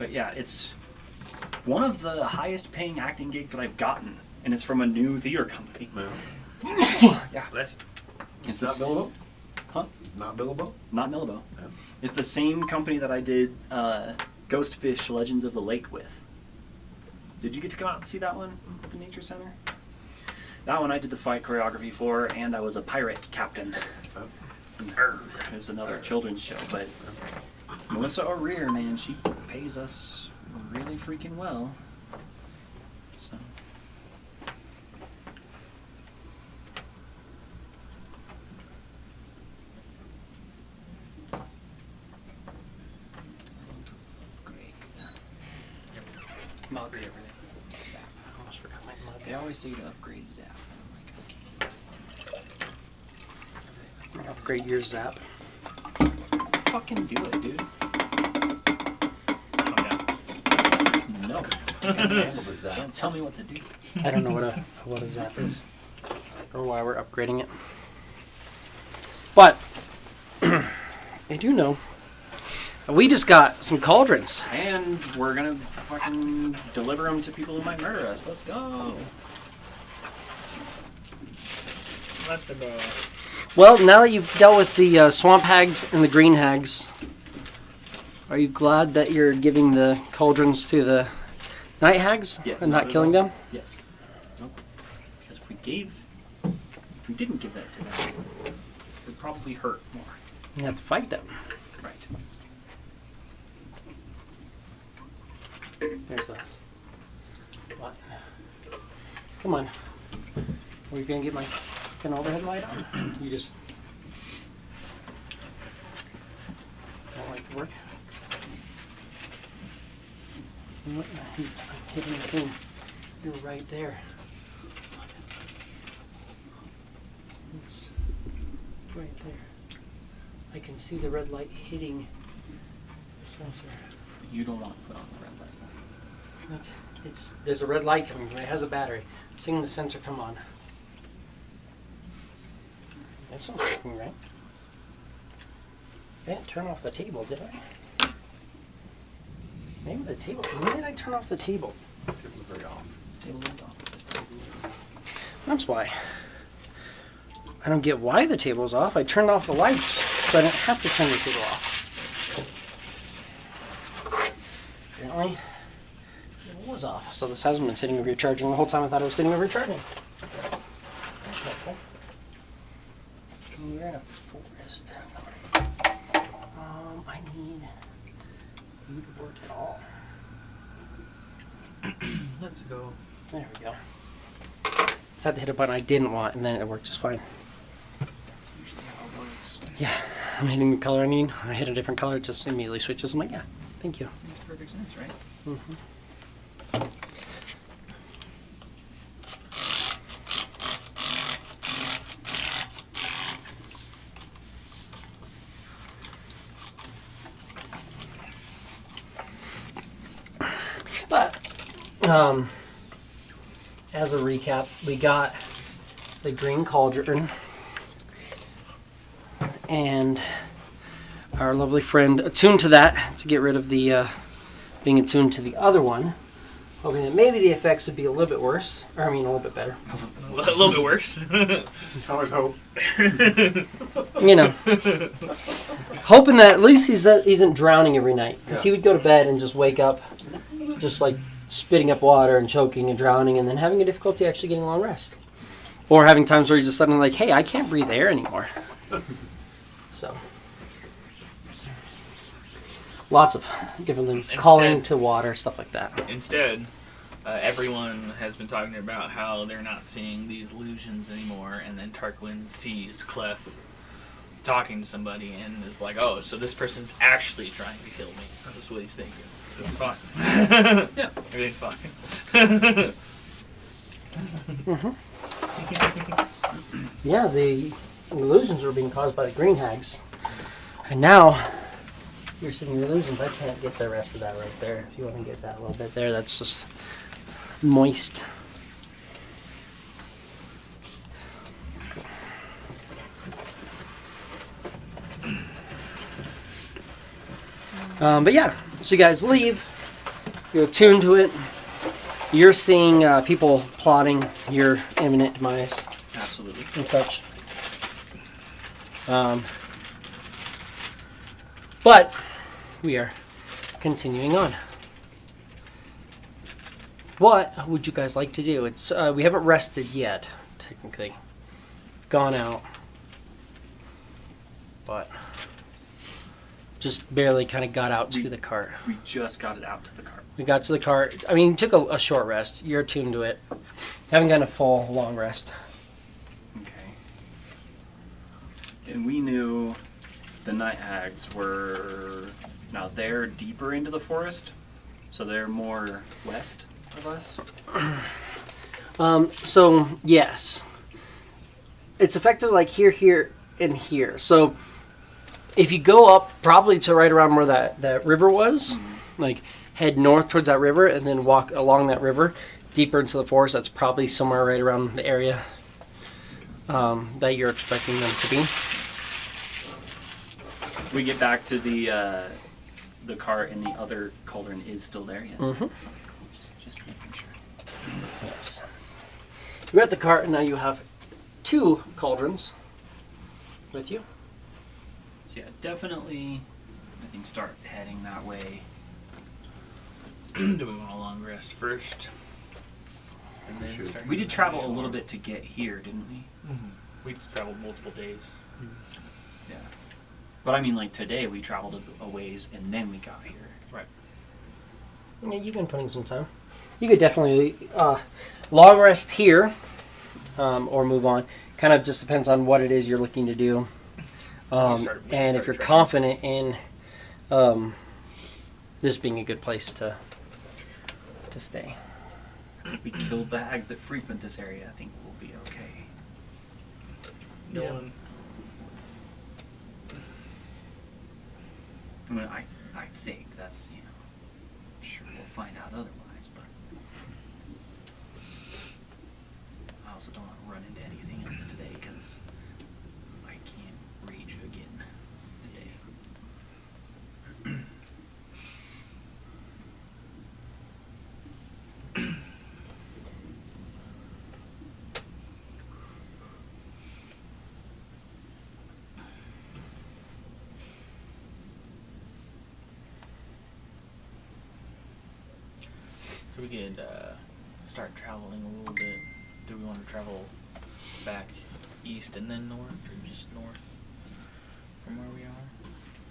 But yeah, it's one of the highest paying acting gigs that I've gotten, and it's from a new theater company. Yeah. Bless you. It's not billable? Huh? It's not billable? Not Millabo. Yeah. It's the same company that I did Ghostfish Legends of the Lake with. Did you get to come out and see that one at the Nature Center? That one I did the fight choreography for, and I was a pirate captain. It was another children's show, but Melissa O'Rear, man, she pays us really freaking well. So. Great. I'll upgrade everything. Zap. I almost forgot my mug. They always say to upgrade Zap. I'm like, okay. Upgrade your Zap. Fucking do it, dude. Calm down. No. What was that? Don't tell me what to do. I don't know what a Zap is, or why we're upgrading it. But I do know we just got some cauldrons. And we're gonna fucking deliver them to people who might murder us. Let's go. Let's go. Well, now that you've dealt with the swamp hags and the green hags, are you glad that you're giving the cauldrons to the night hags Yes. and not killing them? Yes. Nope. Because if we didn't give that to them, it would probably hurt more. You have to fight them. Right. There's a button. Come on. Are you gonna get an overhead light on? You just don't like to work. I'm hitting the thing. You're right there. It's right there. I can see the red light hitting the sensor. You don't want to put on the red light. Look, there's a red light coming from it. It has a battery. I'm seeing the sensor come on. That's not working right. I didn't turn off the table, did I? Maybe the table. When did I turn off the table? It was very off. Table lights off. That's why. I don't get why the table's off. I turned off the lights, so I didn't have to turn the table off. Apparently, the table was off. So this hasn't been sitting over here charging the whole time I thought it was sitting over here charging. That's helpful. We're in a forest. I need you to work it all. Let's go. There we go. Just had to hit a button I didn't want, and then it worked just fine. That's usually how it works. Yeah, I'm hitting the color I need. I hit a different color, it just immediately switches. I'm like, yeah, thank you. Makes perfect sense, right? Mm-hmm. But, as a recap, we got the green cauldron, and our lovely friend attuned to that to get rid of the being attuned to the other one, hoping that maybe the effects would be a little bit worse, or I mean a little bit better. A little bit worse. Always hope. You know, hoping that at least he isn't drowning every night, because he would go to bed and just wake up just like spitting up water and choking and drowning, and then having a difficulty actually getting a long rest, or having times where he's just suddenly like, hey, I can't breathe air anymore. So lots of different things, calling to water, stuff like that. Instead, everyone has been talking about how they're not seeing these illusions anymore, and then Tarquin sees Clef talking to somebody and is like, oh, so this person's actually trying to kill me. That's what he's thinking. So it's fine. Yeah, everything's fine. Mm-hmm. Yeah, the illusions were being caused by the green hags. And now, you're seeing the illusions. I can't get the rest of that right there. If you want to get that a little bit there, that's just moist. But yeah, so you guys leave. You're attuned to it. You're seeing people plotting your imminent demise Absolutely. and such. But we are continuing on. What would you guys like to do? It's we haven't rested yet, technically. Gone out, but just barely kind of got out to the cart. We just got it out to the cart. We got to the cart. I mean, you took a short rest. You're attuned to it. Haven't gotten a full, long rest. Okay. And we knew the night hags were, now they're deeper into the forest, so they're more west of us. So yes, it's effective like here, and here. So if you go up probably to right around where that river was, like head north towards that river and then walk along that river deeper into the forest, that's probably somewhere right around the area that you're expecting them to be. We get back to the cart and the other cauldron is still there, yes. Mm-hmm. Just making sure. Yes. You're at the cart and now you have 2 cauldrons with you. So yeah, definitely, I think start heading that way. Do we want a long rest first? And then Sure. start We did getting travel a ready, little or- bit to get here, didn't we? We traveled multiple days. Yeah. But I mean, like today we traveled a ways and then we got here. Right. Yeah, you've been putting some time. You could definitely long rest here or move on. Kind of just depends on what it is you're looking to do. We And start if you're trekking. confident in this being a good place to stay. We killed the hags that frequent this area. I think we'll be okay. No Yeah. one. I mean, I think that's, you know, I'm sure we'll find out otherwise, but I also don't want to run into anything else today because I can't rage again today. So we could start traveling a little bit. Do we want to travel back east and then north, or just north from where we are?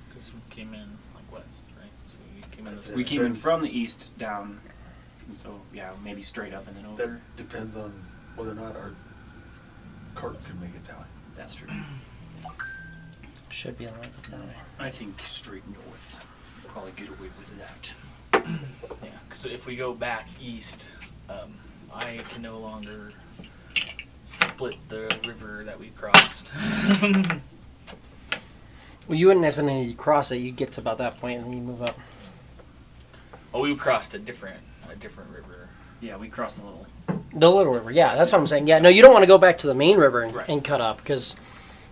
Because we came in like west, right? So we came in That's this it. We way. came in from the east down, and so yeah, maybe straight up and then over. That depends on whether or not our cart can make it down. That's true. Should be alright that way. I think straight north. Probably get away with that. Yeah. So if we go back east, I can no longer split the river that we crossed. Well, you wouldn't necessarily cross it. You get to about that point and then you move up. Oh, we crossed a different river. Yeah, we crossed a little. The little river, yeah, that's what I'm saying. Yeah, no, you don't want to go back to the main river and, Right. and cut up because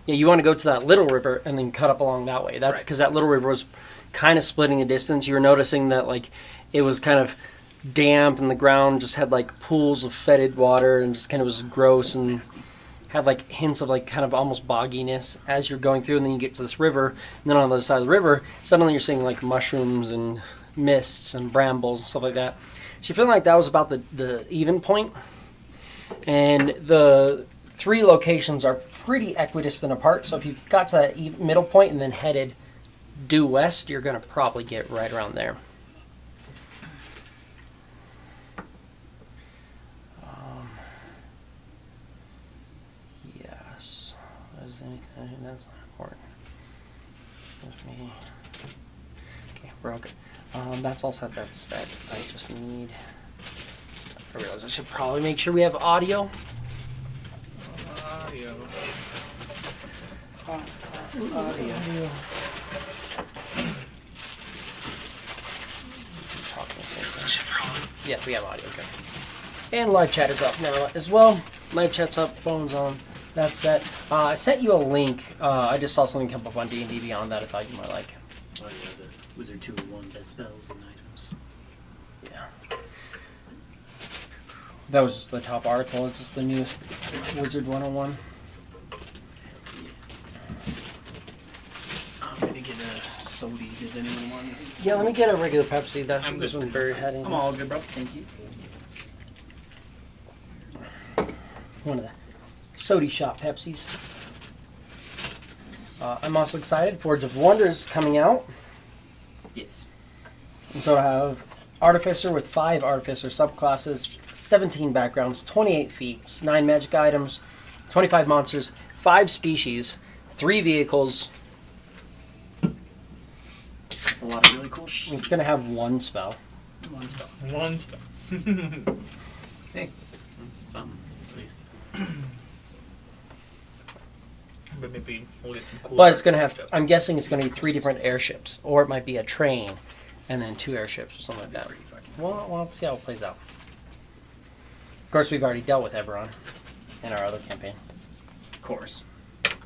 you want to go to that little river and then cut up along that way. That's Right. because that little river was kind of splitting the distance. You were noticing that like it was kind of damp and the ground just had like pools of fetid water and just kind of was gross and Nasty. had like hints of like kind of almost bogginess as you're going through, and then you get to this river, and then on the other side of the river suddenly you're seeing like mushrooms and mists and brambles and stuff like that. So you're feeling like that was about the even point, and the 3 locations are pretty equidistant apart. So if you got to that middle point and then headed due west, you're going to probably get right around there. Yes. Is anything that's not important? That's me. Okay, we're okay. That's all set. That's set. I just need. I realize I should probably make sure we have audio. Audio. Yeah, we have audio. Okay. And live chat is up now as well. Live chat's up. Phone's on. That's set. I sent you a link. I just saw something come up on D&D Beyond that I thought you might like. Oh yeah, the Wizard 201 best spells and items. Yeah. That was just the top article. It's just the newest Wizard 101. I'm gonna get a soda. Does anyone want it? Yeah, let me get a regular Pepsi. That's I'm this good. one's very heady. I'm all good, bro. Thank you. One of the Sody Shop Pepsis. I'm also excited. Forge of Wonders coming out. Yes. And so I have Artificer with 5 Artificer subclasses, 17 backgrounds, 28 feats, 9 magic items, 25 monsters, 5 species, 3 vehicles. That's a lot of really cool shit. It's going to have 1 spell. One spell. One stuff. Hey, something at least. But maybe we'll get some cool. But it's going to have, stuff. I'm guessing it's going to be 3 different airships, or it might be a train and then 2 airships or something like that. Pretty fucking Well, let's see how it plays out. Of course, we've already dealt with Eberron in our other campaign. Of course.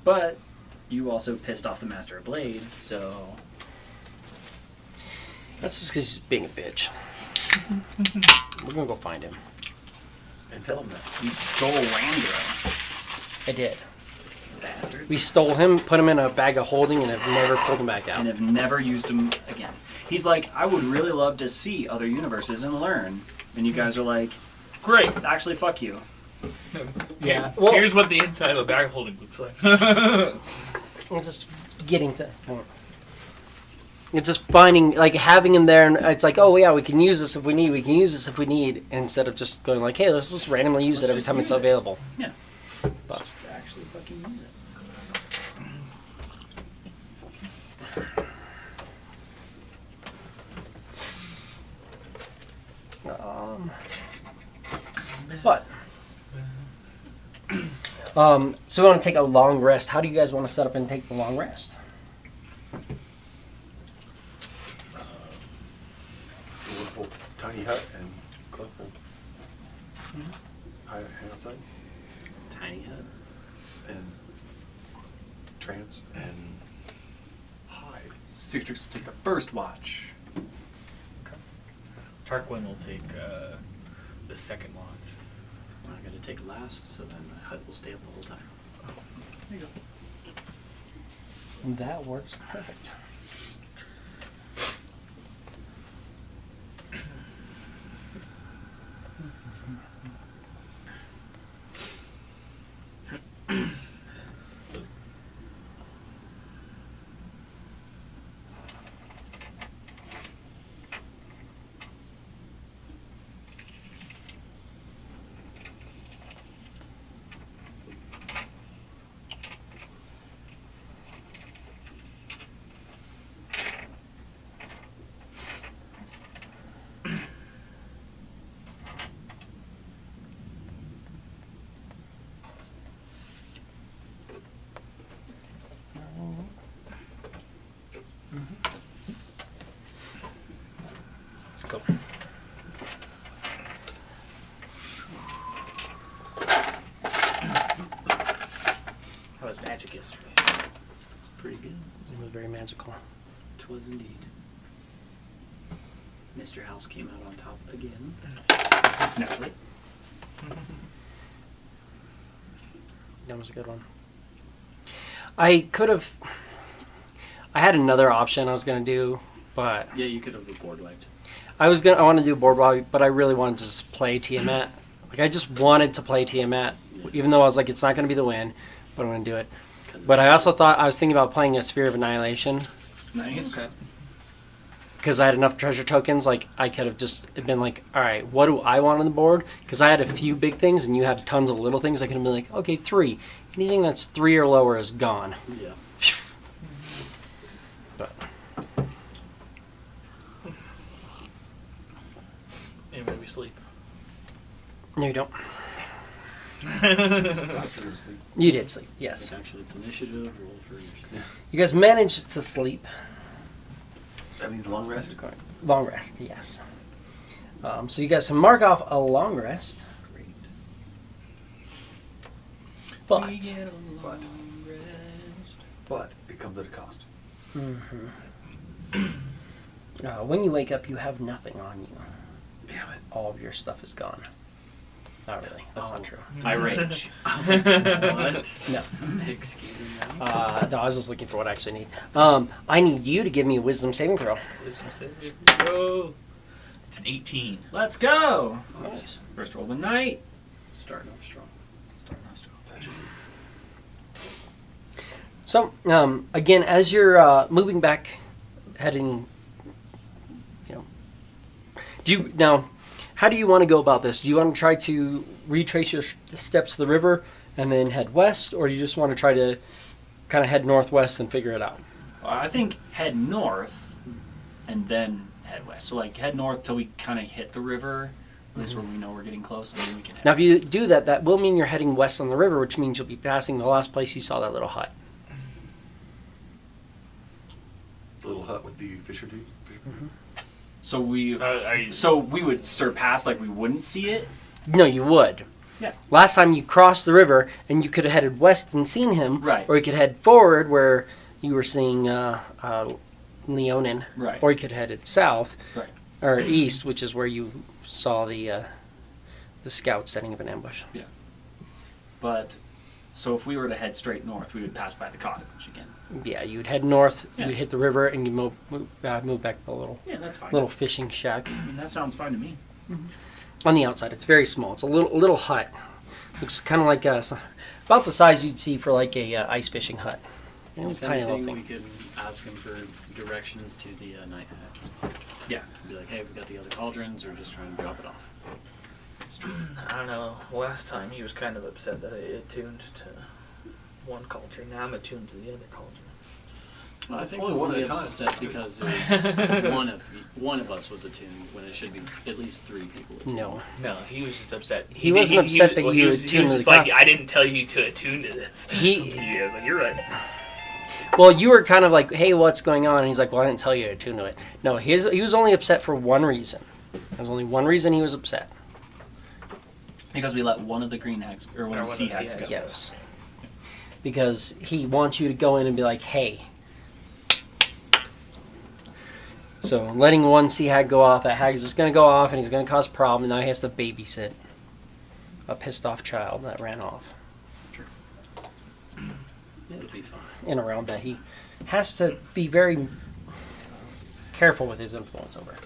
But you also pissed off the Master of Blades, so That's just because he's being a bitch. We're going to go find him. And tell him that. you stole Randro, I did. bastards. We stole him, put him in a bag of holding, and have never pulled him back out. and have never used him again. He's like, I would really love to see other universes and learn. And you guys are like, Great. actually, fuck you. Yeah, well- Here's what the inside of a bag holding looks like. We're just getting to. It's just finding, like, having him there, and it's like, oh yeah, we can use this if we need. We can use this if we need, instead of just going like, hey, let's just randomly use Let's it every just time it's use it. available. Yeah. But- Just actually fucking use it. But. So we want to take a long rest. How do you guys want to set up and take the long rest? We'll tiny hut and Cliff will hang outside Tiny hut. and trance and hide. Citrix will take the first watch. Tarquin will take the second watch. I'm going to take last, so then the hut will stay up the whole time. There you go. That works perfect. Go. How was magic yesterday? It's pretty good. It was very magical. Twas indeed. Mr. House came out on top again. Naturally. That was a good one. I could have. I had another option I was going to do, but Yeah, you could have the board wiped. I want to do board wipe, but I really wanted to just play Tiamat. Like, I just wanted to play Tiamat, even though I was like, it's not going to be the win, but I'm going to do it. But I also thought, I was thinking about playing a Sphere of Annihilation, Nice. Okay. because I had enough treasure tokens. Like, I could have just been like, all right, what do I want on the board? Because I had a few big things, and you had tons of little things. I could have been like, okay, 3. Anything that's 3 or lower is gone. Yeah. But And maybe sleep. no, you don't. After his sleep. You did sleep, yes. Actually, it's initiative. Roll for initiative. You guys managed to sleep. That means long rest. Long rest, yes. So you guys can mark off a long rest. Great. But We get a But- long rest. But it comes at a cost. when you wake up, you have nothing on you. Damn it. all of your stuff is gone. Not really. That's not true. I rage. I was like, what? No. Excuse me. No, I was just looking for what I actually need. I need you to give me a wisdom saving throw. Wisdom saving throw. It's an 18. Let's go. Nice. First roll of the night. Starting off strong. So, again, as you're moving back, heading, how do you want to go about this? Do you want to try to retrace your steps to the river and then head west, or do you just want to try to kind of head northwest and figure it out? I think head north and then head west. So like head north till we kind of hit the river, at least where we know we're getting close, and then we can head Now, if you west. do that, that will mean you're heading west on the river, which means you'll be passing the last place you saw that little hut. The little hut with the fisher dude. So we Are you, so we would surpass, like we wouldn't see it. No, you would. Yeah. Last time you crossed the river, and you could have headed west and seen him, Right. or you could head forward where you were seeing Leonin, Right. or you could head south, Right. or east, which is where you saw the scout setting up an ambush. But so if we were to head straight north, we would pass by the cottage again. Yeah, you would head north, Yeah. you would hit the river, and you move back to the Yeah, that's fine. little fishing shack. I mean, that sounds fine to me. On the outside, it's very small. It's a little hut. Looks kind of like about the size you'd see for like a ice fishing hut. It's If a tiny little anything, we thing. could ask him for directions to the night hats. Yeah. Be like, hey, we got the other cauldrons, or just try and drop it off. I don't know. Last time he was kind of upset that I attuned to one cauldron. Now I'm attuned to the other cauldron. Well, I think Only one we'll at be a time. upset because it was one of us was attuned when it should be at least 3 people attuned. No. No, he was just upset. He wasn't upset that well, you he was attuned to just the like, con- I didn't tell you to attune to this. He Yeah, I was like, you're right. Well, you were kind of like, hey, what's going on? And he's like, well, I didn't tell you to tune to it. No, he was only upset for one reason. There's only one reason he was upset. Because we let one of the green hags or one of the sea hags go. Yes. Because he wants you to go in and be like, hey. So letting one sea hag go off, that hag is just going to go off and he's going to cause problems. Now he has to babysit a pissed off child that ran off. It'll be fine. And around that, he has to be very careful with his influence over.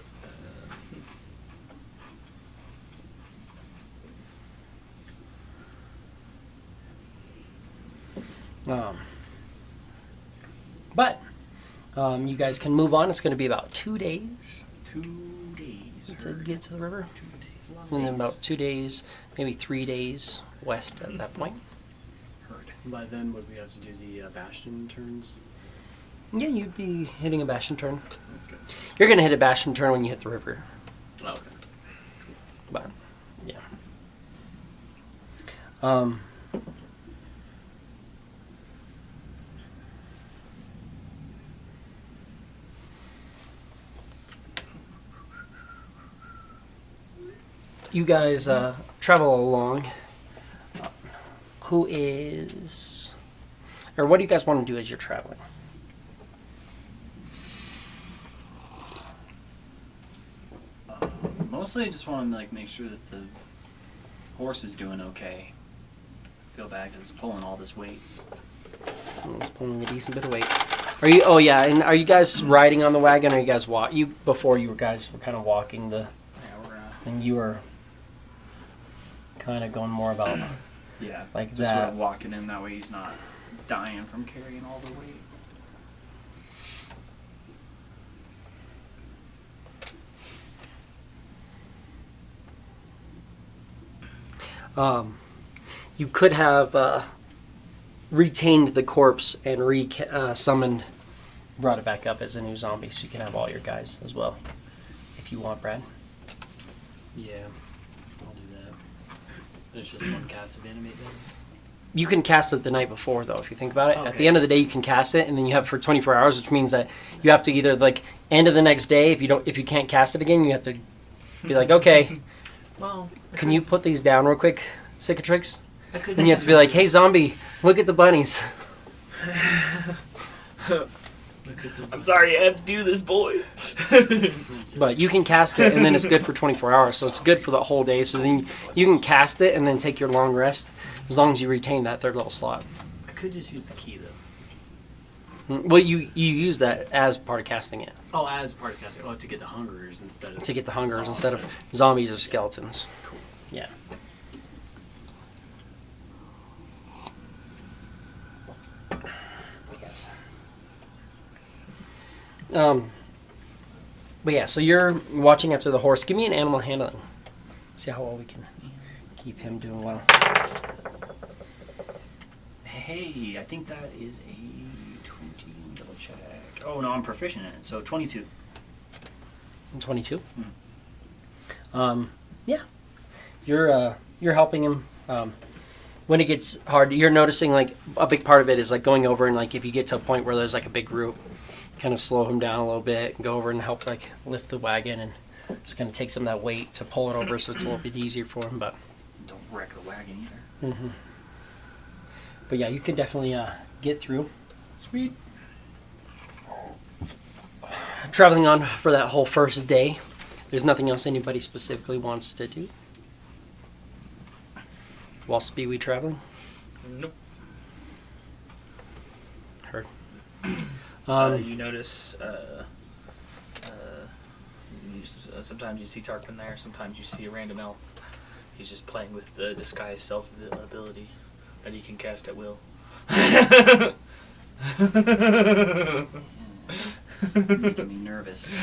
But you guys can move on. It's going to be about 2 days 2 days. to get to the river. 2 days. And then about 2 days, maybe 3 days west at that point. Heard. By then, would we have to do the bastion turns? Yeah, you'd be hitting a bastion turn. Okay. You're going to hit a bastion turn when you hit the river. Oh, okay. But, yeah. You guys travel along. Who is... Or what do you guys want to do as you're traveling? Mostly, I just want to like make sure that the horse is doing okay. I feel bad because it's pulling all this weight. It's pulling a decent bit of weight. Are you? Oh yeah, and are you guys riding on the wagon? Or are you guys walk? You before you guys were kind of walking the, Yeah, we're and you were kind of going more about yeah, like just sort that. of walking in that way. He's not dying from carrying all the weight. You could have retained the corpse and summoned, brought it back up as a new zombie, so you can have all your guys as well, if you want, Brad. Yeah, I'll do that. There's just one cast of animate then? You can cast it the night before, though, if you think about it. At Okay. the end of the day, you can cast it, and then you have it for 24 hours, which means that you have to either like end of the next day. If you can't cast it again, you have to be like, okay, Well, can you put these down real quick, Cicatrix? I could. Then you have to be like, hey, zombie, look at the bunnies. I I'm sorry I have to do this, boy. But you can cast it, and then it's good for 24 hours, so it's good for the whole day. So then you can cast it and then take your long rest, as long as you retain that third level slot. I could just use the key though. Well, you use that as part of casting it, Oh, as part of casting. Oh, to get the hungerers instead of to get the hungers zombies. instead of zombies or skeletons. Cool. Yeah. Yes. But yeah, so you're watching after the horse. Give me an animal handling. See how well we can keep him doing well. Hey, I think that is a 20. Double check. Oh no, I'm proficient in it. So 22. 22. Hmm. Yeah. You're helping him. When it gets hard, you're noticing like a big part of it is like going over and like if you get to a point where there's like a big group, kind of slow him down a little bit and go over and help like lift the wagon and just kind of take some of that weight to pull it over so it's a little bit easier for him. But Don't wreck the wagon either. but yeah, you can definitely get through. Sweet. Traveling on for that whole first day. There's nothing else anybody specifically wants to do. Whilst be we traveling? Nope. Heard. You notice sometimes you see Tarquin there, sometimes you see a random elf. He's just playing with the disguise self ability that he can cast at will. Making me nervous.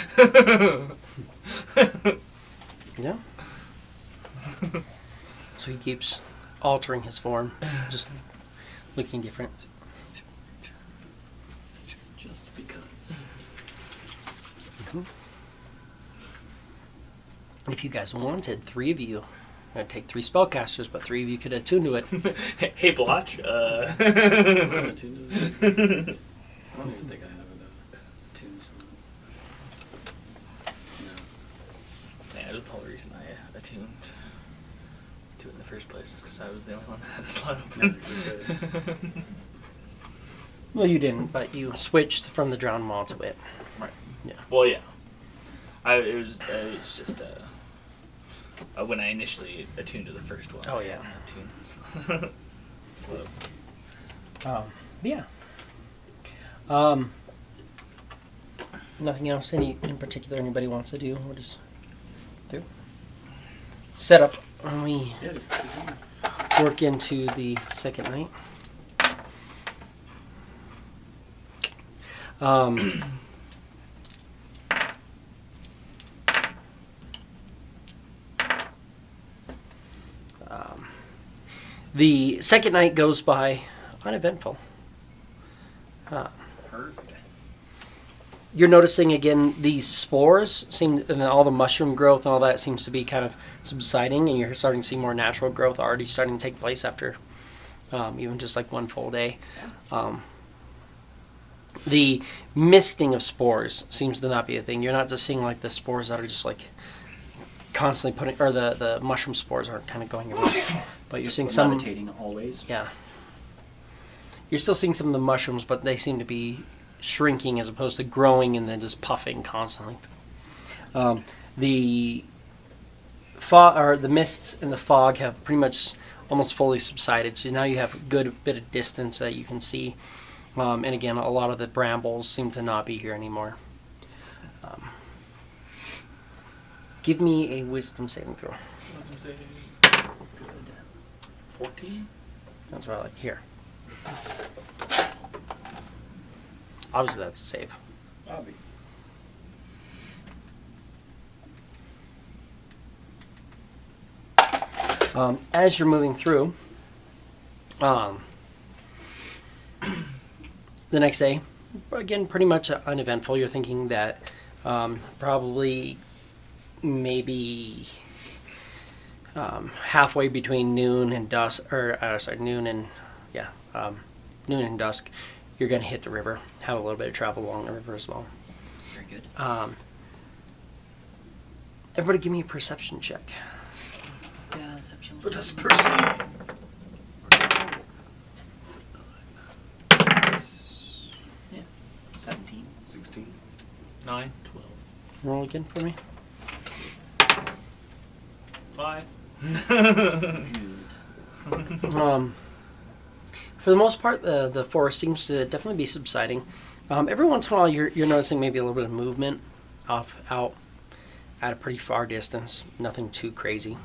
Yeah. So he keeps altering his form, just looking different. just because. If you guys wanted, 3 of you, I'd take 3 spellcasters, but 3 of you could attune to it. Hey, Blotch. I don't even think I have a tombstone. No. Yeah, that was the whole reason I attuned to it in the first place, is because I was the only one that had a slot open. Well, you didn't, but you switched from the drowned maw to it. Right. Yeah. Well, yeah. It was just when I initially attuned to the first one. Oh, yeah. Attuned. Yeah. Nothing else in particular anybody wants to do? We'll just do set up when we Yeah, just keep going. work into the second night. The second night goes by uneventful. Heard. You're noticing again these spores seem, and then all the mushroom growth and all that seems to be kind of subsiding, and you're starting to see more natural growth already starting to take place after even just like one full day. The misting of spores seems to not be a thing. You're not just seeing like the spores that are just like constantly putting, or the mushroom spores aren't kind of going away, but you're seeing some. Meditating always. Yeah. You're still seeing some of the mushrooms, but they seem to be shrinking as opposed to growing and then just puffing constantly. The fog, or the mists and the fog, have pretty much almost fully subsided. So now you have a good bit of distance that you can see. And again, a lot of the brambles seem to not be here anymore. Give me a wisdom saving throw. What's him saying? Good. 14? That's what I like. Here. Obviously, that's a save. Bobby. As you're moving through, the next day, again, pretty much uneventful. You're thinking that probably maybe halfway between noon and dusk, or noon and noon and dusk, you're going to hit the river. Have a little bit of travel along the river as well. Very good. Everybody, give me a perception check. Yeah, deception. Let us perceive. Yeah. 17. 9. 12. Roll again for me. 5. For the most part, the forest seems to definitely be subsiding. Every once in a while, you're noticing maybe a little bit of movement out at a pretty far distance. Nothing too crazy,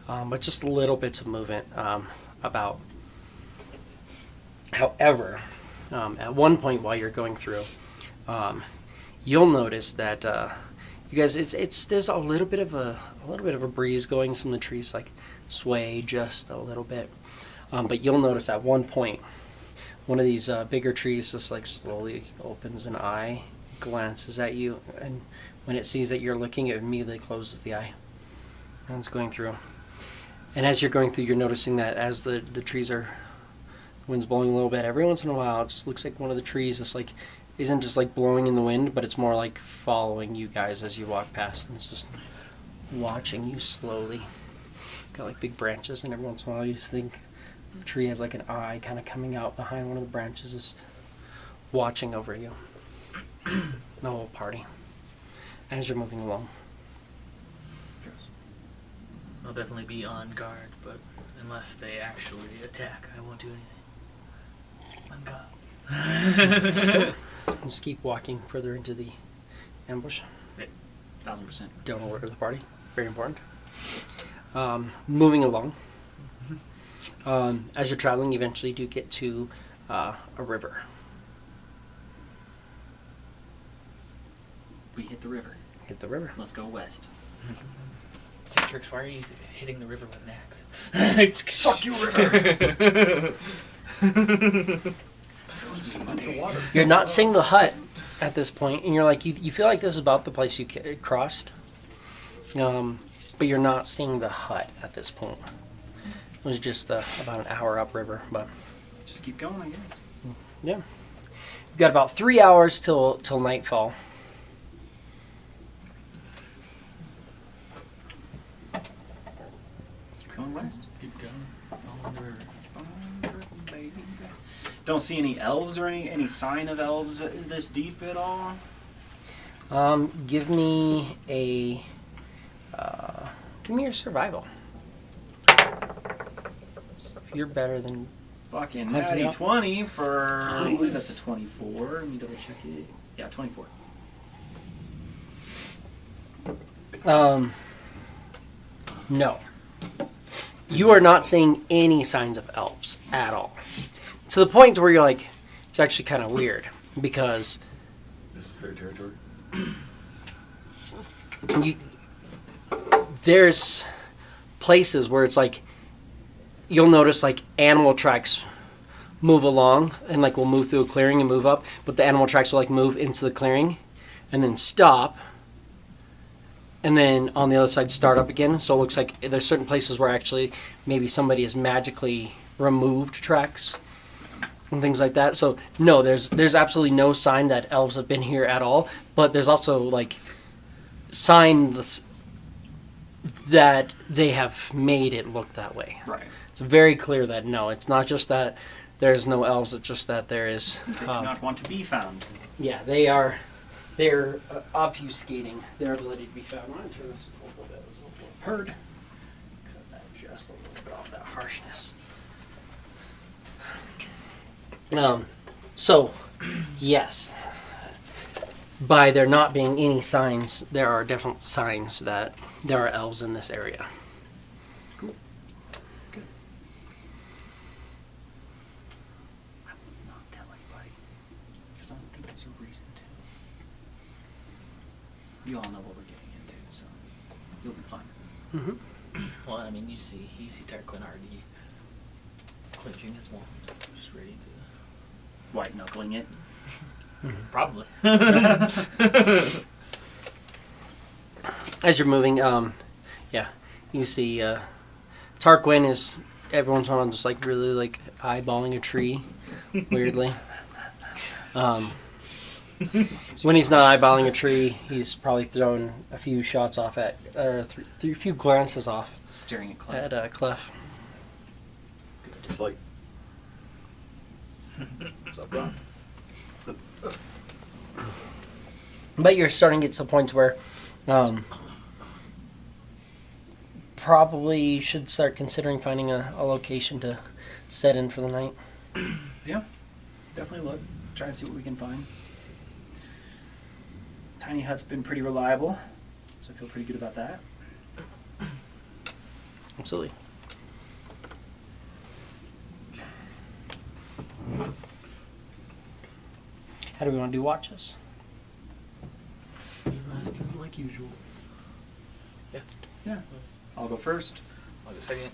but just little bits of movement about. However, at one point while you're going through, you'll notice that you guys, there's a little bit of a breeze going. Some of the trees like sway just a little bit, but you'll notice at one point, one of these bigger trees just like slowly opens an eye, glances at you, and when it sees that you're looking, it immediately closes the eye, and it's going through. And as you're going through, you're noticing that as the trees are, wind's blowing a little bit, every once in a while, it just looks like one of the trees just like isn't just like blowing in the wind, but it's more like following you guys as you walk past, and it's just watching you slowly. Got like big branches, and every once in a while you just think the tree has like an eye kind of coming out behind one of the branches, just watching over you. The whole party as you're moving along. I'll definitely be on guard, but unless they actually attack, I won't do anything. On God. Just keep walking further into the ambush. 1000%. Don't alert the party. Very important. Moving along. As you're traveling, you eventually do get to a river. We hit the river. Hit the river. Let's go west. Citrix, why are you hitting the river with an axe? Fuck you, river! You're not seeing the hut at this point, and you're like, you feel like this is about the place you crossed, but you're not seeing the hut at this point. It was just about an hour upriver, but Just keep going, I guess. yeah, you've got about 3 hours till nightfall. Keep going west. Keep going. Follow the river. Don't see any elves or any sign of elves this deep at all. Give me your survival. So if you're better than Fucking Hunting natty out. 20 for... I believe Nice. that's a 24. Let me double check it. Yeah, 24. No. You are not seeing any signs of elves at all. To the point where you're like, it's actually kind of weird because This is their territory. there's places where it's like you'll notice like animal tracks move along and like will move through a clearing and move up, but the animal tracks will like move into the clearing and then stop, and then on the other side start up again. So it looks like there's certain places where actually maybe somebody has magically removed tracks and things like that. So no, there's absolutely no sign that elves have been here at all, but there's also like signs that they have made it look that way. Right. It's very clear that no, it's not just that there's no elves, it's just that there is They do not want to be found. yeah, they're obfuscating their ability to be found. I'm going to turn this a little bit. It was a little heard. Cut that just a little bit off that harshness. So, yes, by there not being any signs, there are definite signs that there are elves in this area. Cool. Good. I will not tell anybody. Because I don't think there's a reason to. You all know what we're getting into, so you'll be fine. Mm-hmm. Well, I mean, you see Tarquin already clenching his wand, just ready to. White knuckling it. Probably. As you're moving, yeah, you see Tarquin is every once in a while just like really like eyeballing a tree, weirdly. When he's not eyeballing a tree, he's probably throwing a few shots off at, a few glances off Staring at Clef. at Clef. Just like. What's up, Ron? But you're starting to get to the points where probably you should start considering finding a location to set in for the night. Yeah, definitely look. Try and see what we can find. Tiny hut's been pretty reliable, so I feel pretty good about that. Absolutely. How do we want to do watches? Last is like usual. Yeah, I'll go first. I'll go second.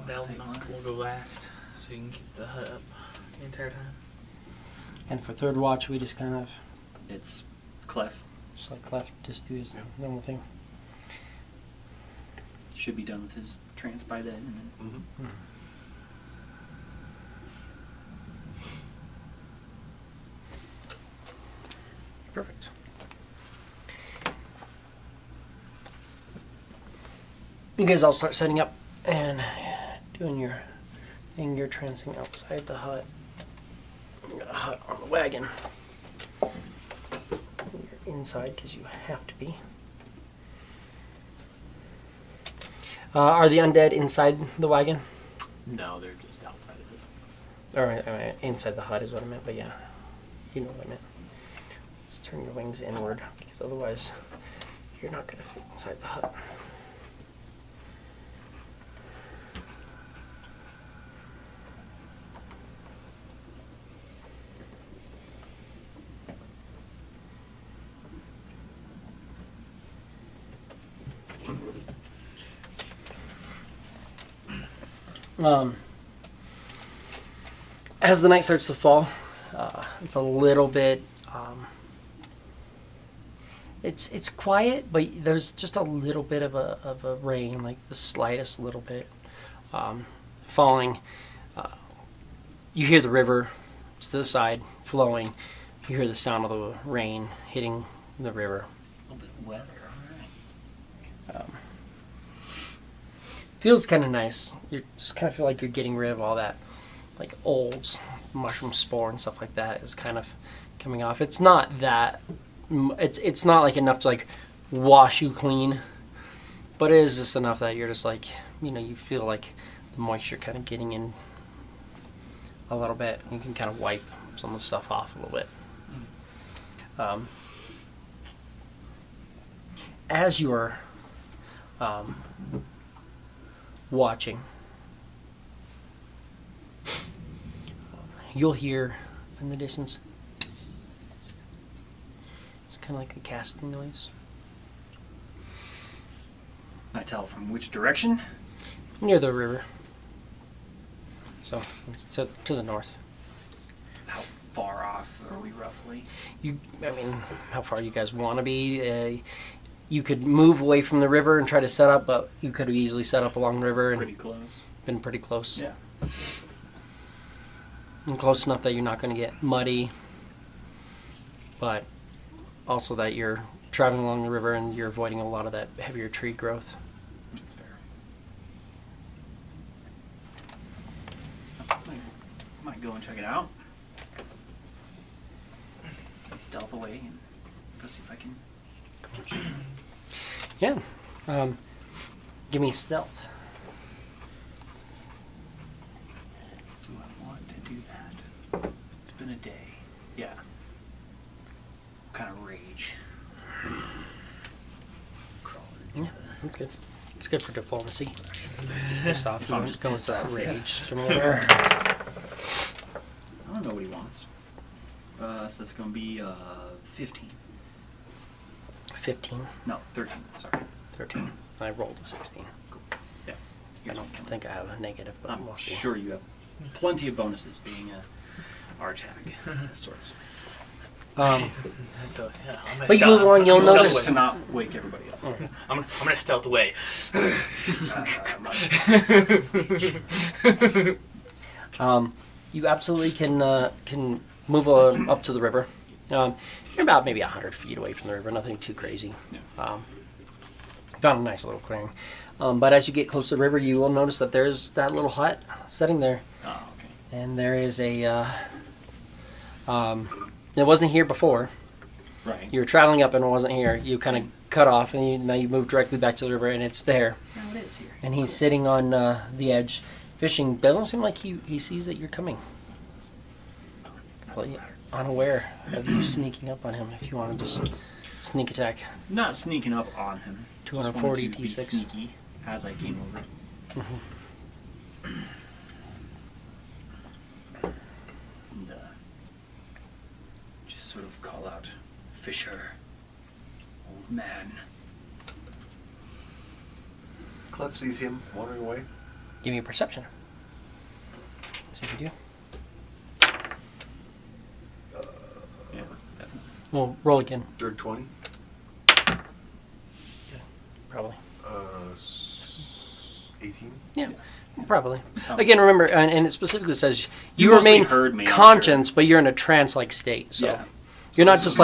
Bell will go last, so you can keep the hut up the entire time. And for third watch, we just kind of, It's Clef. just like Clef, just do his normal thing. Should be done with his trance by then. And then Mm-hmm. Perfect. You guys all start setting up and doing your thing. You're trancing outside the hut. You got a hut on the wagon. You're inside because you have to be. Are the undead inside the wagon? No, they're just outside of it. Or inside the hut is what I meant, but yeah, you know what I meant. Just turn your wings inward because otherwise you're not going to fit inside the hut. As the night starts to fall, it's a little bit. It's quiet, but there's just a little bit of a rain, like the slightest little bit, falling. You hear the river to the side flowing. You hear the sound of the rain hitting the river. A little bit of weather, alright. Feels kind of nice. You just kind of feel like you're getting rid of all that, like old mushroom spore and stuff like that is kind of coming off. It's not that. It's not like enough to like wash you clean, but it is just enough that you're just like, you feel like the moisture kind of getting in a little bit. You can kind of wipe some of the stuff off a little bit. As you are watching, you'll hear in the distance, it's kind of like a casting noise. I tell from which direction? Near the river. So, it's to the north. How far off are we roughly? How far you guys want to be. You could move away from the river and try to set up, but you could have easily set up along the river and Pretty close. been pretty close. Yeah. And close enough that you're not going to get muddy, but also that you're traveling along the river and you're avoiding a lot of that heavier tree growth. That's fair. Might go and check it out. Stealth away and go see if I can. Yeah. Give me stealth. Do I want to do that? It's been a day. Yeah. Kind of rage. Yeah, that's good. It's good for diplomacy. Pissed off. I'm just going to that rage. Come over there. I don't know what he wants. So it's going to be 15. 15. No, 13. Sorry. 13. I rolled a 16. Cool. Yeah. I don't think I have a negative, but I'm we'll see. sure you have plenty of bonuses being a archhack of sorts. So yeah, I'm gonna But you move along, you'll stealth notice- To not wake everybody up. I'm gonna stealth away. You absolutely can move up to the river. You're about maybe 100 feet away from the river, nothing too crazy. Yeah. Found a nice little clearing. But as you get close to the river, you will notice that there's that little hut sitting there. Oh, okay. And there is a It wasn't here before. Right. You were traveling up and it wasn't here. You kind of cut off, and now you move directly back to the river, and it's there. Now it is here. And he's sitting on the edge, fishing. Doesn't seem like he sees that you're coming. Well, unaware of you sneaking up on him. If you want to just sneak attack. Not sneaking up on him. 240 Just wanted to be D6. sneaky as I came over. And just sort of call out, Fisher, old man. Clef sees him wandering away. Give me a perception. See if you do. Yeah, definitely. Well, roll again. Dirt 20. Probably. 18. Yeah, probably. Sounds- Again, remember, and it specifically says you mostly remain heard me, I'm conscious, but you're in a trance-like state. So Yeah. you're not just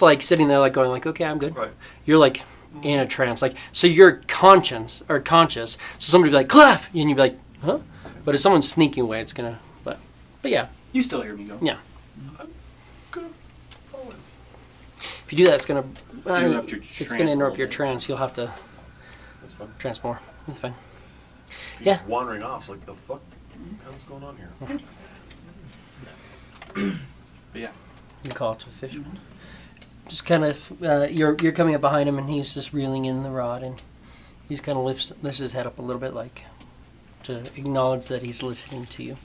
like sitting there like going like, okay, I'm good. Right. You're like in a trance, like so you're conscious. So somebody would be like, Clef, and you'd be like, huh? But if someone's sneaking away, it's gonna. But yeah, You still hear me go. yeah. Gonna follow him. If you do that, it's gonna Interrupt your it's trance gonna a interrupt little your bit. trance. You'll have to That's fun. trance more. That's fine. He's Yeah. wandering off. Like, the fuck? How's going on here? But yeah. You call it to the fisherman. Just kind of, you're coming up behind him, and he's just reeling in the rod, and he's kind of lifts his head up a little bit, like to acknowledge that he's listening to you.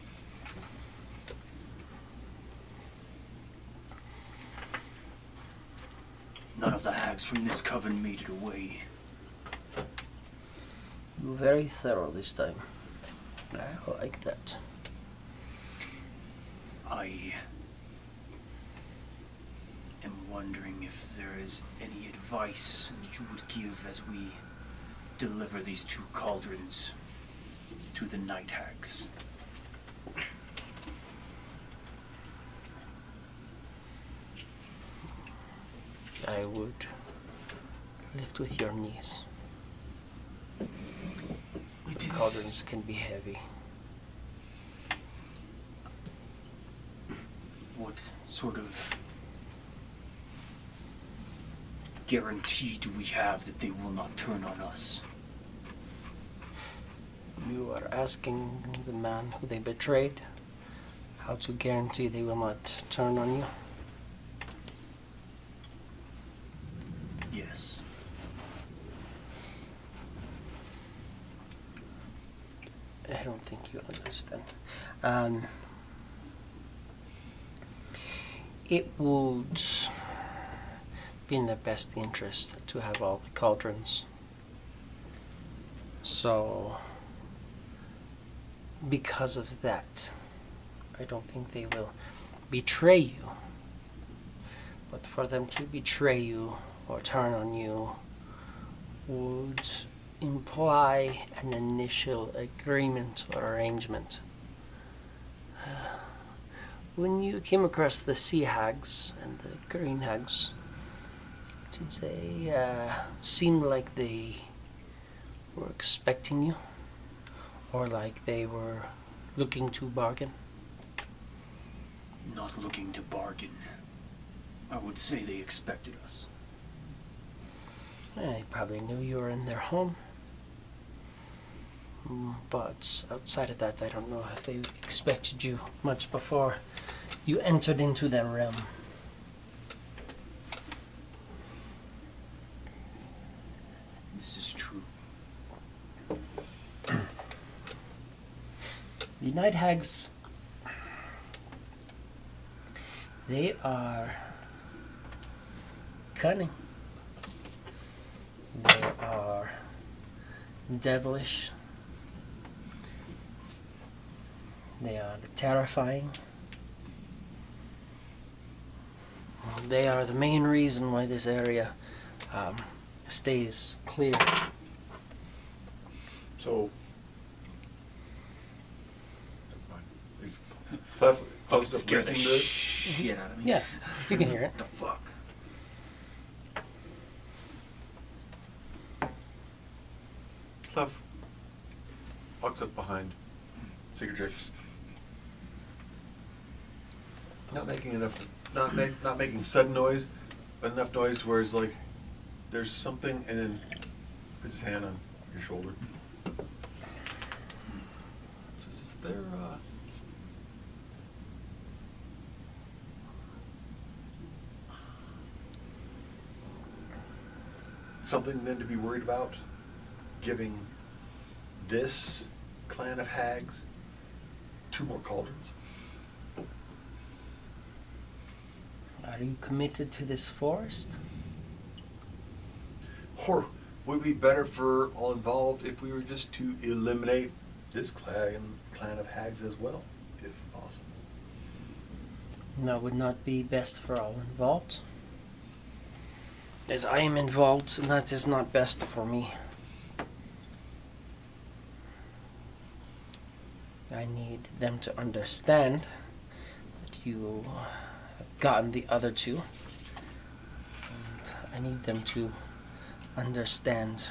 None of the hags from this coven made it away. You're very thorough this time. I like that. I am wondering if there is any advice that you would give as we deliver these 2 cauldrons to the night hags. I would lift with your knees. The cauldrons can be heavy. What sort of guarantee do we have that they will not turn on us? You are asking the man who they betrayed how to guarantee they will not turn on you. Yes. I don't think you understand. It would be in their best interest to have all the cauldrons. So, because of that, I don't think they will betray you. But for them to betray you or turn on you would imply an initial agreement or arrangement. When you came across the sea hags and the green hags, did they seem like they were expecting you? Or like they were looking to bargain? Not looking to bargain. I would say they expected us. They probably knew you were in their home. But outside of that, I don't know if they expected you much before you entered into their realm. This is true. The night hags, they are cunning. They are devilish. They are terrifying. They are the main reason why this area stays clear. So. He's Clef Fucking close to scare the listening to this. shit out of me. Yeah, you can hear it. The fuck? Clef walks up behind Cicatrix. Not making an effort not making sudden noise, but enough noise to where it's like there's something, and then puts his hand on your shoulder. Is there something then to be worried about? Giving this clan of hags 2 more cauldrons? Are you committed to this forest? Or would it be better for all involved if we were just to eliminate this clan of hags as well, if possible? That would not be best for all involved. As I am involved, and that is not best for me. I need them to understand that you have gotten the other 2. And I need them to understand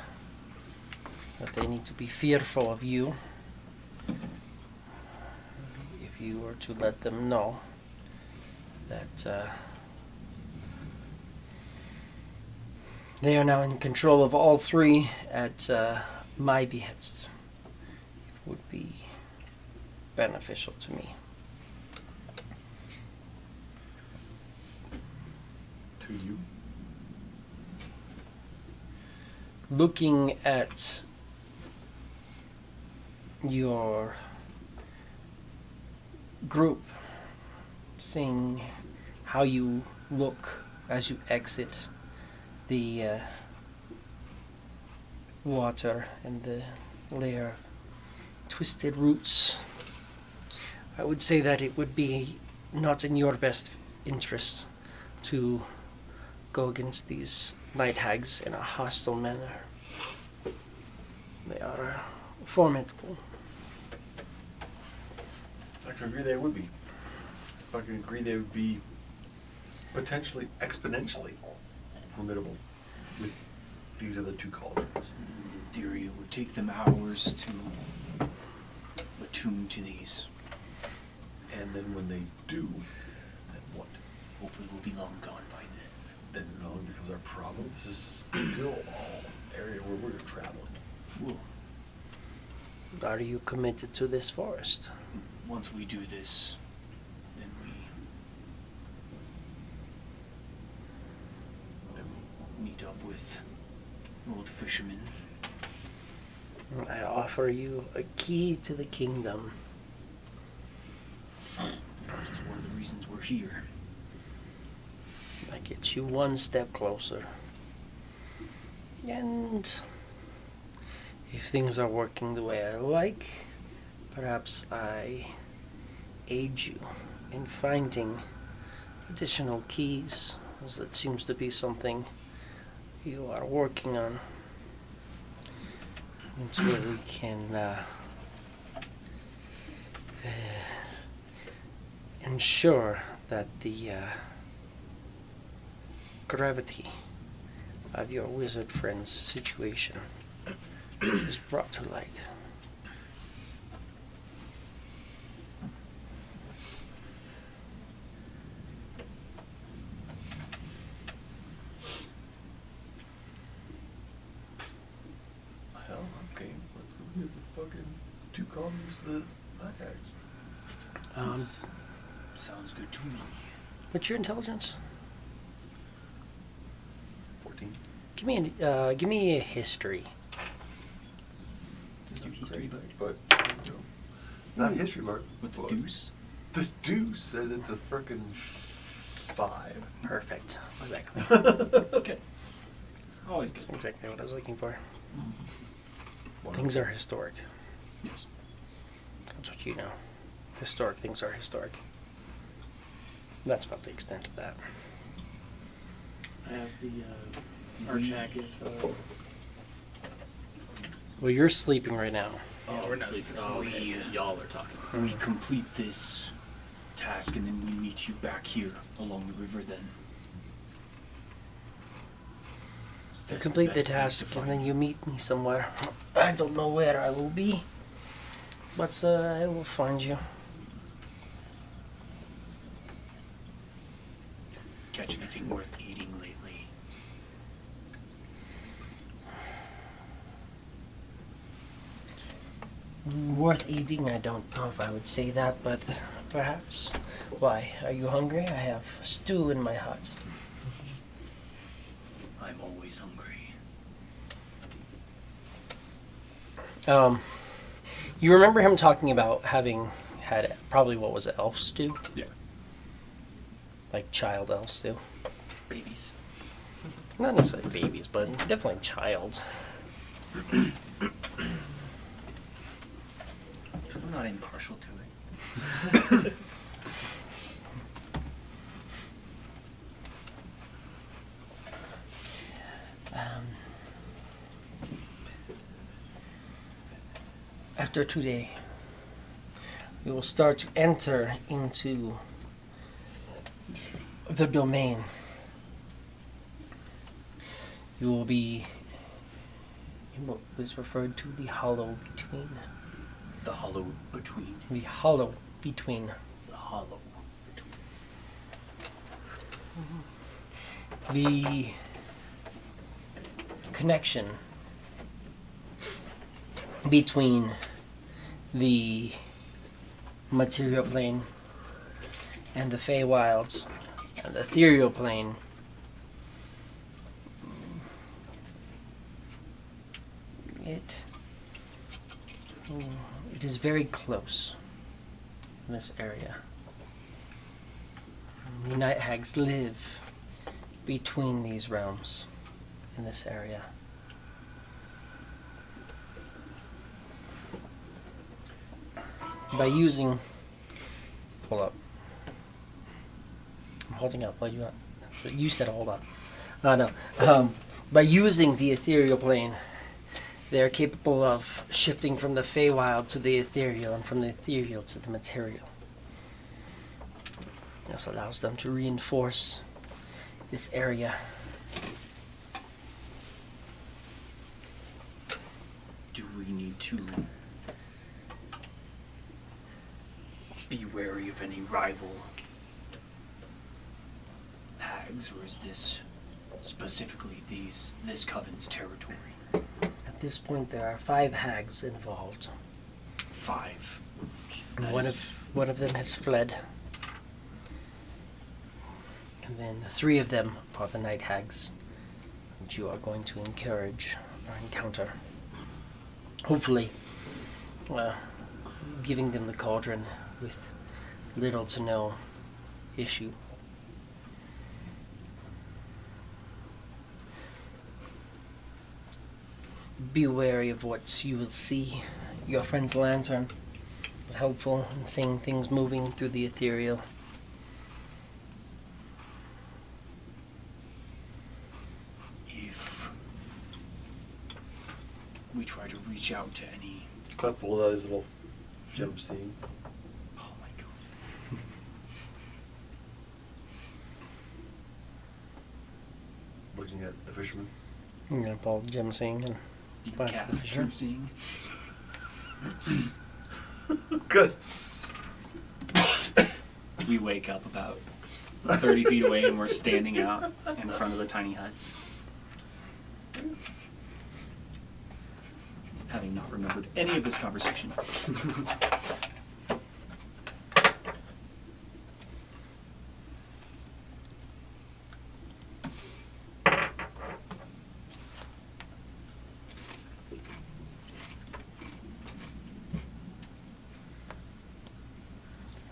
that they need to be fearful of you if you were to let them know that they are now in control of all 3 at my behest. It would be beneficial to me. To you? Looking at your group, seeing how you look as you exit the water and the layer of twisted roots, I would say that it would be not in your best interest to go against these night hags in a hostile manner. They are formidable. I can agree they would be. I can agree they would be potentially exponentially formidable with these other 2 cauldrons. In theory, it would take them hours to attune to these. And then when they do, then what? Hopefully we'll be long gone by then. Then it no longer becomes our problem. This is still all area where we're traveling. Well, Are you committed to this forest? once we do this, then we meet up with old fishermen. I offer you a key to the kingdom. Which is one of the reasons we're here. That gets you one step closer. And if things are working the way I like, perhaps I aid you in finding additional keys, as that seems to be something you are working on, until we can ensure that the gravity of your wizard friend's situation is brought to light. Hell, I'm game. Let's go get the fucking 2 cauldrons to the night hags. This sounds good to me. What's your intelligence? 14. Give me a history. Let's do history, bud. But not history, Bart. With the But deuce? The deuce says it's a frickin' 5. Perfect. Exactly. Okay. Always That's good. exactly what I was looking for. Wow. Things are historic. Yes. That's what you know. Historic things are historic. That's about the extent of that. I asked the Archak if Well, you're sleeping right now. oh, we're not- sleeping. Oh, okay. So y'all are talking. We complete this task and then we meet you back here along the river then. Is You this complete the best place to task and find then you meet me somewhere. I don't know where I will be, but I will find you. anything worth eating lately? Worth eating? I don't know if I would say that, but perhaps. Why? Are you hungry? I have stew in my hut. I'm always hungry. You remember him talking about having had probably what was it, elf stew? Yeah. Like child elf stew. Babies. Not necessarily babies, but definitely child. I'm not impartial to it. After today, we will start to enter into the domain. You will be in what was referred to the hollow between. The hollow between. The hollow between. The hollow. The connection between the material plane and the Feywilds and the ethereal plane it is very close in this area. The Night Hags live between these realms in this area. By using... Hold up. I'm holding up. What you want? That's what you said hold up. No. By using the ethereal plane, they are capable of shifting from the Feywild to the ethereal and from the ethereal to the material. This allows them to reinforce this area. Do we need to be wary of any rival hags, or is this specifically this coven's territory? At this point, there are 5 hags involved. 5. And That one is- of them has fled. And then 3 of them are the night hags, which you are going to encourage or encounter. Hopefully, giving them the cauldron with little to no issue. Be wary of what you will see. Your friend's lantern is helpful in seeing things moving through the ethereal. If we try to reach out to any... Clef pulled out his little gem steam. Oh my god. Looking at the fisherman. I'm gonna pull Jim Sing and You can Finds the cast fisher. True Seeing. Good. We wake up about 30 feet away and we're standing out in front of the tiny hut. Having not remembered any of this conversation.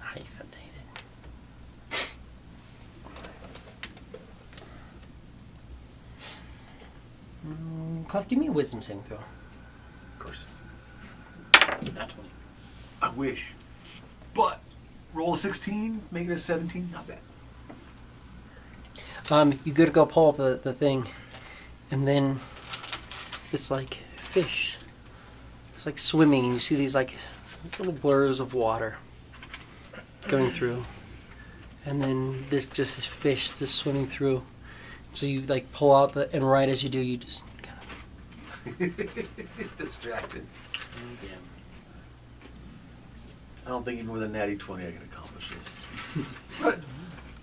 hyphenated. Clef, give me a wisdom saving throw. Of course. Not 20. I wish. But roll a 16, make it a 17, not bad. You go to go pull up the thing, and then it's like fish. It's like swimming, and you see these like little blurs of water going through, and then there's just this fish just swimming through. So you like pull out and right as you do, you just kind of Distracted. Oh, damn. I don't think even with a natty 20 I can accomplish this.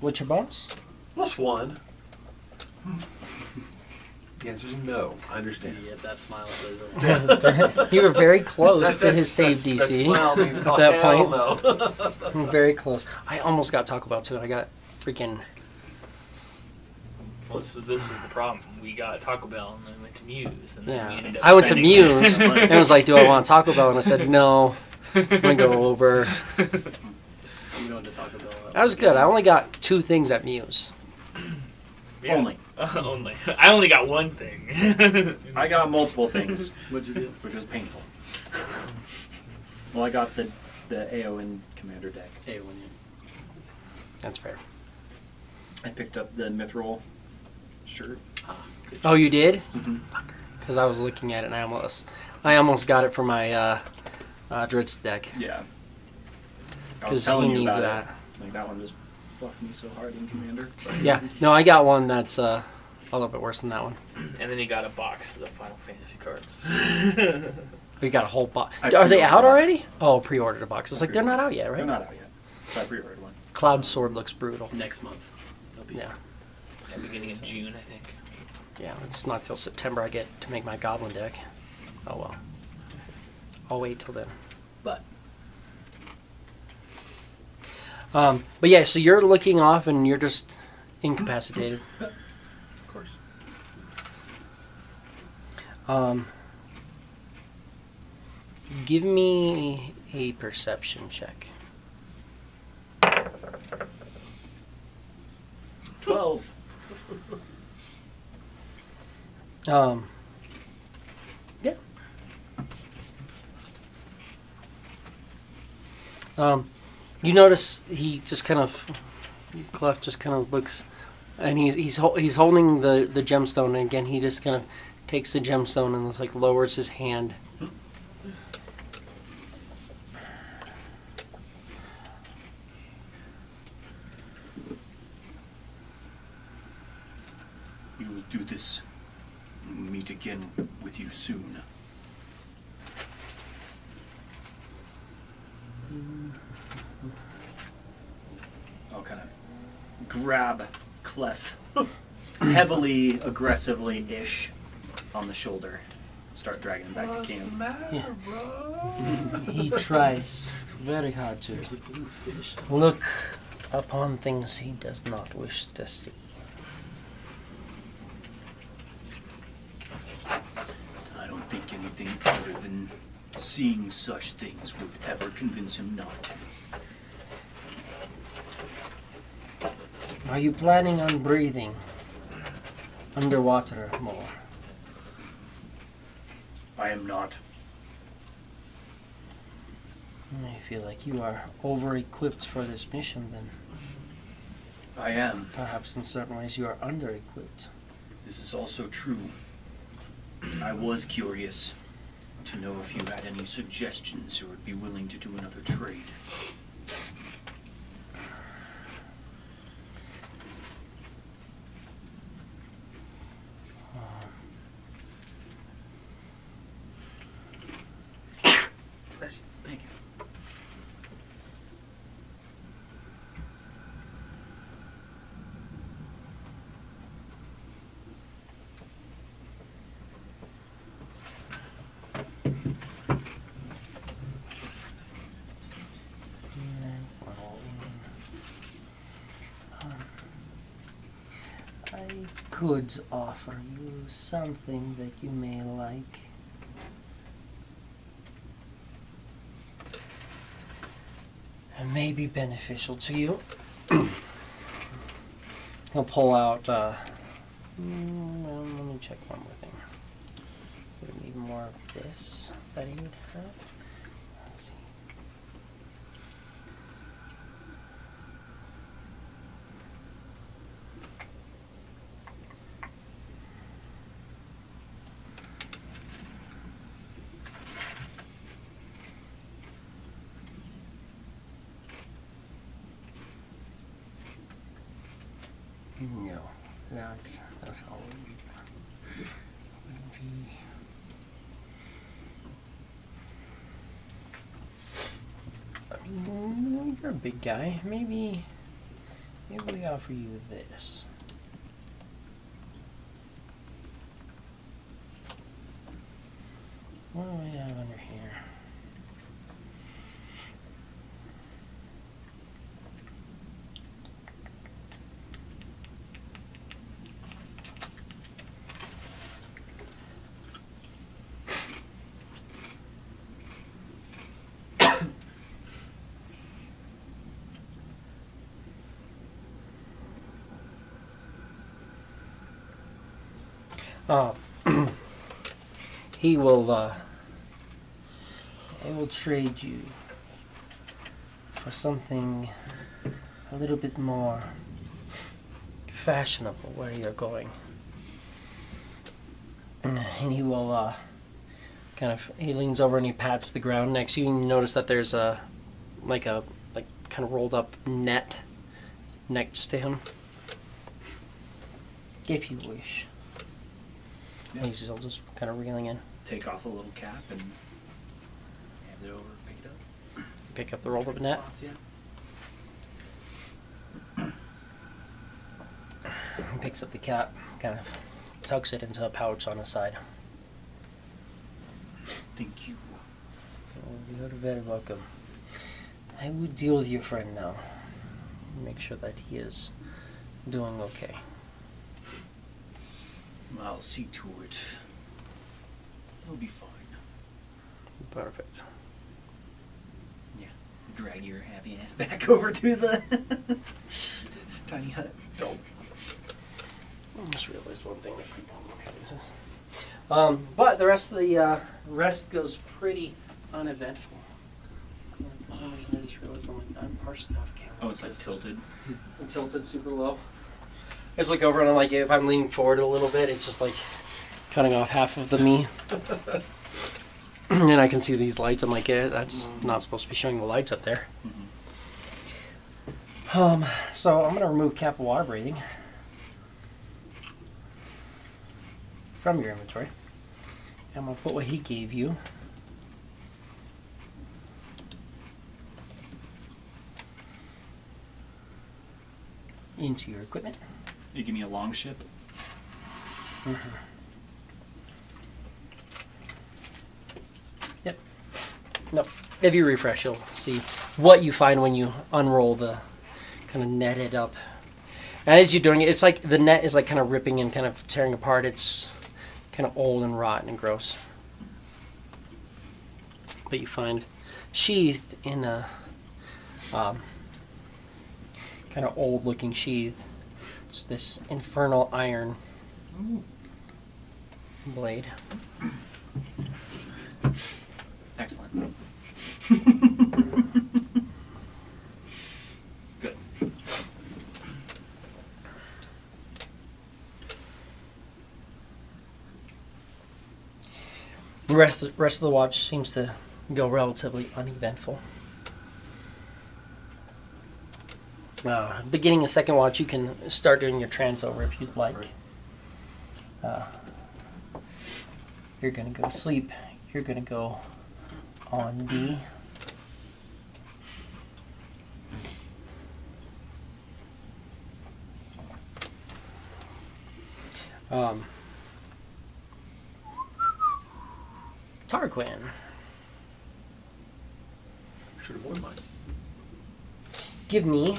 What's your bonus? +1. The answer is no. I understand. Yeah, that smile says it all. You were very close to his save That DC smile means, at oh, that hell point. no. Very close. I almost got Taco Bell too. I got freaking. Well, this was the problem. We got Taco Bell and then we went to Muse. And then we Yeah, ended up I went to spending Muse money. and was like, "Do I want Taco Bell?" And I said, "No, I'm gonna go over." You know to Taco Bell. That was good. I only got 2 things at Muse. Yeah. Only. Only. I only got one thing. I got multiple things, What'd you do? which was painful. Well, I got the AON Commander deck. Hey, when you. That's fair. I picked up the Mithril shirt. Good Oh, you did? Mm-hmm. Because I was looking at it and I almost got it for my Dritz deck. Yeah. I Because was he telling you needs about that. it. Like that one just fucked me so hard in Commander. But Yeah. No, I got one that's a little bit worse than that one. And then he got a box of the Final Fantasy cards. We got a whole box. I Are they pre-ordered out a box. already? Oh, pre-ordered a box. It's like they're not out yet, They're right? not out yet. So I pre-ordered one. Cloud Sword looks brutal. Next month. That'll be Yeah. At the beginning of June, I think. Yeah, it's not till September I get to make my Goblin deck. Oh well. I'll wait till then. But But yeah, so you're looking off and you're just incapacitated. Of course. Give me a perception check. 12. Yeah. You notice he just kind of, Clef just kind of looks, and he's holding the gemstone, and again he just kind of takes the gemstone and like lowers his hand. We will do this. Meet again with you soon. I'll kind of grab Clef heavily, aggressively-ish on the shoulder. Start dragging him back to camp. Yeah. He tries very hard to There's the blue fish. look upon things he does not wish to see. I don't think anything other than seeing such things would ever convince him not to. Are you planning on breathing underwater more? I am not. I feel like you are over-equipped for this mission then. I am. Perhaps in certain ways you are under-equipped. This is also true. I was curious to know if you had any suggestions or would be willing to do another trade. Bless you. Thank you. I could offer you something that you may like. And may be beneficial to you. He'll pull out, well, let me check one more thing. Would it need more of this that he would have? Let's see. No, that's all we need. I mean, you're a big guy. Maybe Maybe we offer you this. What do we have under here? He will trade you for something a little bit more fashionable where you're going. And he will he leans over and he pats the ground next to you, and you notice that there's a kind of rolled up net next to him. If you wish. Yeah. He's still just kind of reeling in. Take off a little cap and hand it over, pick it up. Pick up the rolled up net. Spots, yeah. He picks up the cap, kind of tucks it into a pouch on his side. Thank you. Oh, you're very welcome. I will deal with your friend now. Make sure that he is doing okay. I'll see to it. It'll be fine. Perfect. Yeah. Drag your happy ass back over to the tiny hut. Don't. I just realized one thing. But the rest of the rest goes pretty uneventful. I just realized I'm partially off camera. Oh, it's like tilted. I'm tilted super low. I just look over and I'm like, if I'm leaning forward a little bit, it's just like cutting off half of the me. And I can see these lights. I'm like, yeah, that's not supposed to be showing the lights up there. So I'm gonna remove cap of water breathing from your inventory. I'm gonna put what he gave you into your equipment. You give me a long ship. Yep. Nope. If you refresh, you'll see what you find when you unroll the kind of netted up. And as you're doing it, it's like the net is like kind of ripping and kind of tearing apart. It's kind of old and rotten and gross. But you find sheathed in a kind of old looking sheath. It's this infernal iron blade. Excellent. Good. The rest of the watch seems to go relatively uneventful. Beginning a second watch, you can start doing your trance over if you'd like. You're going to go to sleep. You're going to go on D. Tarquin. Should have worn mine. Give me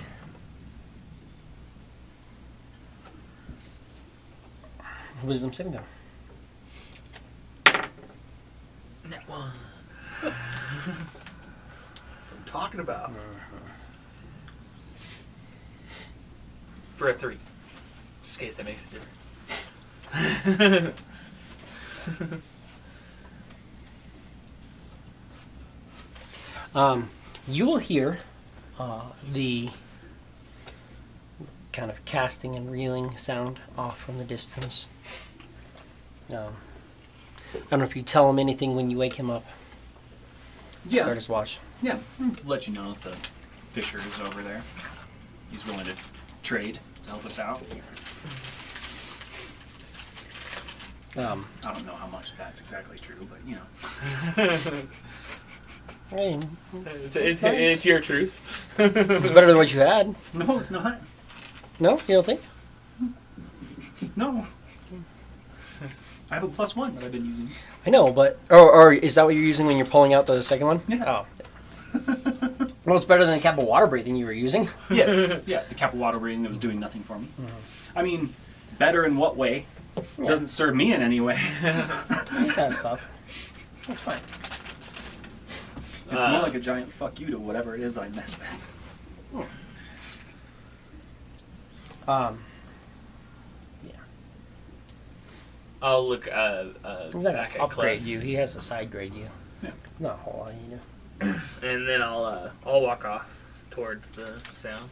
wisdom saving throw. Net one. I'm talking about. For a 3. Just in case that makes a difference. You will hear the kind of casting and reeling sound off from the distance. I don't know if you tell him anything when you wake him up. Yeah. Start his watch. Yeah. Let you know that the fisher is over there. He's willing to trade to help us out. I don't know how much that's exactly true, but you know. Hey, It's your truth. it's better than what you had. No, it's not. No, you don't think? No. I have a +1 that I've been using. I know, but or is that what you're using when you're pulling out the second one? Yeah. Oh. Well, it's better than the cap of water breathing you were using. Yes. Yeah, the cap of water breathing that was doing nothing for me. I mean, better in what way? Yeah. Doesn't serve me in any way. That kind of stuff. That's fine. It's more like a giant fuck you to whatever it is that I mess with. Yeah. I'll look He's not back gonna at upgrade Cliff, you. He has to side grade you. Yeah. Not a whole lot you do. and then I'll walk off towards the sound.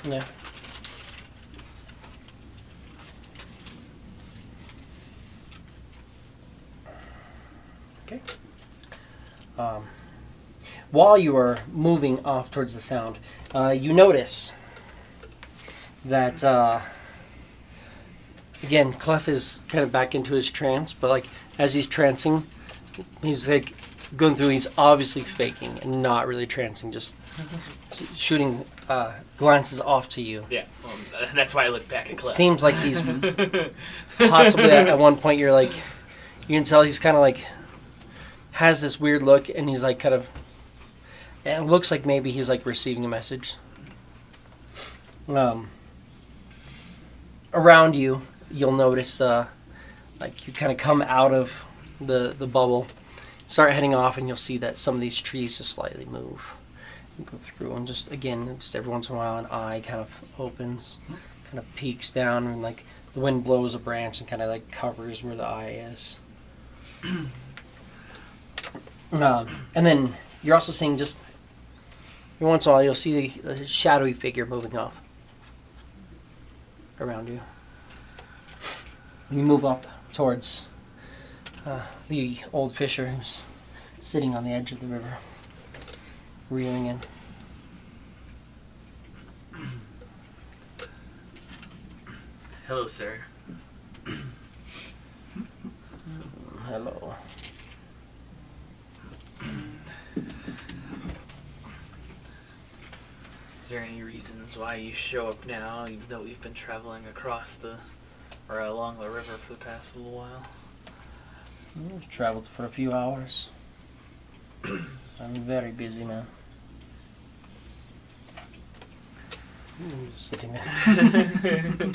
Yeah. Okay. While you are moving off towards the sound, you notice that again, Clef is kind of back into his trance, but like as he's trancing, he's like going through. He's obviously faking and not really trancing, just shooting glances off to you. Yeah, well, that's why I look back at It Cliff. seems like he's possibly at one point. You're like, you can tell he's kind of like has this weird look, and he's like kind of. And it looks like maybe he's like receiving a message. Around you, you'll notice like you kind of come out of the bubble, start heading off, and you'll see that some of these trees just slightly move. You go through, and just again, just every once in a while, an eye kind of opens, kind of peeks down, and like the wind blows a branch and kind of like covers where the eye is. And then you're also seeing just every once in a while you'll see the shadowy figure moving off around you. You move up towards the old fisher who's sitting on the edge of the river, reeling in. Hello, sir. Hello. Is there any reasons why you show up now, even though we've been traveling across or along the river for the past little while? We've traveled for a few hours. I'm very busy now. I'm just sitting there.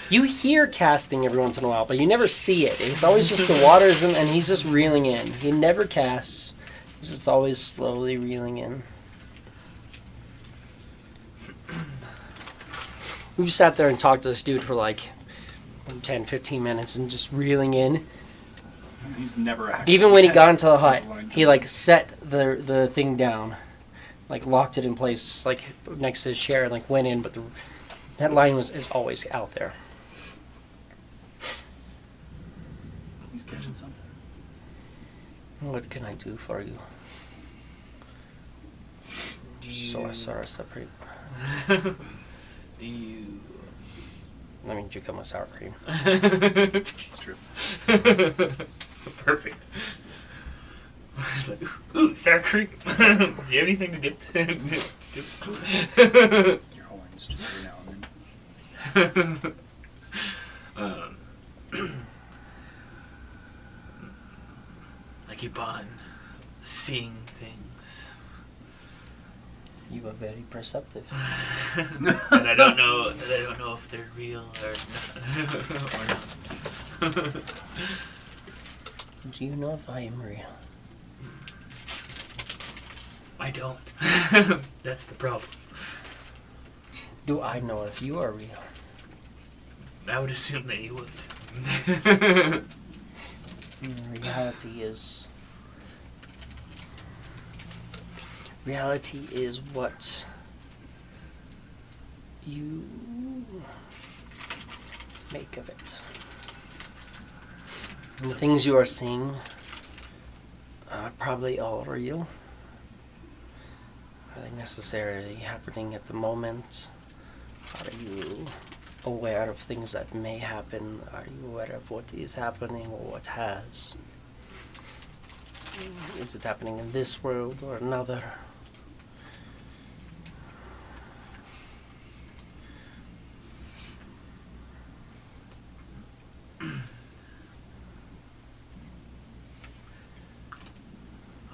You hear casting every once in a while, but you never see it. It's always just the waters, and he's just reeling in. He never casts. He's just always slowly reeling in. We've sat there and talked to this dude for like 10, 15 minutes and just reeling in. He's never actually. Even when he got into the hut, he like set the thing down, like locked it in place, like next to his chair, and like went in. But that line is always out there. He's catching something. What can I do for you? Sorry, separate. Do you... I mean, do you come with sour cream? It's true. Perfect. It's like, ooh, sour cream. Do you have anything to dip? Your horns just every now and then. I keep on seeing things. You are very perceptive. And I don't know if they're real or not. Do you know if I am real? I don't. That's the problem. Do I know if you are real? I would assume that you would. Reality is what you make of it. And the things you are seeing are probably all real. Are they necessarily happening at the moment? Are you aware of things that may happen? Are you aware of what is happening or what has? Is it happening in this world or another?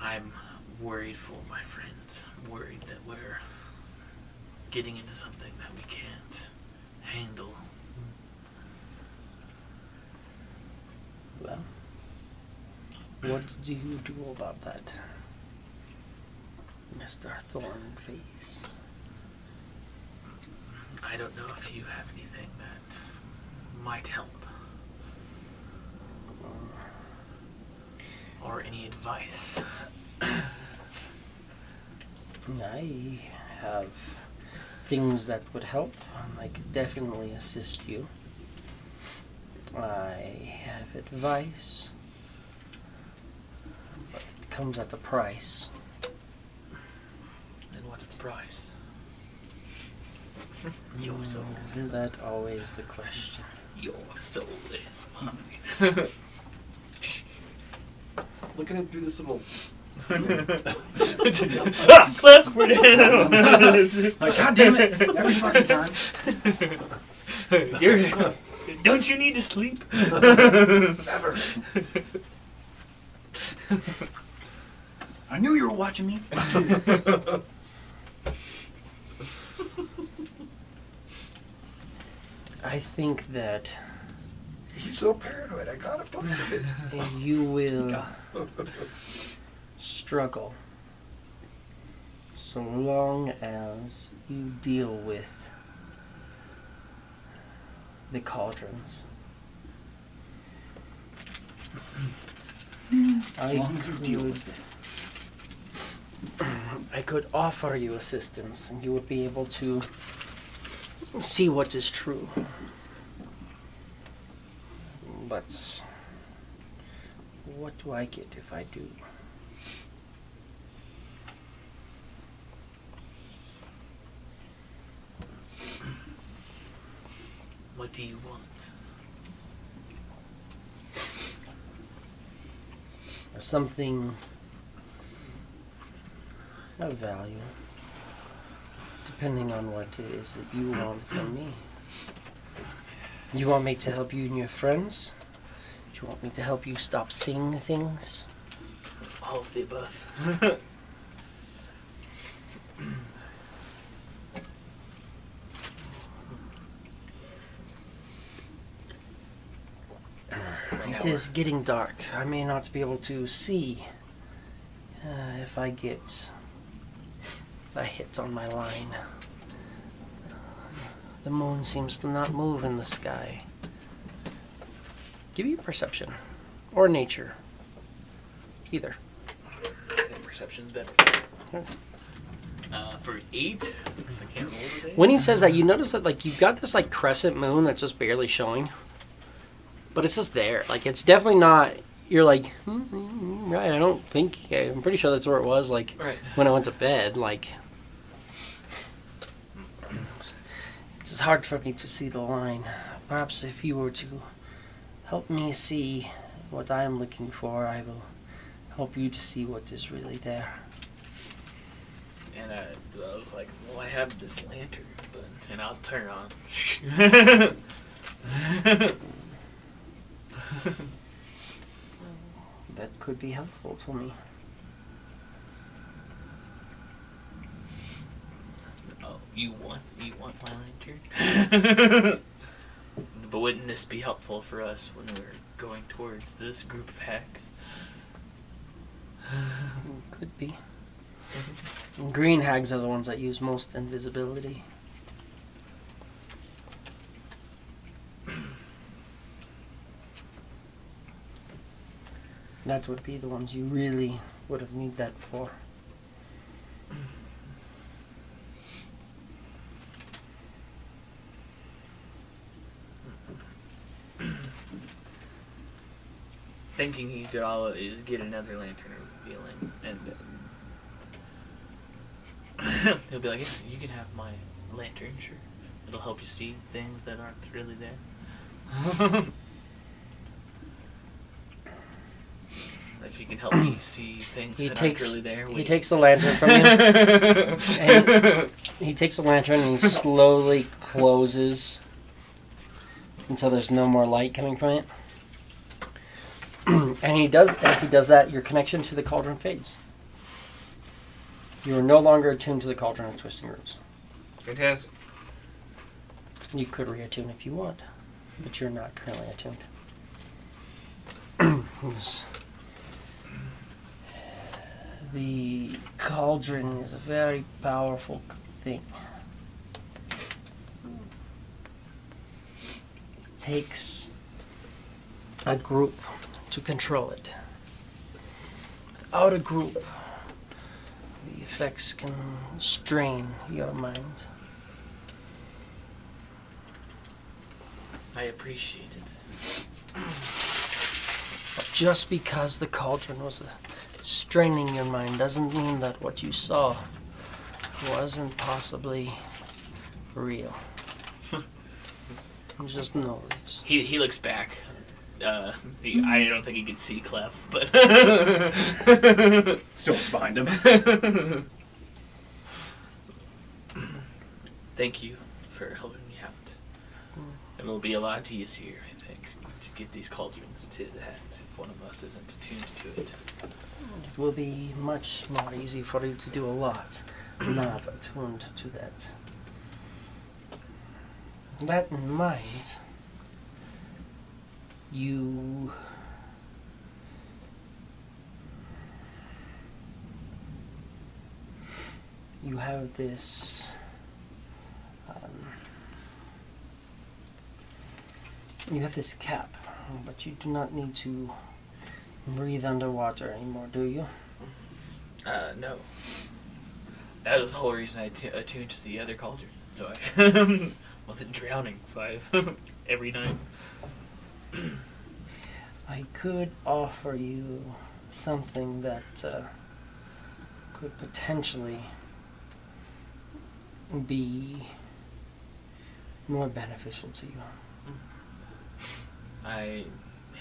I'm worried for my friends. I'm worried that we're getting into something that we can't handle. Well, what do you do about that, Mr. Thornface? I don't know if you have anything that might help. Or any advice. I have things that would help. I could definitely assist you. I have advice, but it comes at a price. And what's the price? Your soul. Isn't that always the question? Your soul is mine. Look at it through the symbol. Cliff, we're dead. Like, God damn it! Every fucking time. Don't you need to sleep? Never. I knew you were watching me. I think that He's so paranoid. I gotta fuck with it. you will struggle so long as you deal with the cauldrons. As long as you deal with it. I could offer you assistance, and you would be able to see what is true. But what do I get if I do? What do you want? Something of value, depending on what it is that you want from me. You want me to help you and your friends? Do you want me to help you stop seeing things? All of the above. It is getting dark. I may not be able to see if I get a hit on my line. The moon seems to not move in the sky. Give you perception. Or nature. Either. I think perception's better. For 8, because I can't roll today. When he says that, you notice that like you've got this like crescent moon that's just barely showing. But it's just there. Like it's definitely not. You're like, right? I don't think. I'm pretty sure that's where it was. Like Right. when I went to bed. Like it's just hard for me to see the line. Perhaps if you were to help me see what I am looking for, I will help you to see what is really there. And I was like, well, I have this lantern, and I'll turn on. That could be helpful to me. Oh, you want my lantern? But wouldn't this be helpful for us when we're going towards this group of hacks? Could be. Green hags are the ones that use most invisibility. That would be the ones you really would have need that for. Thinking he could always get another lantern revealing, and he'll be like, yeah, you can have my lantern, sure. It'll help you see things that aren't really there. If you can help me see things that aren't really there. He takes the lantern from you. And he takes the lantern and he slowly closes until there's no more light coming from it. And as he does that, your connection to the cauldron fades. You are no longer attuned to the cauldron of twisting roots. Fantastic. You could reattune if you want, but you're not currently attuned. Yes. The cauldron is a very powerful thing. It takes a group to control it. Without a group, the effects can strain your mind. I appreciate it. But just because the cauldron was straining your mind doesn't mean that what you saw wasn't possibly real. Just no reason. He looks back. I don't think he could see Clef, but Still it's behind him. thank you for helping me out. It'll be a lot easier, I think, to get these cauldrons to the hags if one of us isn't attuned to it. It will be much more easy for you to do a lot, not attuned to that. That in mind, you have this cap, but you do not need to breathe underwater anymore, do you? No. That was the whole reason I attuned to the other cauldron, so I wasn't drowning every night. I could offer you something that could potentially be more beneficial to you. I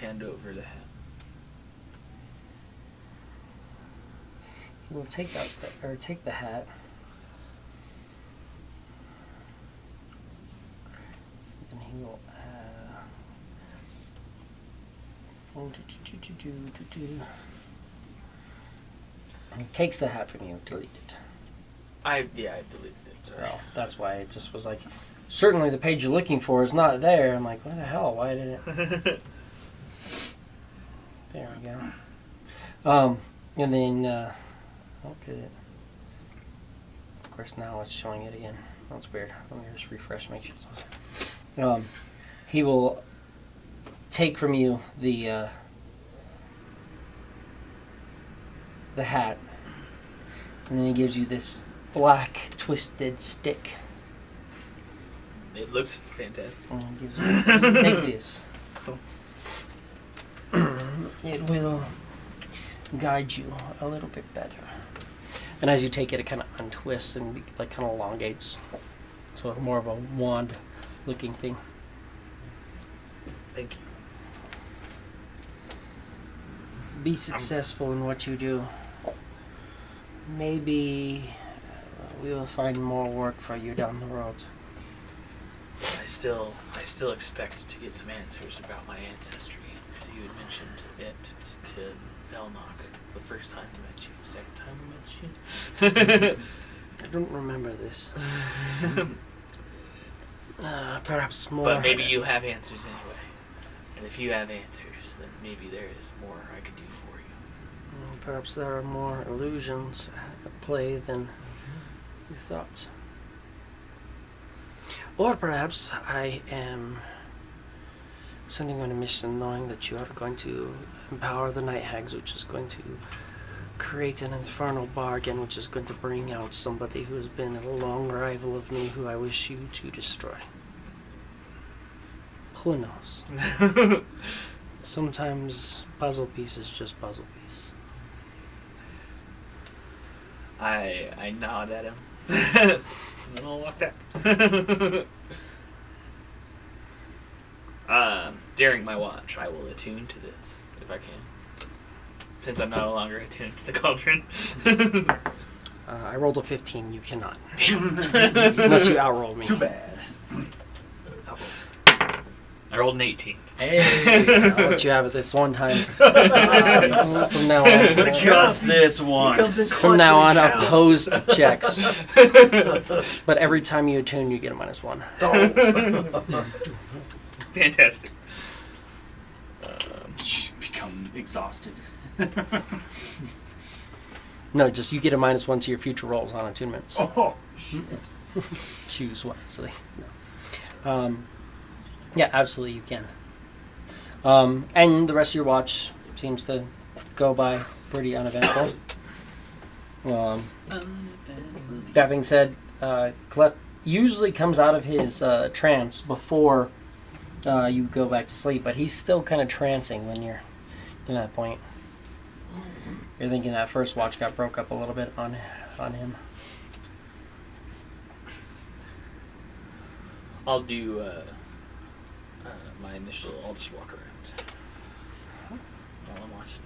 hand over the hat. He will take the hat. And he will and he takes the hat from you, delete it. I deleted it. Sorry. Well, that's why it just was like, certainly the page you're looking for is not there. I'm like, what the hell? Why did it? There we go. And then, okay. Of course, now it's showing it again. That's weird. Let me just refresh, make sure it's on. He will take from you the hat, and then he gives you this black twisted stick. It looks fantastic. And he gives you this. Take this. It will guide you a little bit better. And as you take it, it kind of untwists and like kind of elongates. So more of a wand-looking thing. Thank you. Be successful in what you do. Maybe we will find more work for you down the road. I still expect to get some answers about my ancestry, because you had mentioned it to Velnock the first time I met you, second time I met you. I don't remember this. Perhaps more. But maybe you have answers anyway. And if you have answers, then maybe there is more I can do for you. Perhaps there are more illusions at play than you thought. Or perhaps I am sending you on a mission knowing that you are going to empower the Night Hags, which is going to create an infernal bargain, which is going to bring out somebody who has been a long rival of me who I wish you to destroy. Who knows? Sometimes puzzle piece is just puzzle piece. I nod at him. And then I'll walk back. During my watch, I will attune to this, if I can. Since I'm no longer attuned to the cauldron. I rolled a 15. You cannot. Unless you outroll me. Too bad. I rolled an 18. Hey. I'll let you have it this one time. From now on. Just this He comes in once. clutch From now on, when it counts. opposed checks. But every time you attune, you get a -1. Fantastic. Become exhausted. No, just you get a -1 to your future rolls on attunements. Oh, shit. Choose wisely. No. Yeah, absolutely you can. And the rest of your watch seems to go by pretty uneventful. That being said, Clef usually comes out of his trance before you go back to sleep, but he's still kind of trancing when you're in that point. You're thinking that first watch got broke up a little bit on him. I'll do my initial. I'll just walk around while I'm watching.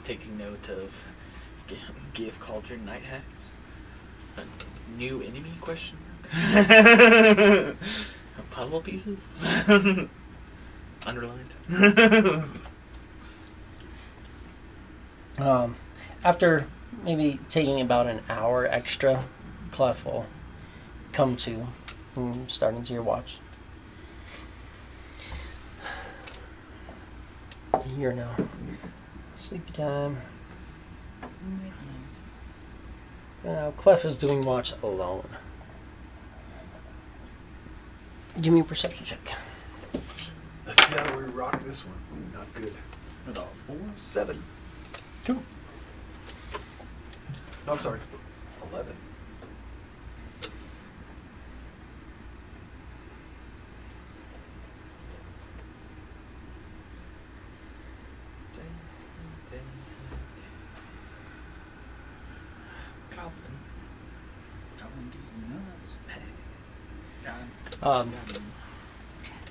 Taking note of give Cauldron night hacks. A new enemy question mark? Puzzle pieces? Underlined. After maybe taking about an hour extra, Clef will come to, starting to your watch. You're now sleepy time. Now Clef is doing watch alone. Give me a perception check. Let's see how we rock this one. Ooh, not good. With all 4? 7. Cool. No, I'm sorry. 11.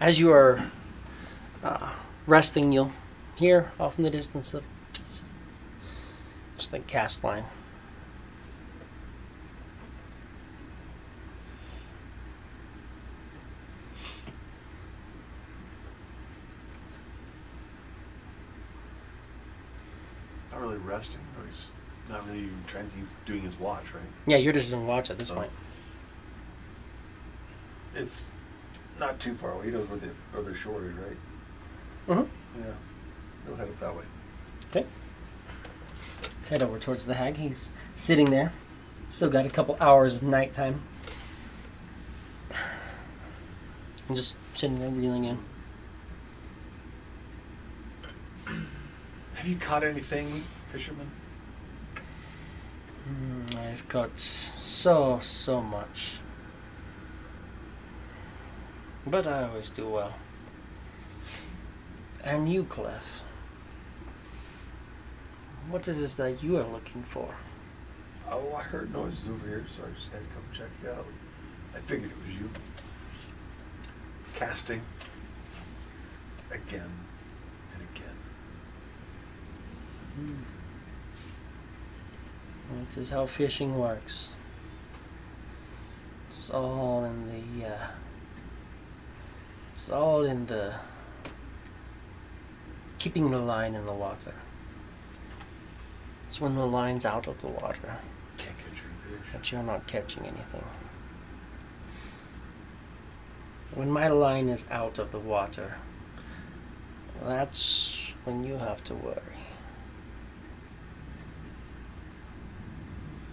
As you are resting, you'll hear off in the distance a just like cast line. Not really resting, so he's not really even he's doing his watch, right? Yeah, you're just doing watch at this point. It's not too far away. He knows where the other shore is, right? Mm-hmm. Yeah. He'll head up that way. Okay. Head over towards the hag. He's sitting there. Still got a couple hours of nighttime. And just sitting there reeling in. Have you caught anything, fisherman? I've got so much. But I always do well. And you, Clef. What is this that you are looking for? Oh, I heard noises over here, so I just had to come check you out. I figured it was you. Casting. Again and again. It is how fishing works. It's all in the it's all in the keeping the line in the water. It's when the line's out of the water Can't catch your fish. that you're not catching anything. When my line is out of the water, that's when you have to worry.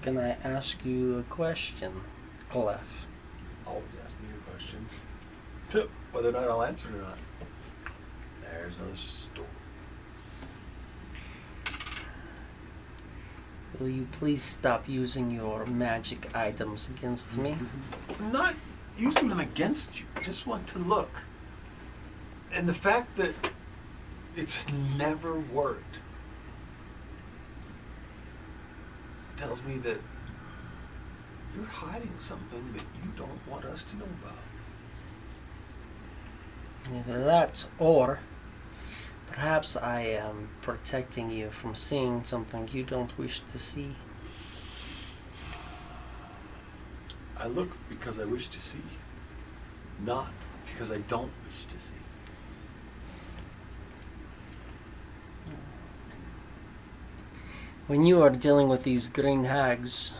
Can I ask you a question, Clef? Always ask me a question. Whether or not I'll answer it or not. There's another story. Will you please stop using your magic items against me? I'm not using them against you. I just want to look. And the fact that it's never worked tells me that you're hiding something that you don't want us to know about. Either that, or perhaps I am protecting you from seeing something you don't wish to see. I look because I wish to see, not because I don't wish to see. When you are dealing with these green hags,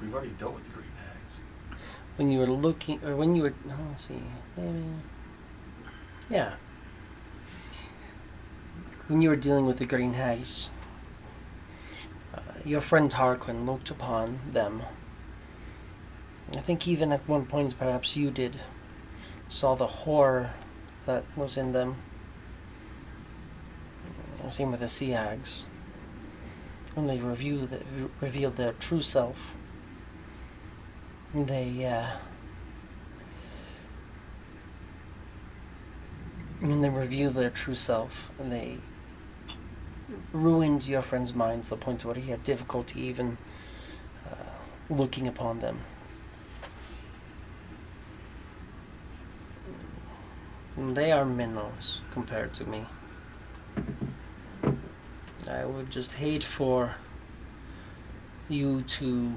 We've already dealt with the green hags. when you were looking, or when you were, let's see, yeah. When you were dealing with the green hags, your friend Tarquin looked upon them. I think even at one point, perhaps you did, saw the horror that was in them. Same with the sea hags. When they revealed their true self, when they revealed their true self, they ruined your friend's mind to the point where he had difficulty even looking upon them. And they are minnows compared to me. I would just hate for you to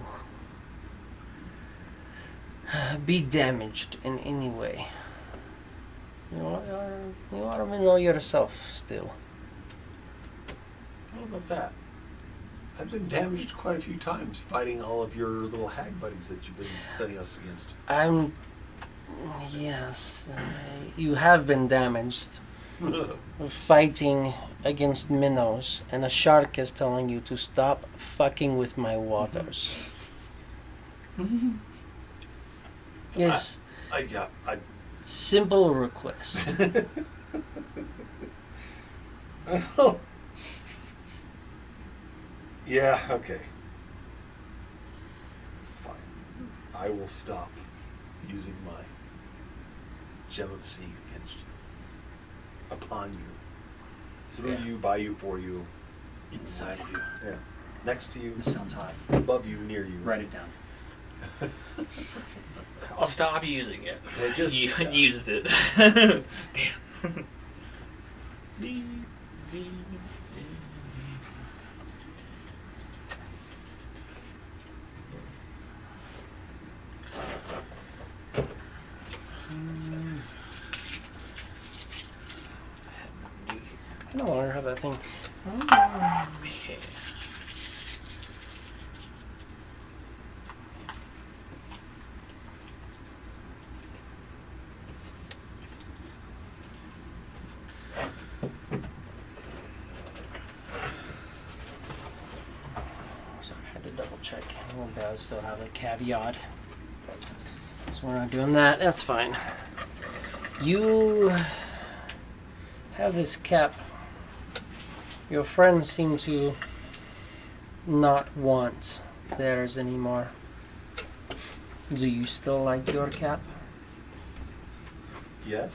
be damaged in any way. You are a minnow yourself still. How about that? I've been damaged quite a few times fighting all of your little hag buddies that you've been setting us against. Yes, you have been damaged fighting against minnows, and a shark is telling you to stop fucking with my waters. Yes. I Simple request. Oh. Yeah, okay. Fine. I will stop using my gem of seeing against you. Upon you. Through Yeah. you, by you, for you. Inside of you. Yeah. Next to you, This sounds hot. above you, near you. Write it down. I'll stop using it. Yeah, just- You yeah. used it. Damn. I no longer have that thing. Okay. So I had to double check. It does still have a caveat. So we're not doing that. That's fine. You have this cap. Your friends seem to not want theirs anymore. Do you still like your cap? Yes.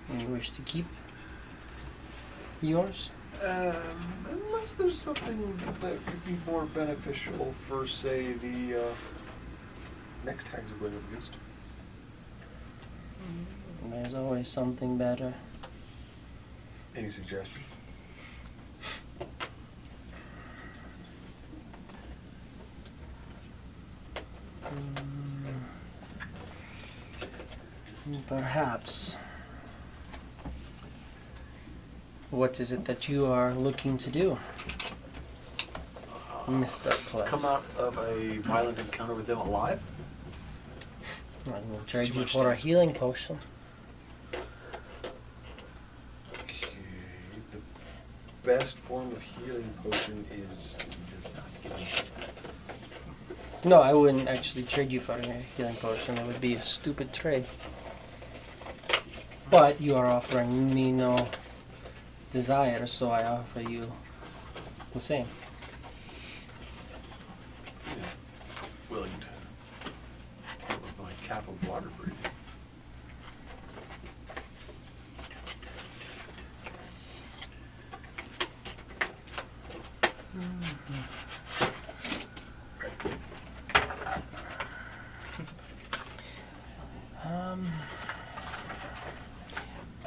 And you wish to keep yours? Unless there's something that could be more beneficial for, say, the next hags we're going up against. There's always something better. Any suggestions? Perhaps. What is it that you are looking to do, Mr. Clef? Come out of a violent encounter with them alive? I'm going to It's trade too you much for a dance. healing potion. Okay. The best form of healing potion is just not getting. No, I wouldn't actually trade you for a healing potion. It would be a stupid trade. But you are offering me no desire, so I offer you the same. Willing to deal with my cap of water breathing.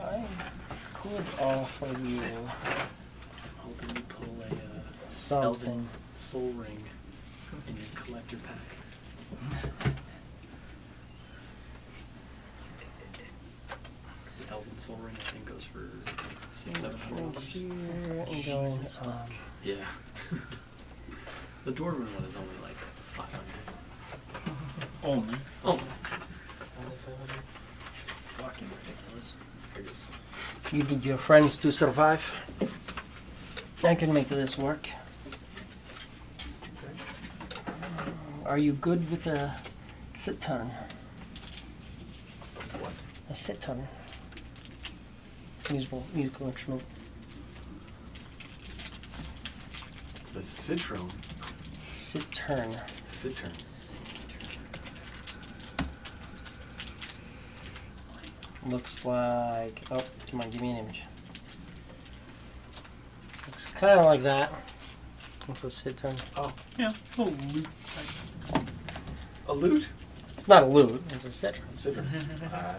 I could offer you. Hoping you pull a something. Elven Soul Ring in your collector pack. The Elven Soul Ring, I think, goes for $600-700. Here and going. Jesus, fuck. Yeah. The Dwarven one is only like 500. Only. Oh. Fucking ridiculous. You need your friends to survive. I can make this work. Are you good with a sit turn? What? A sit turn. Musical instrument. The Citrone. Sit turn. Cittern. Looks like. Oh, come on, give me an image. Looks kind of like that. With a sit turn. Oh, Yeah. Oh, a lute? It's not a lute. It's a sit turn. Cittern. I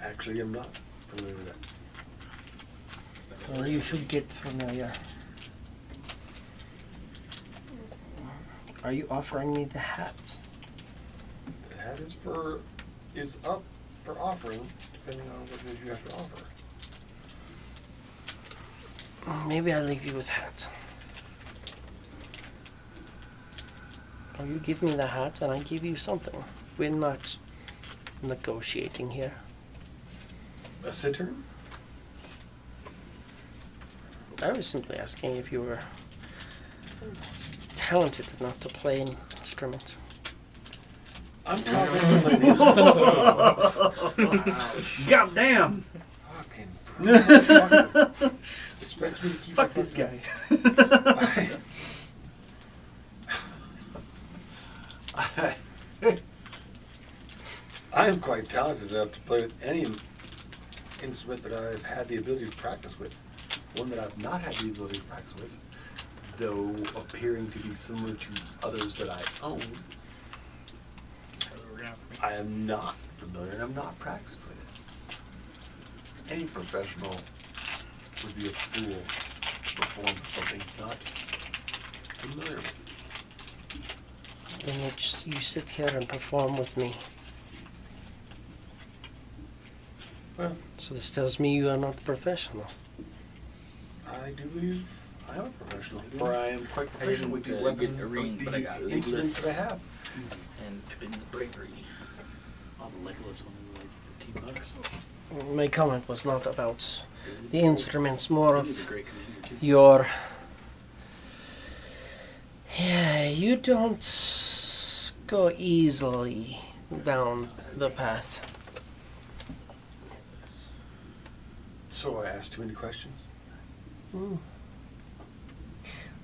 actually am not familiar with that. Well, you should get familiar. Are you offering me the hat? The hat is up for offering, depending on what it is you have to offer. Maybe I leave you with hat. Or you give me the hat and I give you something. We're not negotiating here. A cittern? I was simply asking if you were talented enough to play an instrument. I'm talking to ladies. Ouch. God damn! Fucking brutal. Expect me to keep Fuck my this fucking- I am quite talented enough to play with any instrument that I've had the ability to practice with. One that I've not had the ability to practice with, though appearing to be similar to others that I own, I am not familiar and I'm not practiced with it. Any professional would be a fool to perform something he's not familiar with. Then you sit here and perform with me. Well, So this tells me you are not professional. I do believe I am a professional, for I am quite I proficient didn't with the get weapons a ring, of but I got the instruments Legolas. that I have. And Pippin's bravery. Oh, the Legolas one is like $15. My comment was not about the instruments, more He is a of great commander too. your... Yeah, you don't go easily down the path. So I asked too many questions.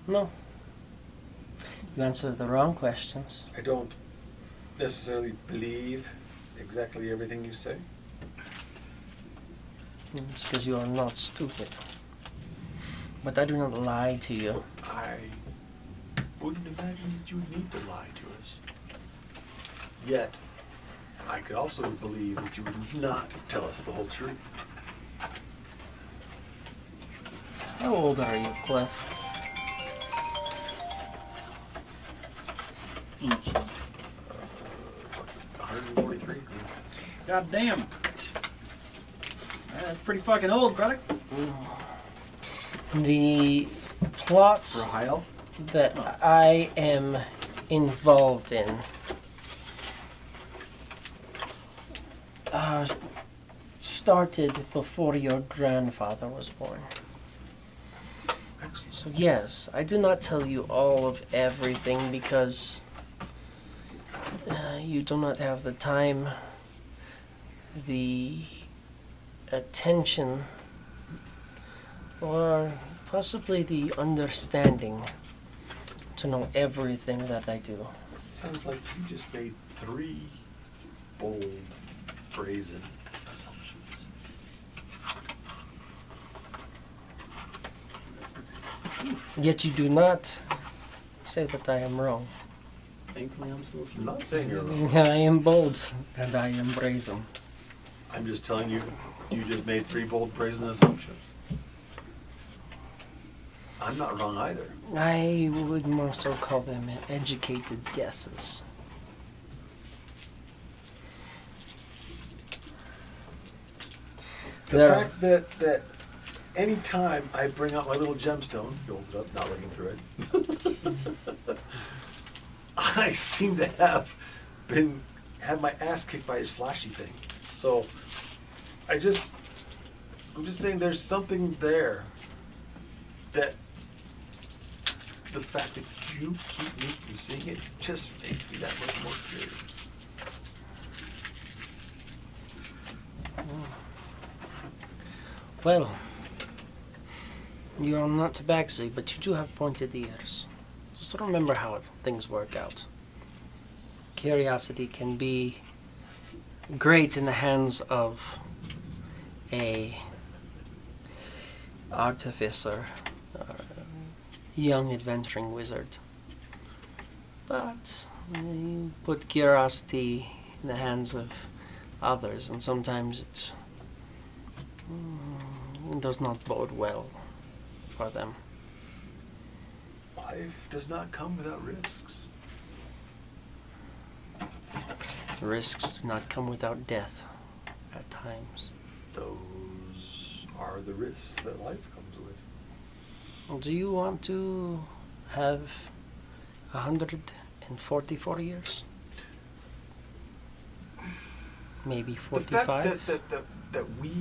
No. You answered the wrong questions. I don't necessarily believe exactly everything you say. It's because you are not stupid. But I do not lie to you. I wouldn't imagine that you would need to lie to us. Yet, I could also believe that you would not tell us the whole truth. How old are you, Clef? each. 143. God damn. That's pretty fucking old, brother. The plots For a high elf? that I am involved in started before your grandfather was born. Excellent. So yes, I do not tell you all of everything because you do not have the time, the attention, or possibly the understanding to know everything that I do. It sounds like you just made 3 bold, brazen assumptions. Yet you do not say that I am wrong. Thankfully, I'm still I'm asleep. not saying you're wrong. I am bold and I am brazen. I'm just telling you, you just made 3 bold, brazen assumptions. I'm not wrong either. I would more so call them educated guesses. The There- fact that any time I bring out my little gemstone, he holds it up, not looking through it, I seem to have my ass kicked by his flashy thing. So I'm just saying there's something there that the fact that you keep me from seeing it just makes me that much more curious. Well, you are not tabaxi, but you do have pointed ears. Just remember how things work out. Curiosity can be great in the hands of a artificer, young adventuring wizard. But you put curiosity in the hands of others, and sometimes it does not bode well for them. Life does not come without risks. Risks do not come without death at times. Those are the risks that life comes with. Do you want to have 144 years? Maybe 45? The fact that we,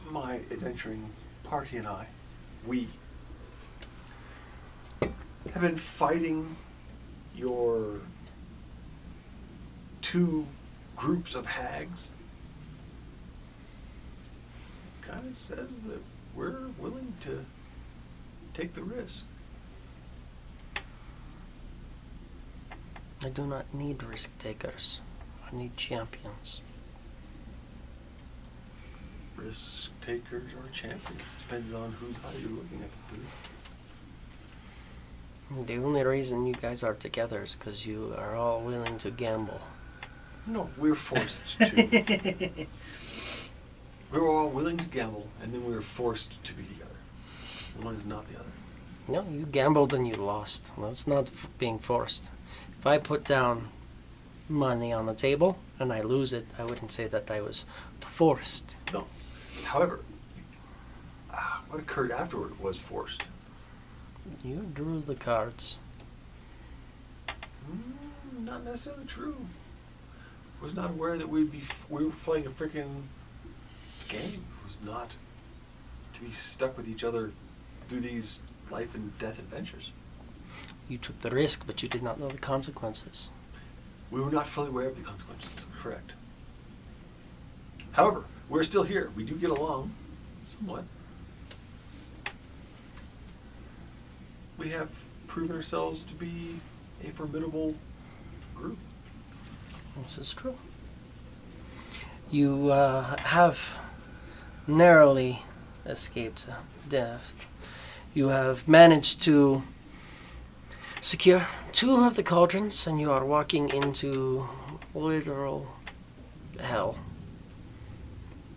my adventuring party and I, we have been fighting your two groups of hags kind of says that we're willing to take the risk. I do not need risk takers. I need champions. Risk takers or champions, depends on whose eye you're looking at the through. The only reason you guys are together is because you are all willing to gamble. No, we're forced to. We're all willing to gamble, and then we're forced to be together. One is not the other. No, you gambled and you lost. That's not being forced. If I put down money on the table and I lose it, I wouldn't say that I was forced. No. However, what occurred afterward was forced. You drew the cards. Not necessarily true. Was not aware that we were playing a freaking game. Was not to be stuck with each other through these life and death adventures. You took the risk, but you did not know the consequences. We were not fully aware of the consequences. Correct. However, we're still here. We do get along, somewhat. We have proven ourselves to be a formidable group. This is true. You have narrowly escaped death. You have managed to secure 2 of the cauldrons, and you are walking into literal hell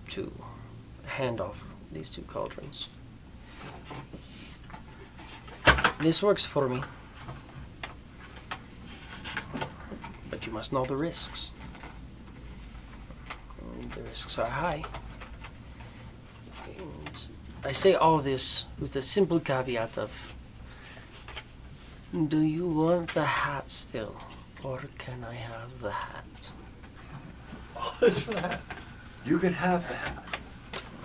to hand off these 2 cauldrons. This works for me. But you must know the risks. The risks are high. And I say all this with a simple caveat of, do you want the hat still, or can I have the hat? Oh, that's for that. You can have the hat.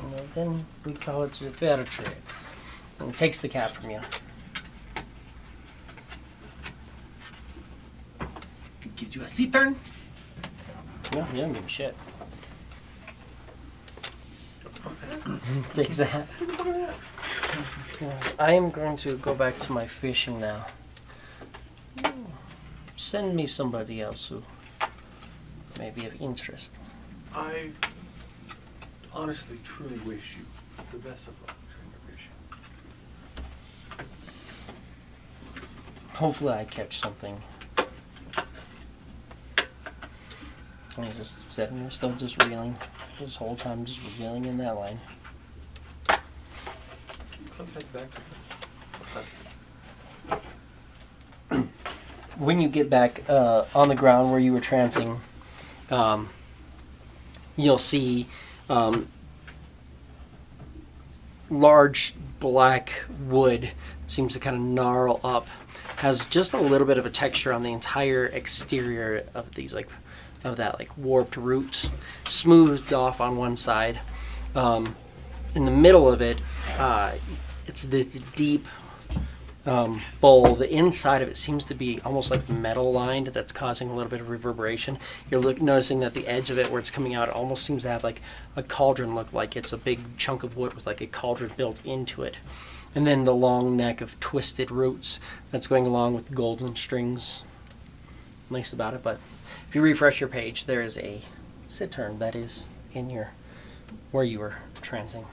Well, then we call it a fair trade. And takes the cap from you. Gives you a C-turn. No, you don't give a shit. Takes the hat. I am going to go back to my fishing now. Send me somebody else who may be of interest. I honestly, truly wish you the best of luck during your fishing. Hopefully I catch something. And he's just sitting there still just reeling. This whole time just reeling in that line. Sometimes back to When you get back on the ground where you were trancing, you'll see large black wood seems to kind of gnarl up, has just a little bit of a texture on the entire exterior of these of that warped roots, smoothed off on one side. In the middle of it, it's this deep bowl. The inside of it seems to be almost like metal lined, that's causing a little bit of reverberation. You're noticing that the edge of it where it's coming out, it almost seems to have like a cauldron look, like it's a big chunk of wood with like a cauldron built into it. And then the long neck of twisted roots that's going along with golden strings. Nice about it. But if you refresh your page, there is a cittern that is in your where you were trancing.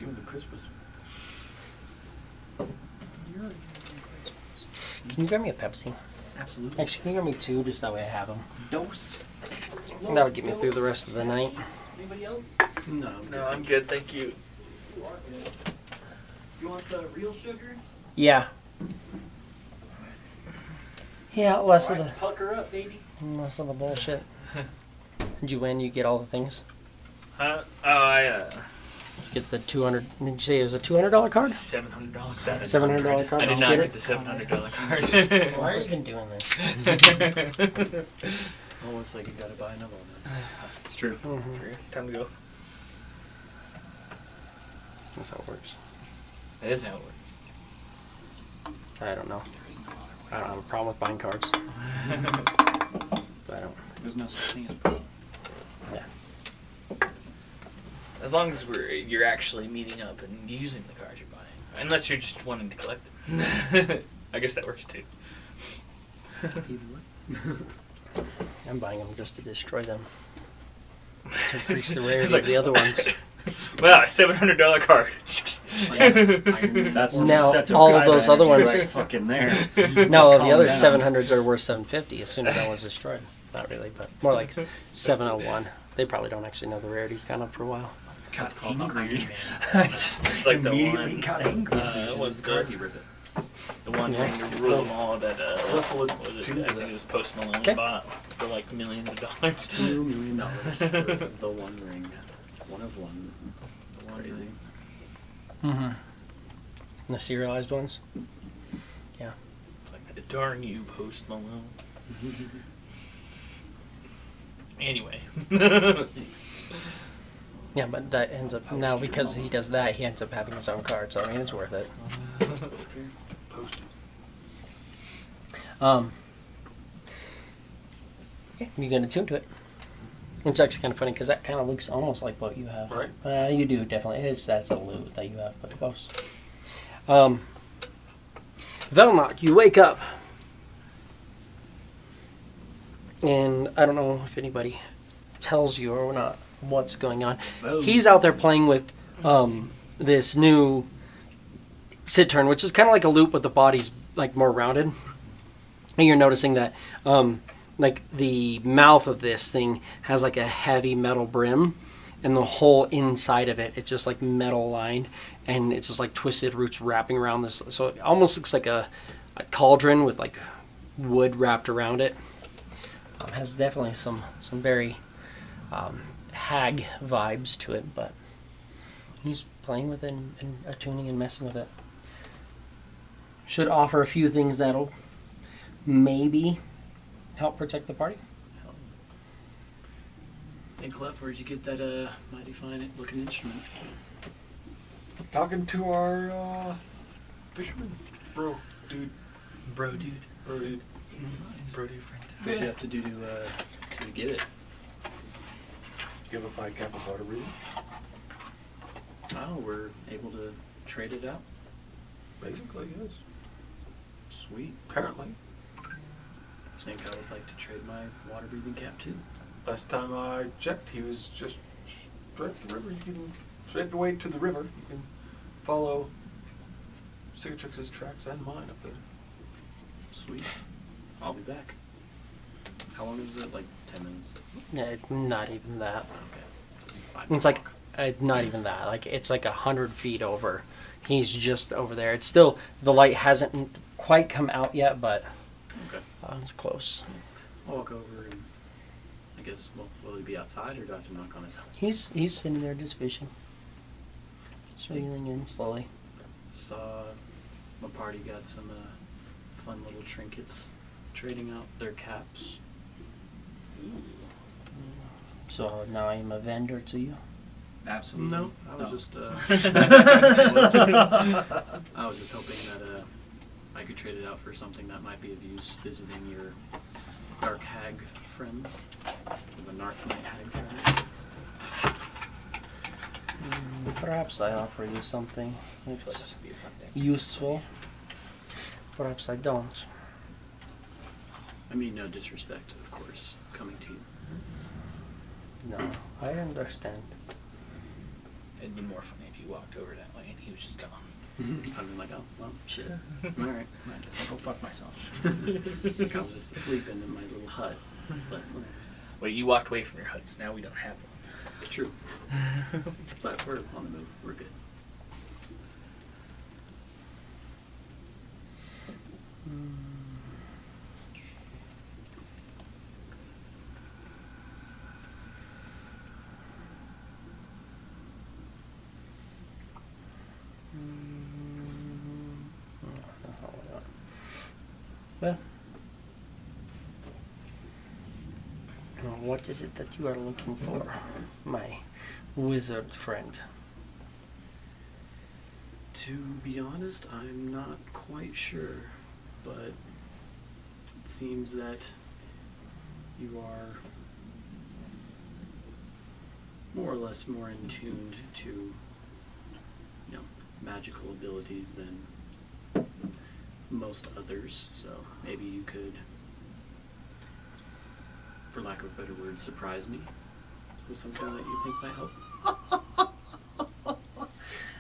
even the Christmas. Can you grab me a Pepsi? Absolutely. Actually, can you grab me 2, just that way I have them? Dose. That would get me through the rest of the night. Anybody else? No. No, I'm good, thank you. You are good. You want the real sugar? Yeah. Yeah, less of the Alright, pucker up, baby. bullshit. Did you win? You get all the things? Huh? Oh, I, You get the 200. Did you say it was a $200 card? $700 card. $700 card? I Did did you not get get the it? $700 card. Why are you even doing this? Oh, looks like you gotta buy another one. It's true. Time to go. That's how it works. That is how it works. I don't know. I don't have a problem with buying cards. I don't. There's no such thing as a problem. Yeah. As long as you're actually meeting up and using the cards you're buying. Unless you're just wanting to collect them. I guess that works too. Either way. I'm buying them just to destroy them. To increase the rarity It's like- of the other ones. Wow, a $700 card. That's Now, set to all of guide those other energy ones- right fucking there. No, Let's the other calm down. 700s are worth 750 as soon as that one's destroyed. Not really, but more like 701. They probably don't actually know the rarity's gone up for a while. Got called angry. Iron Man. I just It's like the immediately one- got angry. What's the card good? you rip it. The one Yeah. thing to rule them all that, Cliff would what was it? do I think that. it was Post Malone Okay. bought for like millions of dollars. $2 million for the One Ring. One of one. The One Crazy. Ring. Mm-hmm. The serialized ones? Yeah. It's like, darn you, Post Malone. Anyway. Yeah, but that ends up now because he does that, he ends up having his own card. So I mean, it's worth it. Posted. Yeah, you get attuned to it. It's actually kind of funny because that kind of looks almost like what you have. Right. You do definitely. That's a loot that you have, but close. Velnock, you wake up, and I don't know if anybody tells you or not what's going on. Oh. He's out there playing with this new cittern, which is kind of like a loop, but the body's like more rounded. And you're noticing that like the mouth of this thing has like a heavy metal brim, and the whole inside of it, it's just like metal lined, and it's just like twisted roots wrapping around this. So it almost looks like a cauldron with like wood wrapped around it. Has definitely some very hag vibes to it, but he's playing with it and attuning and messing with it. Should offer a few things that'll maybe help protect the party. Hey, Clef, where'd you get that mighty fine looking instrument? Talking to our fisherman bro, dude. Bro, dude. Bro, dude. Bro, dude friend. What'd you have to do to get it? Give up my cap of water breathing. Oh, we're able to trade it out? Basically, yes. Sweet. Apparently. I think I would like to trade my water breathing cap too. Last time I checked, he was just straight up the river. You can straight away to the river. You can follow Cicatrix's tracks and mine up there. Sweet. I'll be back. How long is it? Like 10 minutes? Yeah, not even that. Okay. Just 5 It's like minute not even that. Like it's like 100 feet over. He's just over there. It's still the light hasn't quite come out yet, but walk. Okay. it's close. I'll walk over and I guess, will he be outside or do I have to knock on his house? He's sitting there just fishing, swinging in slowly. Saw my party got some fun little trinkets, trading out their caps. So now I'm a vendor to you. Absolutely. No, I was just I was just hoping that I could trade it out for something that might be of use visiting your dark hag friends. The Narc Night hag friends. Perhaps I offer you something I feel like this would be a fun thing. useful. Perhaps I don't. I mean no disrespect, of course, coming to you. No, I understand. It'd be more funny if you walked over that way and he was just gone. I'd be like, oh, well, shit. Alright. I guess I'll go fuck myself. I was just asleep in my little hut. But Well, you walked away from your huts. Now we don't have one. true. But we're on the move. We're good. Well, what is it that you are looking for, my wizard friend? To be honest, I'm not quite sure, but it seems that you are more or less more in tune to, you know, magical abilities than most others. So maybe you could, for lack of a better word, surprise me with something that you think might help.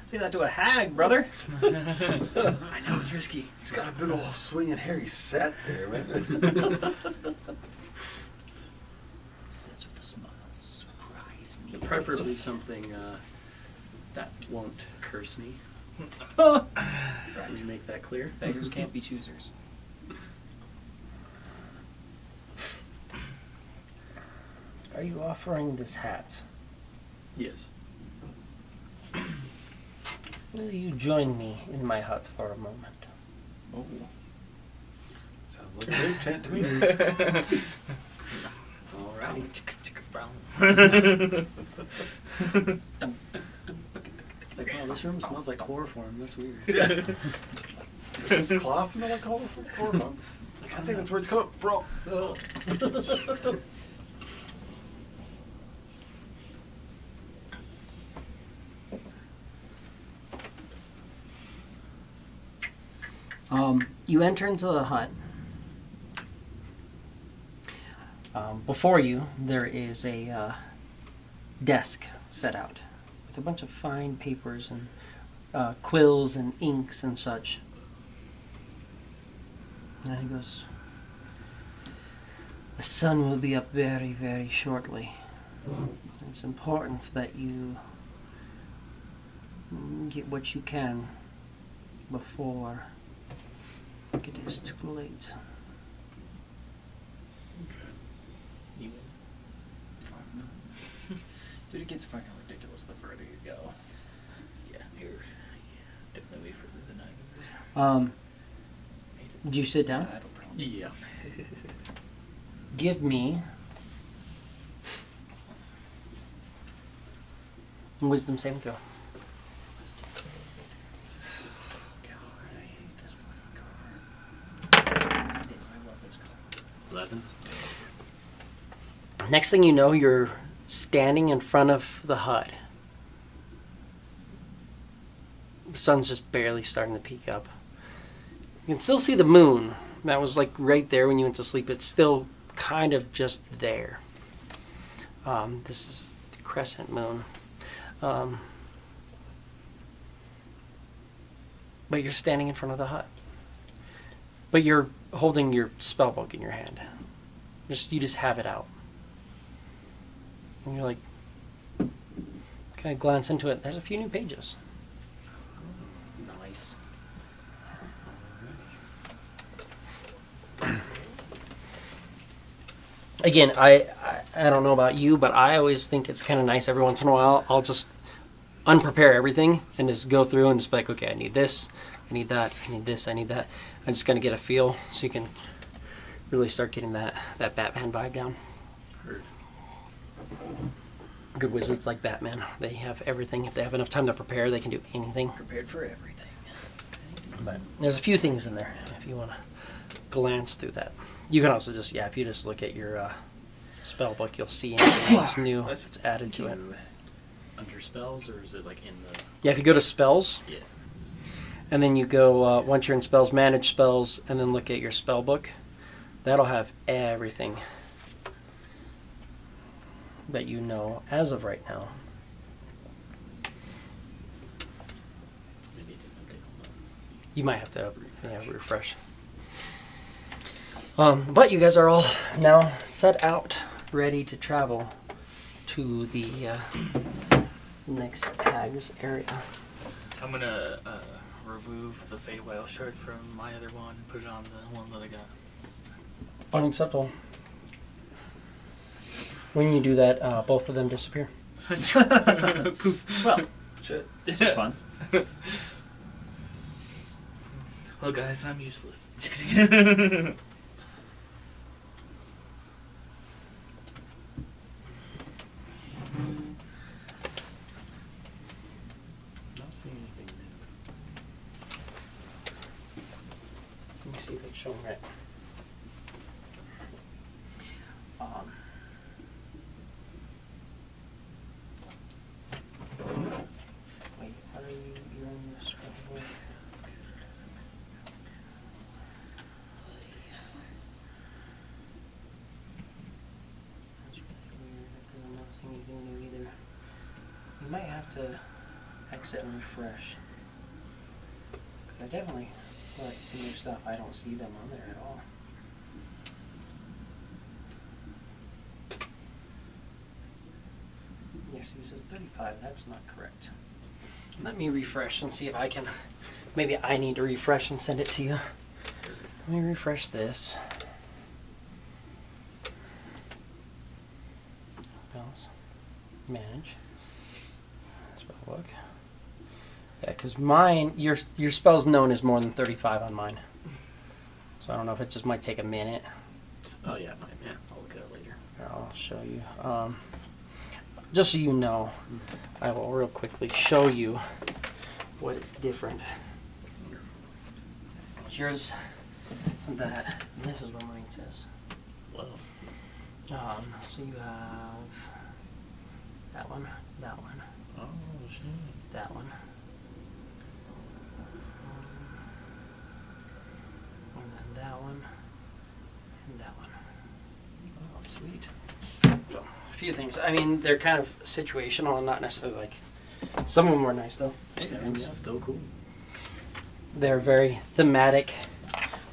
Say that to a hag, brother. I know it's risky. He's got a big old swinging hairy set there, man. Says with a smile, surprise me. Preferably something that won't curse me. Can you make that clear? Beggars can't be choosers. Are you offering this hat? Yes. Will you join me in my hut for a moment? Oh. Sounds like a great tent to me. Alrighty. Like, wow, this room smells like chloroform. That's weird. Does this cloth smell like chloroform? I think that's where it's coming from. You enter into the hut. Before you, there is a desk set out with a bunch of fine papers and quills and inks and such. And he goes, "The sun will be up very, very shortly. It's important that you get what you can before it is too late." You Dude, it gets fucking ridiculous the further you go. yeah, you're definitely further than I ever made it. Do you sit down? I have a problem. Yeah. Give me a wisdom saving throw. God, I hate this fucking cover. I love this cover. 11. Next thing you know, you're standing in front of the hut. The sun's just barely starting to peek up. You can still see the moon. That was like right there when you went to sleep. It's still kind of just there. This is the crescent moon. But you're standing in front of the hut. But you're holding your spell book in your hand. You just have it out. And you're like, kind of glance into it. There's a few new pages. Nice. Again, I don't know about you, but I always think it's kind of nice every once in a while. I'll just unprepare everything and just go through and just be like, okay, I need this, I need that, I need this, I need that. I'm just going to get a feel so you can really start getting that Batman vibe down. Heard. Good wizards like Batman. They have everything. If they have enough time to prepare, they can do anything. Prepared for everything. But there's a few things in there if you want to glance through that. You can also just, if you just look at your spell book, you'll see anything that's new that's added to it. Under spells, or is it like in the? Yeah, if you go to spells, Yeah. and then you go, once you're in spells, manage spells, and then look at your spell book, that'll have everything that you know as of right now. Maybe it didn't update on that. You might have to refresh. But you guys are all now set out, ready to travel to the next tag's area. I'm gonna remove the Feywild shard from my other one and put it on the one that I got. Unacceptable. When you do that, both of them disappear. Poof. Well, Shit. this is fun. Well, guys, I'm useless. Not seeing anything new. Let me see if it's showing right. Wait, are you're in this one? That's really weird because I'm not seeing anything new either. You might have to exit and refresh. I definitely like some new stuff. I don't see them on there at all. Yes, he says 35. That's not correct. Let me refresh and see if I can. Maybe I need to refresh and send it to you. Let me refresh this. Spells. Manage. Spell book. Yeah, because mine, your spell's known as more than 35 on mine. So I don't know if it just might take a minute. Oh yeah, fine. Yeah, I'll look at it later. Here, I'll show you. Just so you know, I will real quickly show you what is different. Yours isn't that, and this is what mine says. Well, So you have that one, oh shit. that one. And then that one, and that one. Oh sweet. So, a few things. I mean, they're kind of situational and not necessarily like. Some of them were nice though. Yeah, still cool. They're very thematic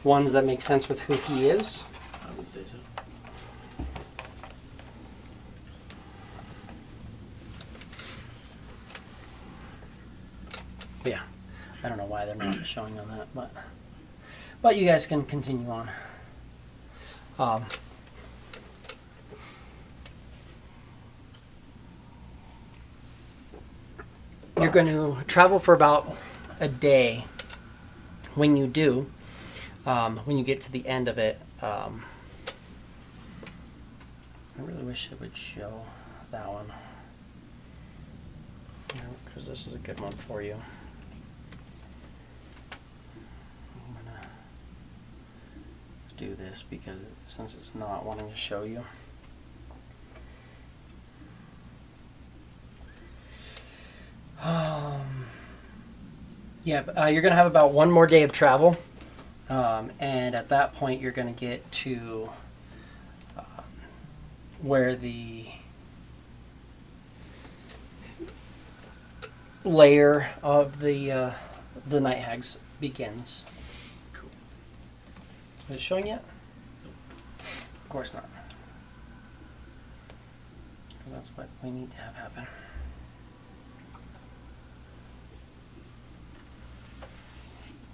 ones that make sense with who he is. I would say so. Yeah, I don't know why they're not showing on that, but you guys can continue on. You're going to travel for about a day. When you do, when you get to the end of it, I really wish it would show that one, because this is a good one for you. I'm gonna do this because since it's not wanting to show you. Yeah, you're going to have about one more day of travel, and at that point you're going to get to where the layer of the night hags begins. Cool. Is it showing yet? Of course not. Because that's what we need to have happen.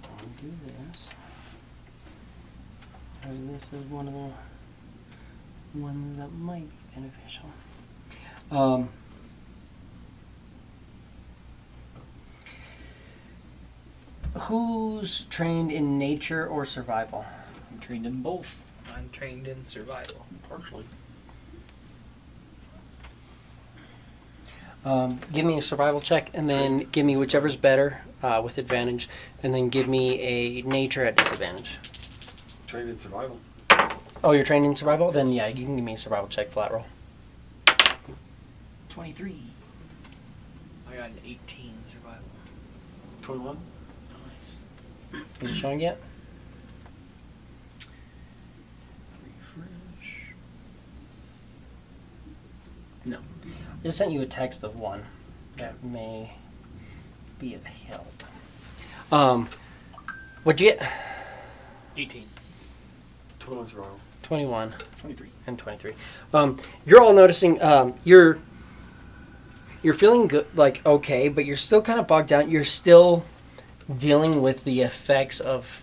I'll do this. Because this is one of the ones that might be beneficial. Who's trained in nature or survival? I'm trained in both. I'm trained in survival. Partially. Give me a survival check, and then give me whichever's better with advantage, and then give me a nature at disadvantage. Trained in survival. Oh, you're trained in survival? Then yeah, you can give me a survival check, flat roll. 23. I got an 18 survival. 21. Nice. Is it showing yet? Refresh. I just sent you a text of one that may be of help. What'd you get? 18. 21 survival. 21 23. and 23. You're all noticing you're feeling good, like okay, but you're still kind of bogged down. You're still dealing with the effects of,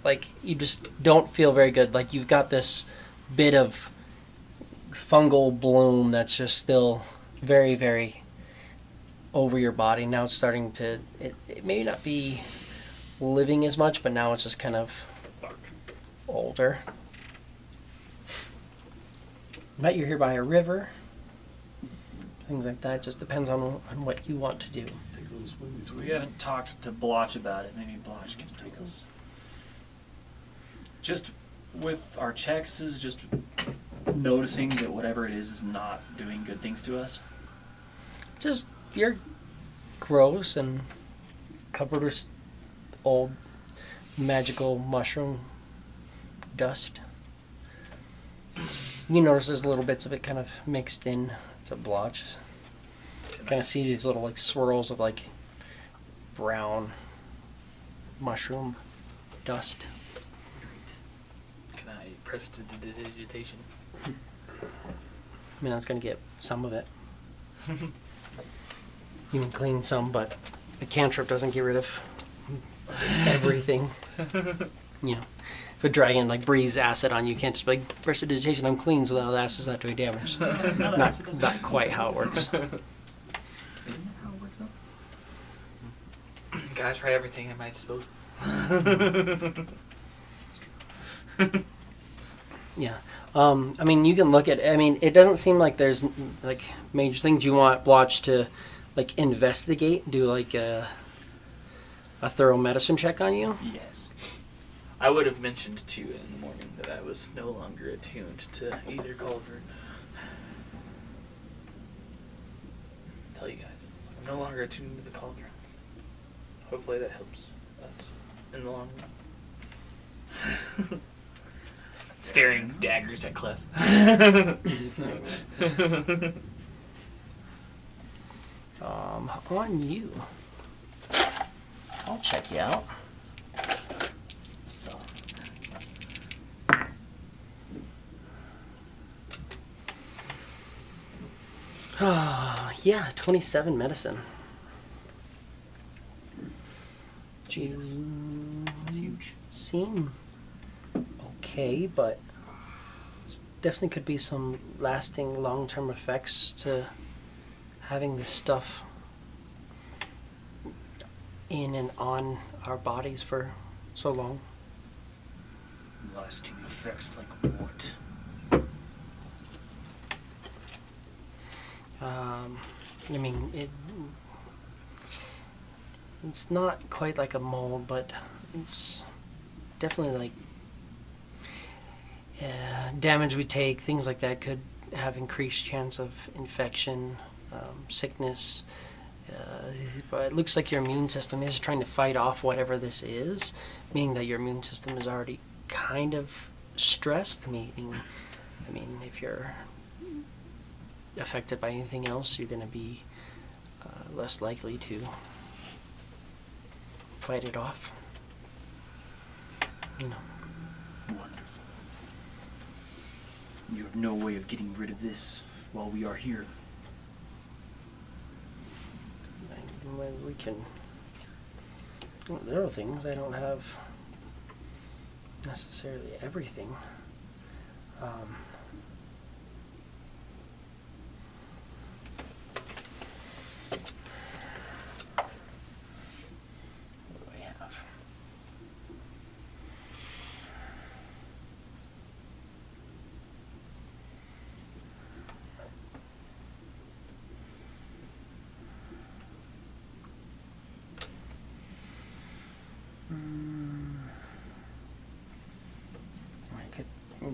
like, you just don't feel very good. Like you've got this bit of fungal bloom that's just still very, very over your body. Now it's starting to, it may not be living as much, but now it's just kind of older. But you're here by a river. Things like that. It just depends on what you want to do. Take a little swim. So we haven't talked to Blotch about it. Maybe Blotch can take us. Just with our checks, is just noticing that whatever it is not doing good things to us. Just, you're gross and covered with old magical mushroom dust. You notice there's little bits of it kind of mixed in to blotches. Kind of see these little like swirls of like brown mushroom dust. Can I prestidigitation? I mean, that's going to get some of it. You can clean some, but a cantrip doesn't get rid of everything. You know, if a dragon like breathes acid on you, you can't just be like, prestidigitation, I'm clean, so now the acid's not doing damage. Not quite how it works. Isn't that how it works out? Gotta try everything at my disposal. Yeah. I mean, you can look at, I mean, it doesn't seem like there's like major things you want Blotch to like investigate, do like a thorough medicine check on you. Yes. I would have mentioned to you in the morning that I was no longer attuned to either cauldron. Tell you guys, I'm no longer attuned to the cauldrons. Hopefully that helps us in the long run. Staring daggers at Clef. On you. I'll check you out. So. Yeah, 27 medicine. Jesus. That's huge. Seem okay, but definitely could be some lasting long-term effects to having this stuff in and on our bodies for so long. Lasting effects like what? I mean, it's not quite like a mold, but it's definitely like damage we take, things like that could have increased chance of infection, sickness. But it looks like your immune system is trying to fight off whatever this is, meaning that your immune system is already kind of stressed. Meaning, I mean, if you're affected by anything else, you're going to be less likely to fight it off. You know. Wonderful. You have no way of getting rid of this while we are here. Well, we can. Well, there are things I don't have necessarily everything. What do I have? I could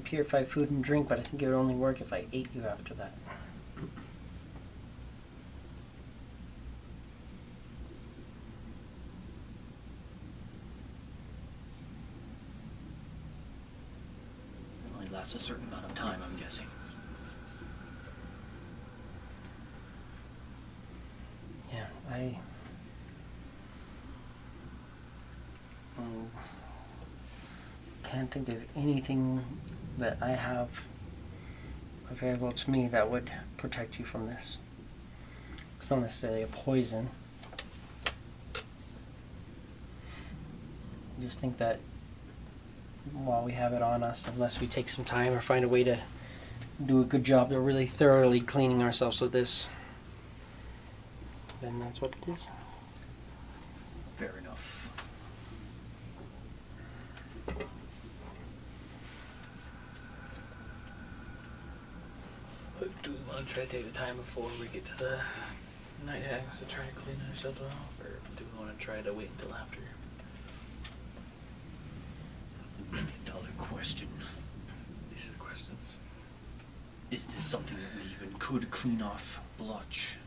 purify food and drink, but I think it would only work if I ate you after that. It only lasts a certain amount of time, I'm guessing. Yeah, I. Can't think of anything that I have available to me that would protect you from this. It's not necessarily a poison. I just think that while we have it on us, unless we take some time or find a way to do a good job of really thoroughly cleaning ourselves with this, then that's what it is. Fair enough. Do we want to try to take the time before we get to the night hags to try to clean ourselves off, or do we want to try to wait until after? $1 question. These are questions. Is this something that we even could clean off blotch?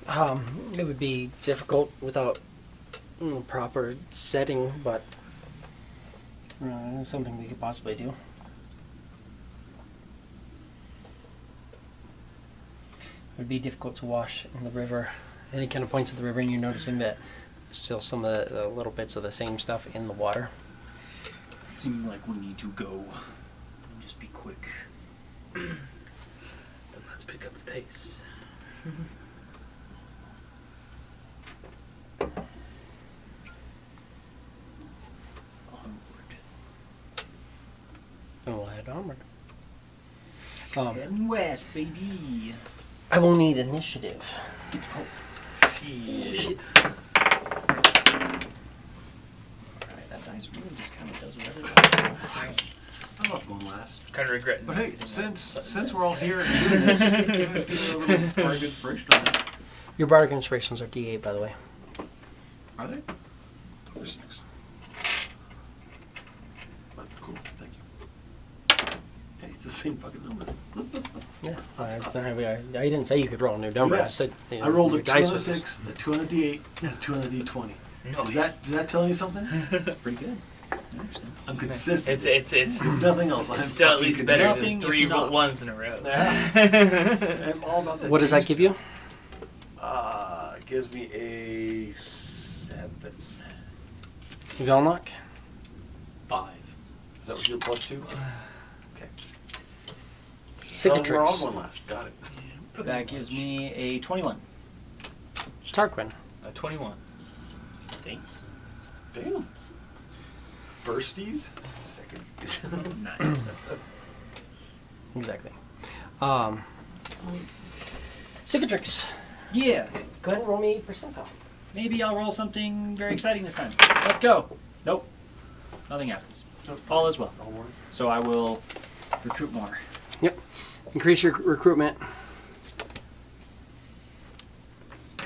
It would be difficult without proper setting, but it's something we could possibly do. It would be difficult to wash in the river. Any kind of points of the river, and you're noticing that there's still some of the little bits of the same stuff in the water. It seems like we need to go. And just be quick. Then let's pick up the pace. Onward. And we'll head onward. Heading west, baby. I will need initiative. Shit. Alright, that dice really just kind of does whatever it wants. I love going last. Kind of regret. But not hey, getting since that. we're all here and doing this, give me a little bardic inspiration on that. Your bardic inspirations are D8, by the way. Are they? They're 6. But cool, thank you. Hey, it's the same fucking number. Yeah, I didn't say you could roll a new number. Yeah. I said I rolled a your 2 dice on a was- 6, a 2 on a D8, and a 2 on a D20. Nice. Does that tell you something? That's pretty good. I understand. I'm consistent. It's If nothing else. I'm it's still at fucking least better consistent. than Nothing if 3 not. ones in a row. I'm all about that. What does that juice. give you? It gives me a 7. Velnock? 5. Is that what you're +2? Okay. Cicatrix. We're all going last. Got it. That gives me a 21. Tarquin. 21. Damn. Firsties, secondies. Nice. Exactly. Cicatrix. Yeah. Go ahead and roll me a percentile. Maybe I'll roll something very exciting this time. Let's go. Nope. Nothing happens. All is well. Don't worry. So I will recruit more. Yep. Increase your recruitment.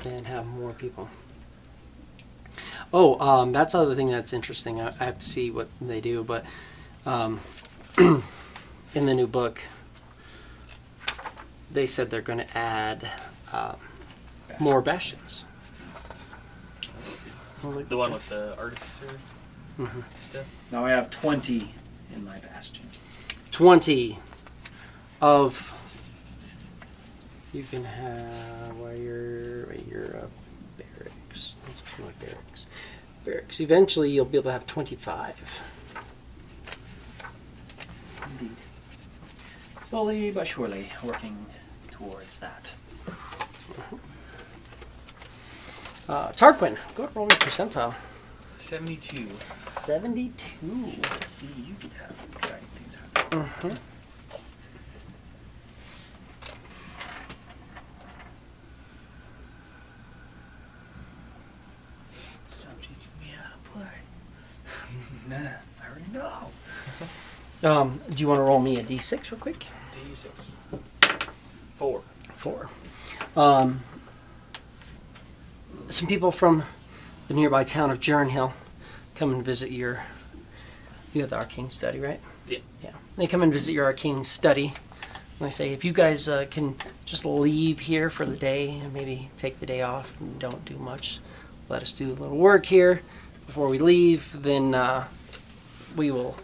And have more people. Oh, that's the other thing that's interesting. I have to see what they do, but in the new book, they said they're going to add more bastions. The one with the artificer Mhm. stuff. Now I have 20 in my bastion. 20 of you can have where your barracks. That's Like barracks. Barracks. Eventually, you'll be able to have 25. Indeed. Slowly but surely working towards that. Tarquin, go ahead and roll your percentile. 72. 72. Let's see, you get to have exciting things happen. Mm-hmm. Stop teaching me how to play. Nah, I already know. Do you want to roll me a d6 real quick? D6. 4. 4. Some people from the nearby town of Jernhill come and visit you have the arcane study, right? Yeah. Yeah. They come and visit your arcane study. And they say, if you guys can just leave here for the day and maybe take the day off and don't do much, let us do a little work here before we leave, then we will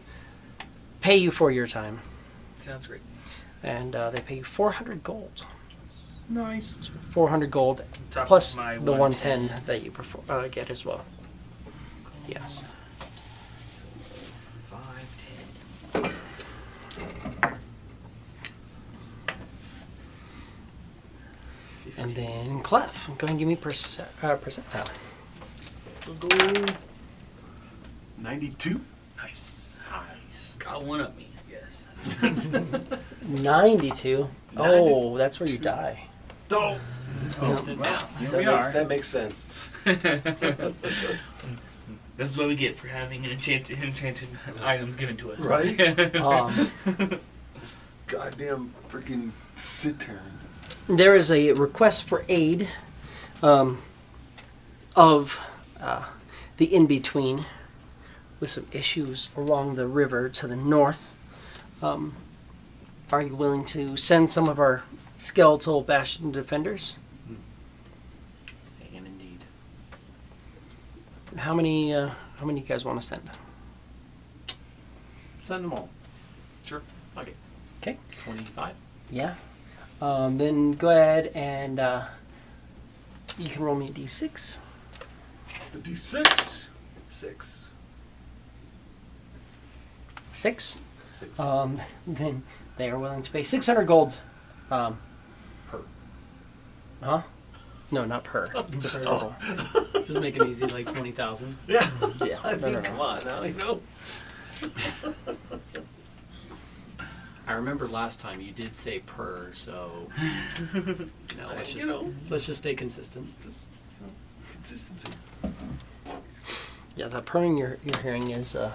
pay you for your time. Sounds great. And they pay you 400 gold. Nice. 400 gold Top plus of my the 110 that you get as well. Yes. 5, 10. And then Clef, go ahead and give me percentile. We'll go. 92. Nice. Nice. Got one up me, I guess. 92. Oh, that's where you die. Don't. I'll sit down. Here we are. That makes sense. This is what we get for having enchanted items given to us. Right? Um, Goddamn freaking Cittern. there is a request for aid of the in-between with some issues along the river to the north. Are you willing to send some of our skeletal bastion defenders? I am indeed. How many you guys want to send? Send them all. Sure. Okay. Okay. 25. Yeah. Then go ahead and you can roll me a d6. The D6. 6. 6. 6. Then they are willing to pay 600 gold. Per. Huh? No, not per. Just Per. total. Just make it easy, like 20,000. Yeah. Yeah. I No, mean, no, no. come on now, you know. I remember last time you did say per, so let's just stay consistent. Just consistency. Yeah, that purring you're hearing is a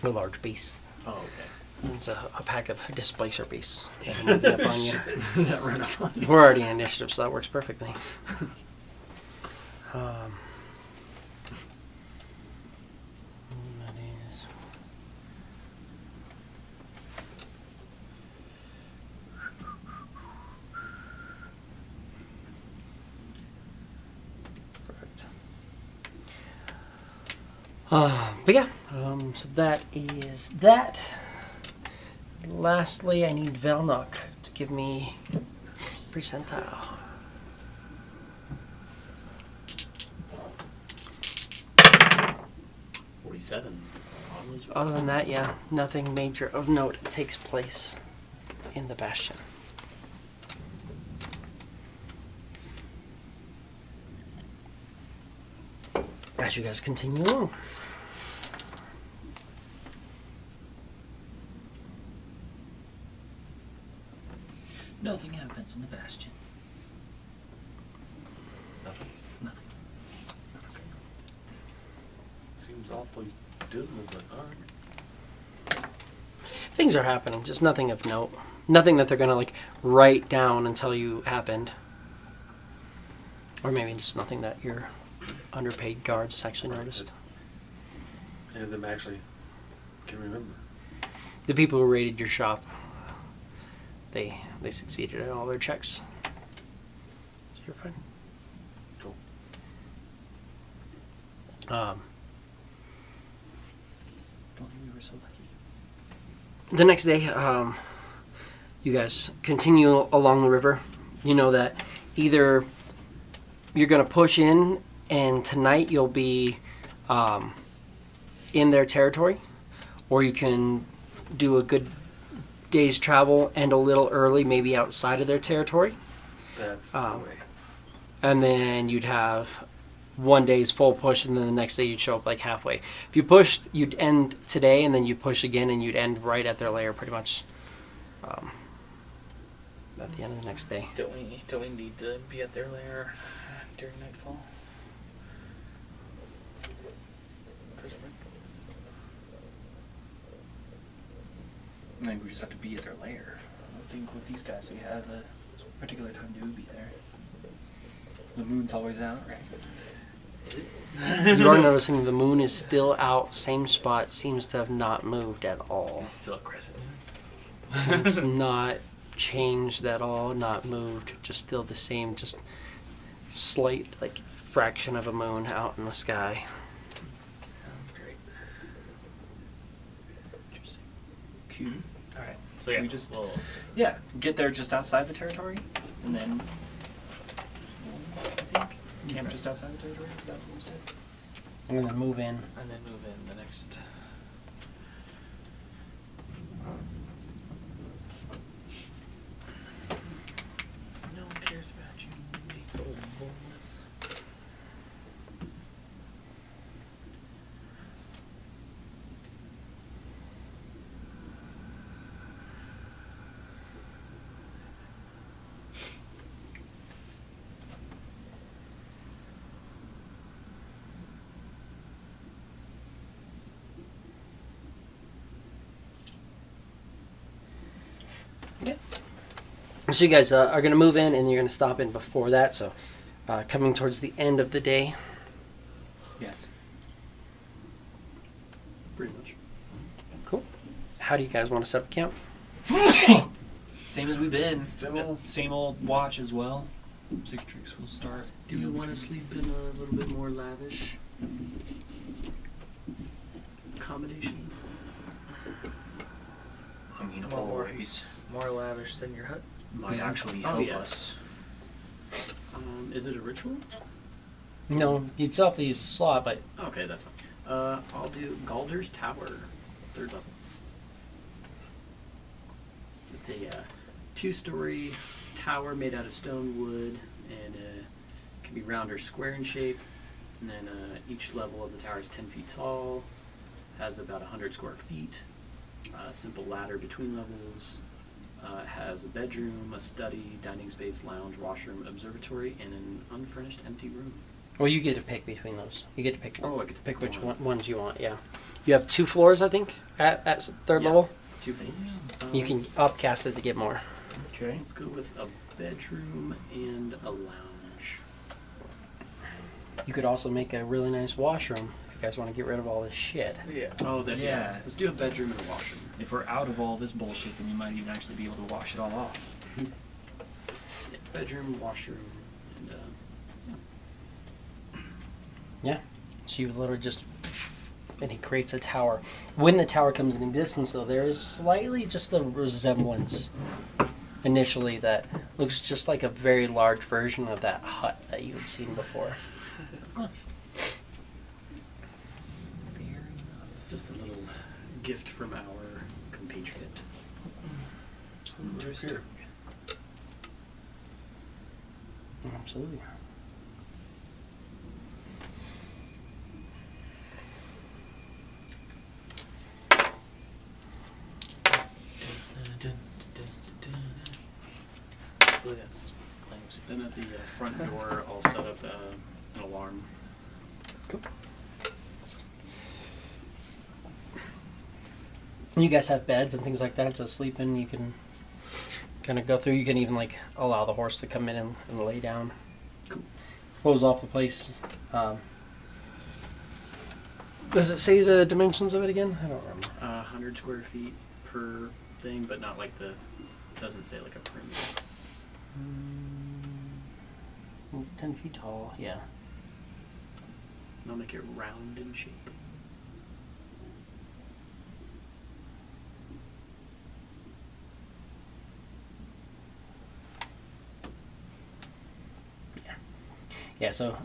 large beast. Oh, okay. It's a pack of displacer beasts. That up on you. That run up on you. We're already in initiative, so that works perfectly. That is... Perfect. But yeah, so that is that. Lastly, I need Velnok to give me percentile. 47. Almost. Other than that, yeah, nothing major of note takes place in the Bastion. As you guys continue along. Nothing happens in the Bastion. Nothing. Nothing. Not a single Seems awfully dismal, but alright. Things are happening, just nothing of note. Nothing that they're gonna like write down and tell you happened. Or maybe just nothing that your underpaid guards actually noticed. Any of them actually can remember. The people who raided your shop, they succeeded in all their checks. So you're fine. Cool. If only we were so lucky. The next day, you guys continue along the river. You know that either you're going to push in and tonight you'll be in their territory, or you can do a good day's travel and a little early, maybe outside of their territory. That's the way. And then you'd have one day's full push, and then the next day you'd show up like halfway. If you pushed, you'd end today, and then you'd push again, and you'd end right at their lair, pretty much at the end of the next day. Don't we need to be at their lair during nightfall? I think we just have to be at their lair. I don't think with these guys we have a particular time to be there. The moon's always out, right? You are noticing the moon is still out, same spot, seems to have not moved at all. It's still a crescent. It's not changed at all, not moved, just still the same, just slight like fraction of a moon out in the sky. Sounds great. Interesting. Cute. All right. So yeah, We just- we'll Yeah, get there just outside the territory, and then I think camp just outside the territory. Is that what we said? I'm gonna move in. and then move in the next. No one cares about you, big old bulls. So you guys are gonna move in, and you're gonna stop in before that. So coming towards the end of the day. Yes. Pretty much. Cool. How do you guys want to set up camp? Same as we've been. Same old. Same old watch as well. Cicatrix will start. Do we want to sleep in a little bit more lavish accommodations? I mean, More- always More lavish than your hut. might actually Oh, help yeah. us. Is it a ritual? No, you'd still have to use the slot, but Okay, that's fine. I'll do Galder's Tower, 3rd level. It's a 2-story tower made out of stone wood, and can be round or square in shape. And then each level of the tower is 10 feet tall, has about 100 square feet, simple ladder between levels, has a bedroom, a study, dining space, lounge, washroom, observatory, and an unfurnished empty room. well, you get to pick between those. You get to pick. Oh, I get to pick pick which one. ones you want. Yeah, you have 2 floors, I think, at 3rd Yeah. level. 2 floors. You can upcast it to get more. Okay. Let's go with a bedroom and a lounge. You could also make a really nice washroom if you guys want to get rid of all this shit. Yeah. Oh, then yeah. Yeah. Let's do a bedroom and a washroom. If we're out of all this bullshit, then we might even actually be able to wash it all off. Yeah, bedroom, washroom, and Yeah. So you literally just, and he creates a tower. When the tower comes in existence, though, there is slightly just a resemblance initially that looks just like a very large version of that hut that you had seen before. of course. Just a little gift from our compatriot. Interesting. Absolutely. Then at the front door, I'll set up an alarm. Cool. You guys have beds and things like that to sleep in. You can kind of go through. You can even like allow the horse to come in and lay down. Cool. Close off the place. Does it say the dimensions of it again? I don't remember. 100 square feet per thing, but not like doesn't say like a perimeter. It's 10 feet tall. Yeah. And I'll make it round in shape. Yeah, so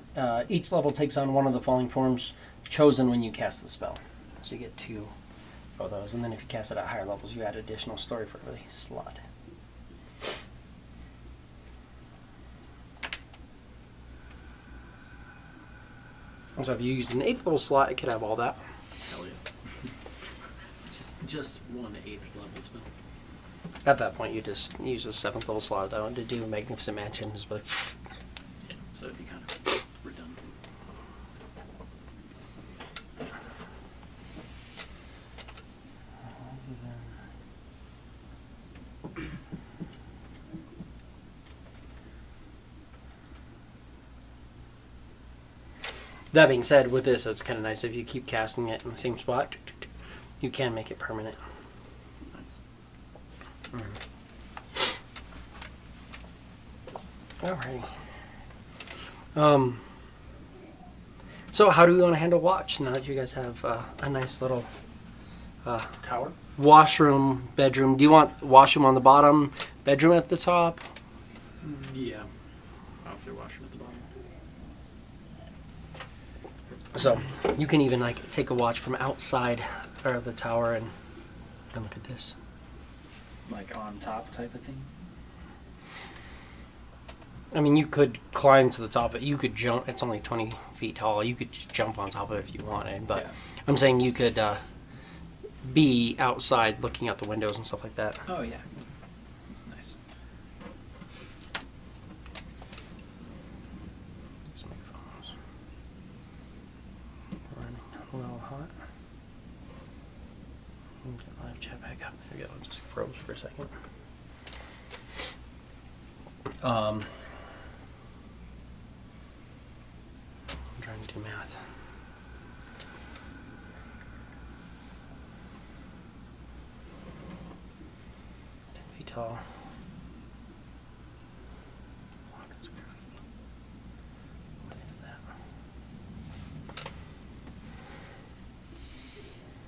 each level takes on one of the following forms chosen when you cast the spell. So you get 2 of those, and then if you cast it at higher levels, you add additional story for every slot. So if you use an 8th level slot, it could have all that. Hell yeah. just 1 8th level spell. At that point, you just use a 7th level slot though, to do Magnificent Mansions, but Yeah, so it'd be kind of redundant. that being said, with this, it's kind of nice if you keep casting it in the same spot, you can make it permanent. Alrighty. So how do we want to handle watch now that you guys have a nice little Tower? washroom, bedroom? Do you want washroom on the bottom, bedroom at the top? Yeah. I would say washroom at the bottom. So you can even like take a watch from outside of the tower and look at this. Like on top type of thing? I mean, you could climb to the top, but you could jump. It's only 20 feet tall. You could just jump on top of it if you wanted. But Yeah. I'm saying you could be outside looking out the windows and stuff like that. Oh, yeah. That's nice. These microphones running a little hot. Get live chat back up. There we go. It just froze for a second. I'm trying to do math. Tall. 100 square feet. What is that?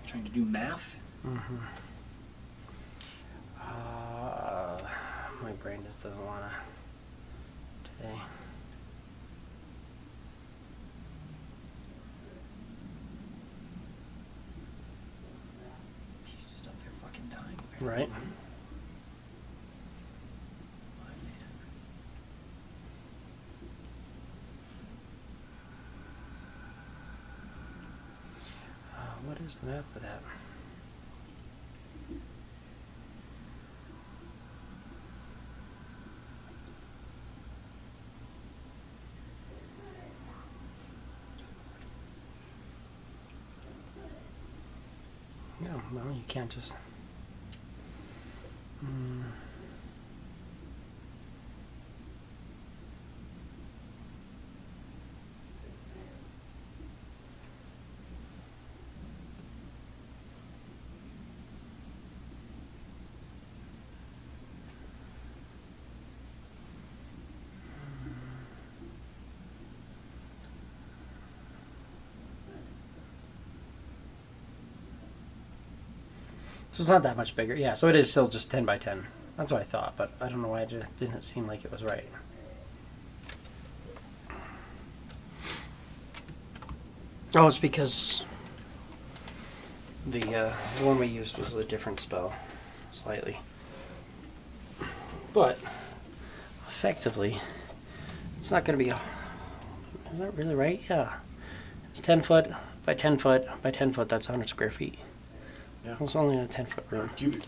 Trying to do math? Mm-hmm. My brain just doesn't want to today. He's just up there fucking dying. Right. What is the math for that? No, you can't just. So it's not that much bigger. Yeah, so it is still just 10 by 10. That's what I thought, but I don't know why it just didn't seem like it was right. Oh, it's because the one we used was a different spell, slightly. But, effectively, it's not going to be a... Is that really right? Yeah. It's 10 foot by 10 foot by 10 foot. That's 100 square feet. Yeah. It's only a 10-foot room. Cubic.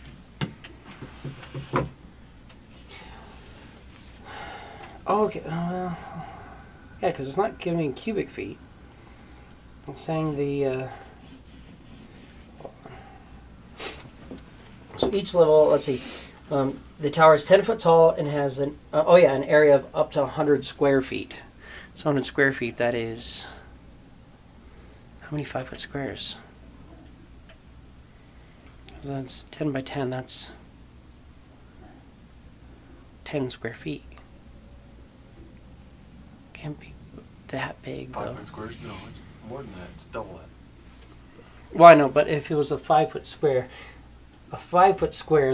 Oh, okay. Well, yeah, because it's not giving cubic feet. It's saying the. So each level, let's see, the tower is 10 foot tall and has an an area of up to 100 square feet. So 100 square feet, that is how many 5-foot squares? That's 10 by 10. That's 10 square feet. Can't be that big, though. 5 foot squares? No, it's more than that. It's double that. Well, I know, but if it was a 5-foot square,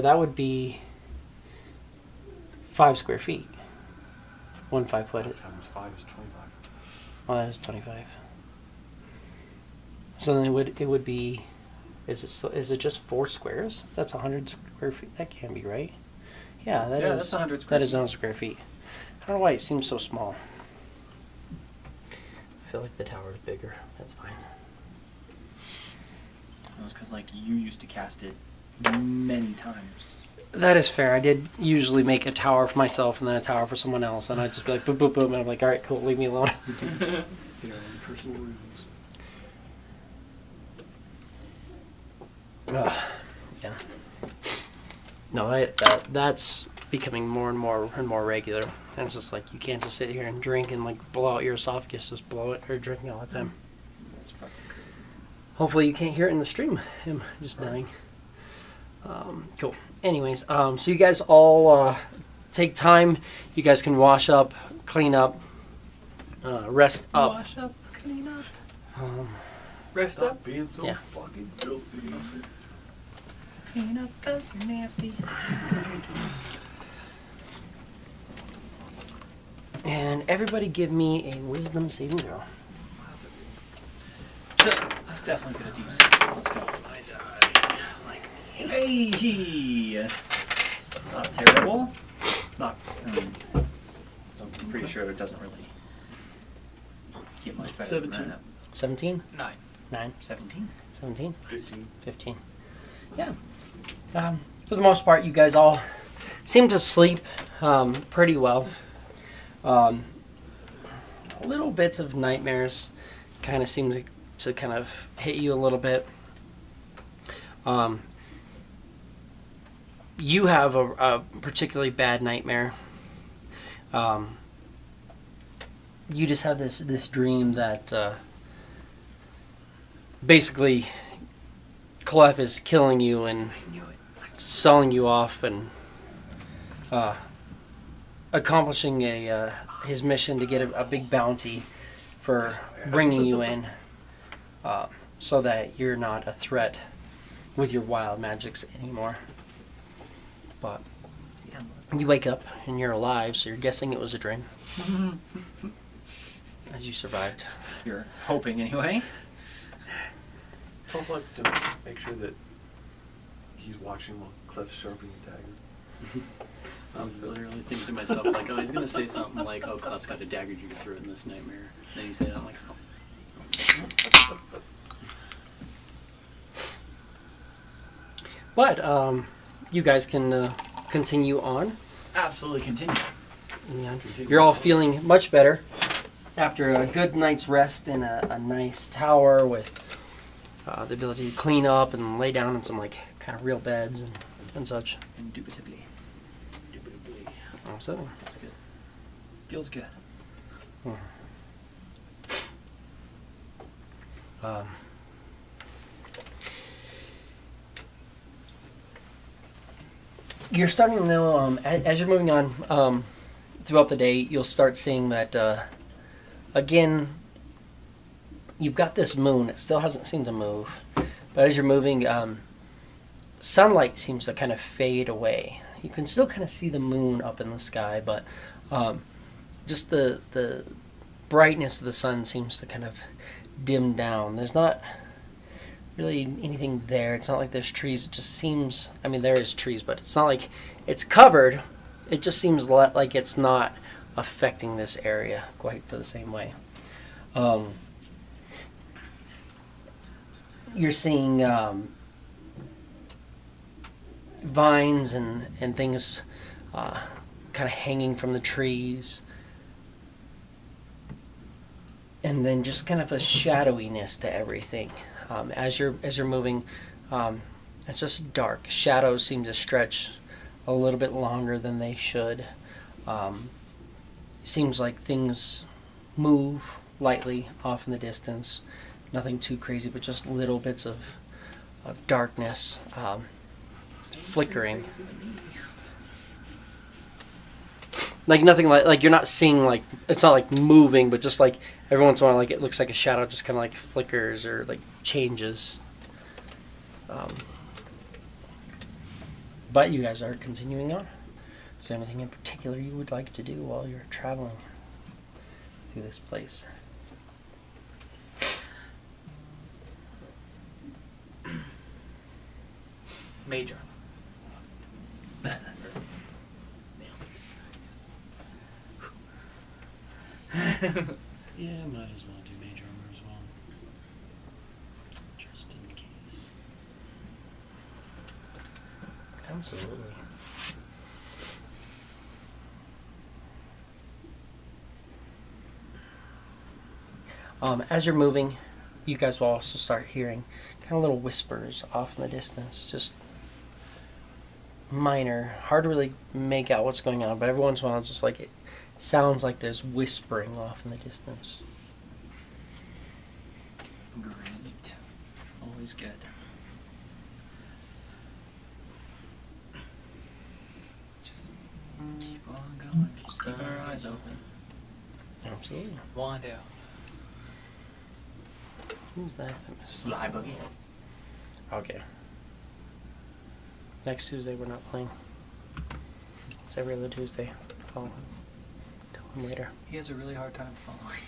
that would be 5 square feet. One 5-foot. Times 5 is 25. Oh, that is 25. So then it would be, is it just 4 squares? That's 100 square feet. That can't be right. Yeah, that's 100 square That is feet. 100 square feet. I don't know why it seems so small. I feel like the tower is bigger. That's fine. It was because like you used to cast it many times. That is fair. I did usually make a tower for myself and then a tower for someone else, and I'd just be like, boop, boop, boop, and I'm like, all right, cool, leave me alone. Their own personal rooms. Yeah. No, that's becoming more and more regular, and it's just like you can't just sit here and drink and like blow out your esophagus, just blow it or drinking all the time. That's fucking crazy. Hopefully you can't hear it in the stream. Him just dying. Cool. Anyways, so you guys all take time. You guys can wash up, clean up, rest up. Wash up, clean up. Rest Stop up. being so Yeah. fucking filthy. Clean up because you're nasty. And everybody give me a wisdom saving throw. Definitely good at these. Let's go. I died. Like, hey! Not terrible. Not. I'm pretty sure it doesn't really get much better 17. than that. 17? 9. 9? 17. 17? 15. 15. Yeah. For the most part, you guys all seem to sleep pretty well. Little bits of nightmares kind of seem to kind of hit you a little bit. You have a particularly bad nightmare. You just have this dream that basically Clef is killing you and selling you off and accomplishing his mission to get a big bounty for bringing you in, so that you're not a threat with your wild magics anymore. But you wake up and you're alive, so you're guessing it was a dream. As you survived. You're hoping anyway. Tell Flex to make sure that he's watching while Clef's sharpening the dagger. I was literally thinking to myself, like, oh, he's going to say something like, oh, Clef's got a dagger you can throw in this nightmare. Then he said it, I'm like, oh. But you guys can continue on. Absolutely continue. Yeah. You're all feeling much better after a good night's rest in a nice tower with the ability to clean up and lay down in some like kind of real beds and such. Indubitably. Indubitably. So, That's good. Feels good. You're starting to know, as you're moving on throughout the day, you'll start seeing that, again, you've got this moon. It still hasn't seemed to move. But as you're moving, sunlight seems to kind of fade away. You can still kind of see the moon up in the sky, but just the brightness of the sun seems to kind of dim down. There's not really anything there. It's not like there's trees. It just seems, I mean, there is trees, but it's not like it's covered. It just seems like it's not affecting this area quite the same way. You're seeing vines and things kind of hanging from the trees. And then just kind of a shadowiness to everything. As you're moving, it's just dark. Shadows seem to stretch a little bit longer than they should. Seems like things move lightly off in the distance. Nothing too crazy, but just little bits of darkness flickering. Like nothing like you're not seeing like it's not like moving, but just like every once in a while, like it looks like a shadow just kind of like flickers or like changes. But you guys are continuing on. Is there anything in particular you would like to do while you're traveling through this place? Major. Yeah, might as well do major armor as well. Just in case. Absolutely. As you're moving, you guys will also start hearing kind of little whispers off in the distance, just minor, hard to really make out what's going on, but every once in a while it's just like it sounds like there's whispering off in the distance. Great. Always good. Just keep on going. Just keep our eyes open. Absolutely. Wando. Who's that? Sly Boogie. Okay. Next Tuesday we're not playing. It's every other Tuesday. I'll tell him later. He has a really hard time following.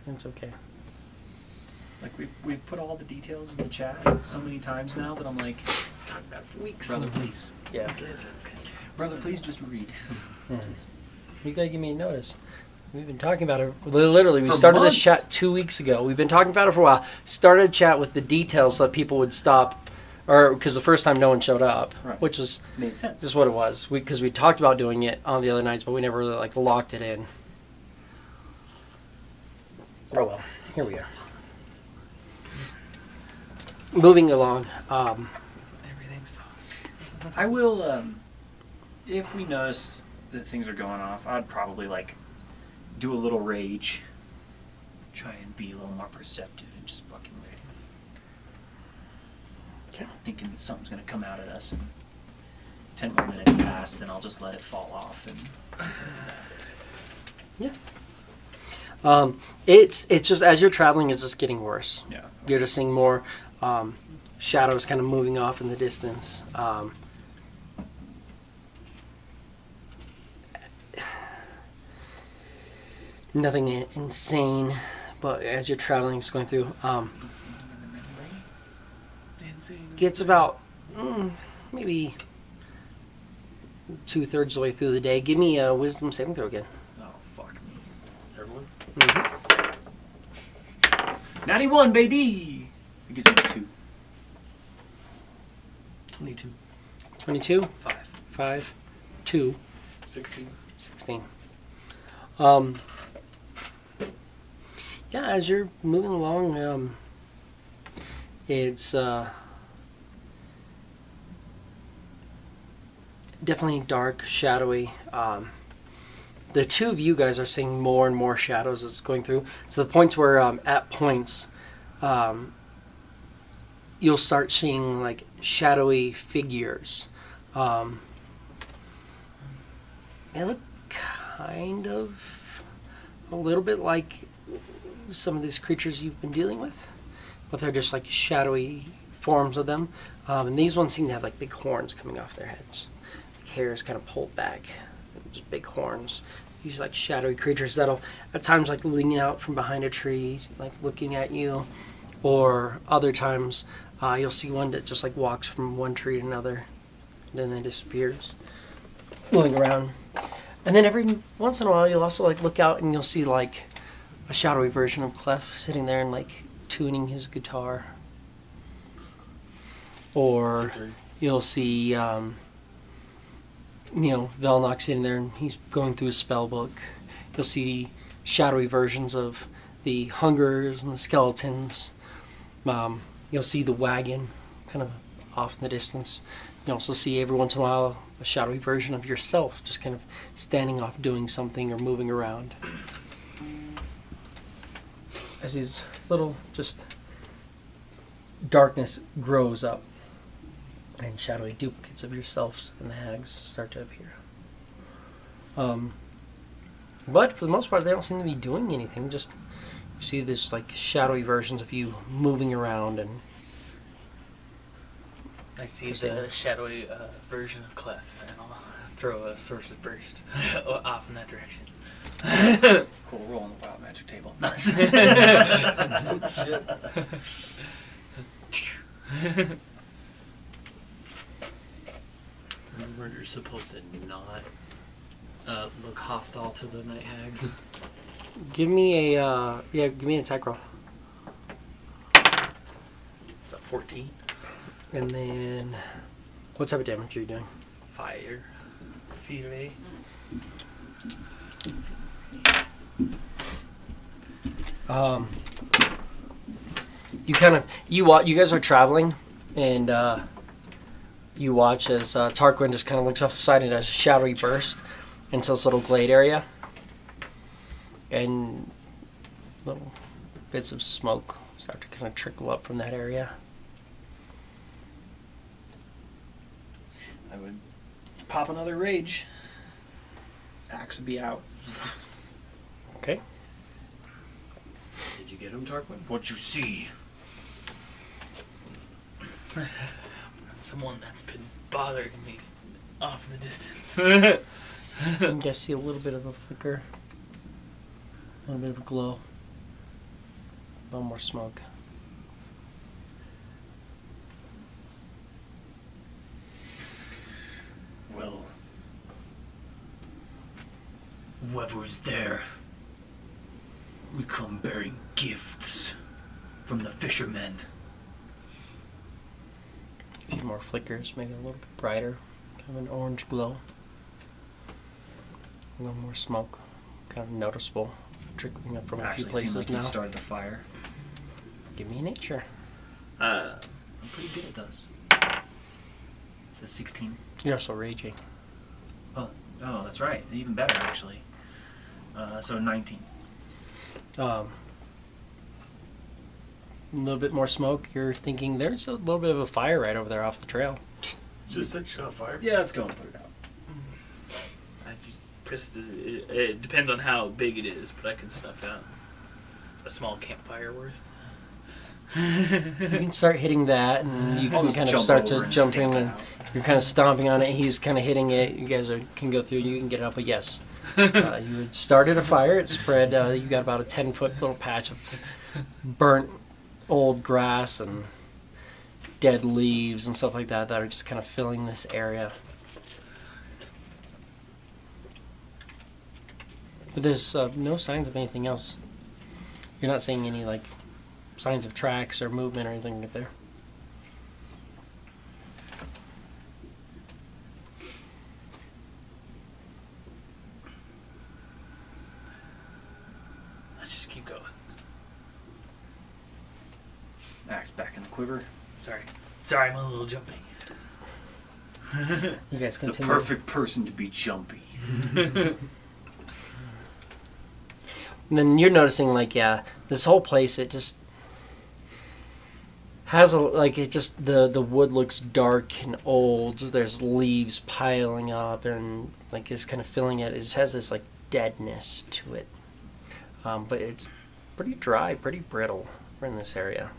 It's okay. Like we've put all the details in the chat so many times now that I'm like, talk about it for weeks. Brother, please. Yeah. It's okay. Brother, please just read. You gotta give me a notice. We've been talking about it. Literally, we For started months. this chat 2 weeks ago. We've been talking about it for a while. Started a chat with the details so that people would stop, or because the first time no one showed up, Right. which was Made sense. just what it was. Because we talked about doing it on the other nights, but we never really like locked it in. Oh well, here we are. Moving along. Everything's fine. I will, if we notice that things are going off, I'd probably like do a little rage. Try and be a little more perceptive and just fucking ready. Okay. Thinking that something's gonna come out at us and 10 more minutes pass, then I'll just let it fall off and It's just as you're traveling, it's just getting worse. yeah. You're just seeing more shadows kind of moving off in the distance. Nothing insane, but as you're traveling, it's going through. Gets about maybe 2/3 of the way through the day. Give me a wisdom saving throw again. Oh fuck me. Everyone? 91, baby! It gives me a 2. 22. 22, 5. 5, 2, 16. 16. Yeah, as you're moving along, it's definitely dark, shadowy. The two of you guys are seeing more and more shadows as it's going through, to the points where at points you'll start seeing like shadowy figures. They look kind of a little bit like some of these creatures you've been dealing with, but they're just like shadowy forms of them. And these ones seem to have like big horns coming off their heads. Like hair is kind of pulled back, just big horns. Usually like shadowy creatures that'll at times like lean out from behind a tree, like looking at you, or other times you'll see one that just like walks from one tree to another, and then disappears, moving around. And then every once in a while you'll also like look out and you'll see like a shadowy version of Clef sitting there and like tuning his guitar. Or Sittery. you'll see, Velnox sitting there and he's going through his spell book. You'll see shadowy versions of the hungers and the skeletons. You'll see the wagon kind of off in the distance. You also see every once in a while a shadowy version of yourself just kind of standing off doing something or moving around. As these little just darkness grows up and shadowy duplicates of yourselves and the hags start to appear. But for the most part, they don't seem to be doing anything. Just you see this like shadowy versions of you moving around, and I see the shadowy version of Clef, and I'll throw a sorcerer's burst off in that direction. Cool, roll on the wild magic table. Remember, you're supposed to not look hostile to the night hags. Give me a give me an attack roll. It's a 14. And then, what type of damage are you doing? Fire. Fury. You guys are traveling, and you watch as Tarquin just kind of looks off the side and does a shadowy burst into this little glade area, and little bits of smoke start to kind of trickle up from that area. I would pop another rage. Axe would be out. Okay. Did you get him, Tarquin? What'd you see? Someone that's been bothering me off in the distance. You guys see a little bit of a flicker, a little bit of a glow, a little more smoke. Well, whoever is there, we come bearing gifts from the fishermen. A few more flickers, maybe a little bit brighter, kind of an orange glow. A little more smoke, kind of noticeable, trickling up from a few Actually, places seemed like now. he started the fire. Give me a nature. I'm pretty good at those. It's a 16. You're also raging. Oh, that's right. Even better, actually. So 19. A little bit more smoke. You're thinking there's a little bit of a fire right over there off the trail. Just set shit on fire. Yeah, let's go and put it out. I just pressed it depends on how big it is, but I can snuff out a small campfire worth. You can start hitting that, and you I'll can just kind of jump start over to and jump stamp in, it and out. you're kind of stomping on it. He's kind of hitting it. You guys can go through. You can get it up, but yes, you had started a fire. It spread. You got about a 10-foot little patch of burnt old grass and dead leaves and stuff like that that are just kind of filling this area. But there's no signs of anything else. You're not seeing any like signs of tracks or movement or anything like there. Let's just keep going. Axe back in the quiver. Sorry, I'm a little jumpy. You guys The continue. perfect person to be jumpy. And then you're noticing, like, yeah, this whole place, it just has the wood looks dark and old. There's leaves piling up and like just kind of filling it. It just has this like deadness to it. But it's pretty dry, pretty brittle in this area.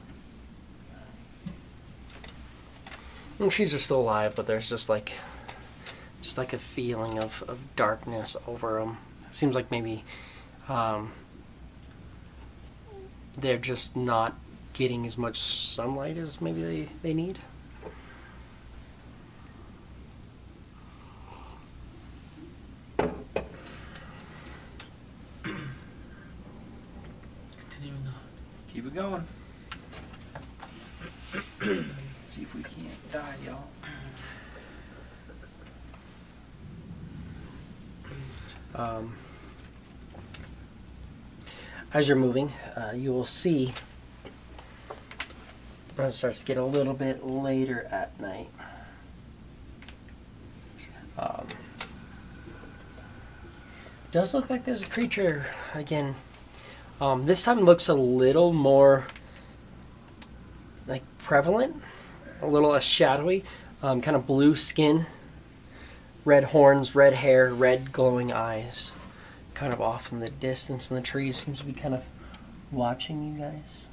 And trees are still alive, but there's just like a feeling of darkness over them. Seems like maybe they're just not getting as much sunlight as maybe they need. Continuing on. Keep it going. See if we can't die, y'all. As you're moving, you will see as it starts to get a little bit later at night. Does look like there's a creature again. This time looks a little more like prevalent, a little less shadowy, kind of blue skin, red horns, red hair, red glowing eyes. Kind of off in the distance in the trees, seems to be kind of watching you guys.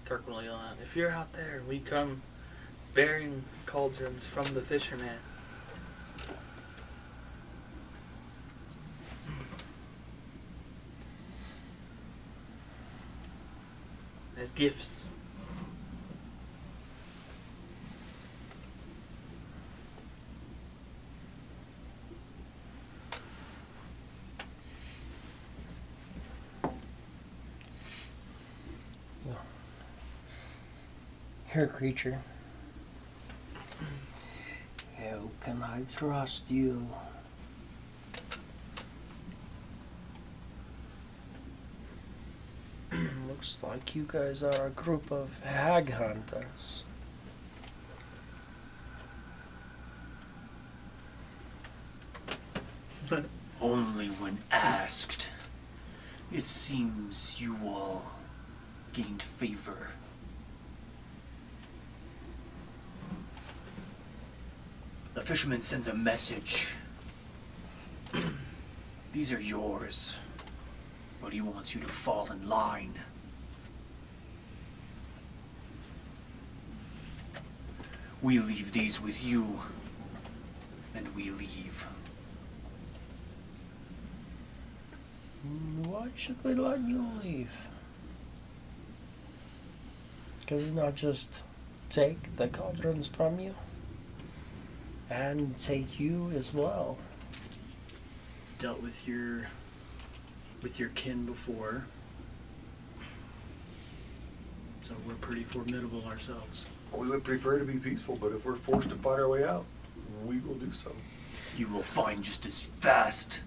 Turk will yell out, "If you're out there, we come bearing cauldrons from the fisherman." As gifts. Here, creature. How can I trust you? Looks like you guys are a group of hag hunters. Only when asked. It seems you all gained favor. The fisherman sends a message. These are yours, but he wants you to fall in line. We leave these with you, and we leave. Why should we let you leave? Can we not just take the cauldrons from you? And take you as well? Dealt with your kin before, so we're pretty formidable ourselves. We would prefer to be peaceful, but if we're forced to fight our way out, we will do so. You will find just as fast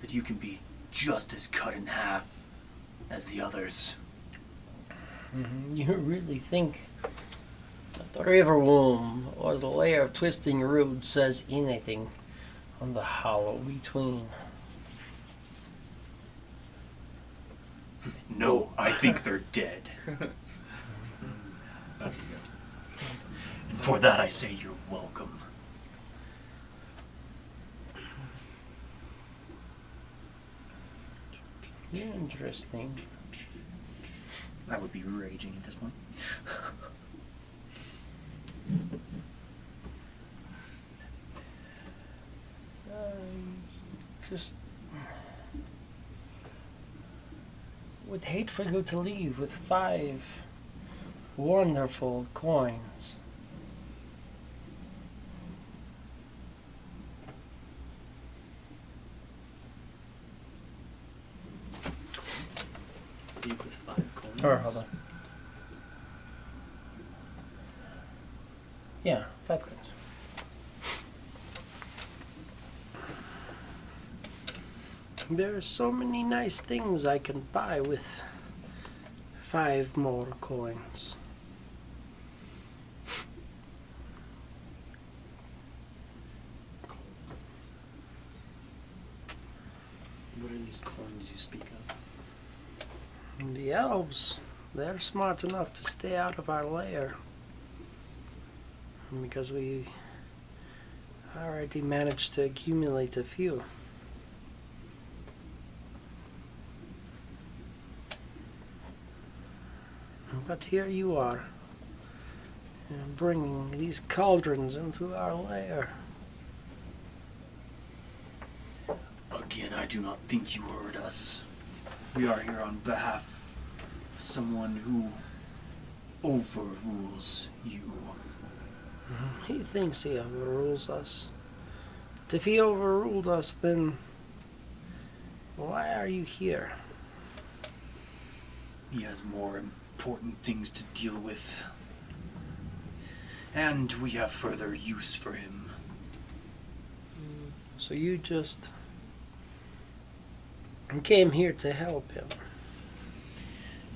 that you can be just as cut in half as the others. You really think that the River Womb or the Lair of Twisting Root says anything on the hollow between? No, I think they're dead. And for that I say you're welcome. Interesting. I would be raging at this point. Just would hate for you to leave with 5 wonderful coins. Leave with 5 coins. Or hold on. Yeah, 5 coins. There are so many nice things I can buy with 5 more coins. What are these coins you speak of? The elves, they're smart enough to stay out of our lair. Because we already managed to accumulate a few. But here you are, bringing these cauldrons into our lair. Again, I do not think you heard us. We are here on behalf of someone who overrules you. He thinks he overrules us. But if he overruled us, then why are you here? He has more important things to deal with. And we have further use for him. So you just came here to help him.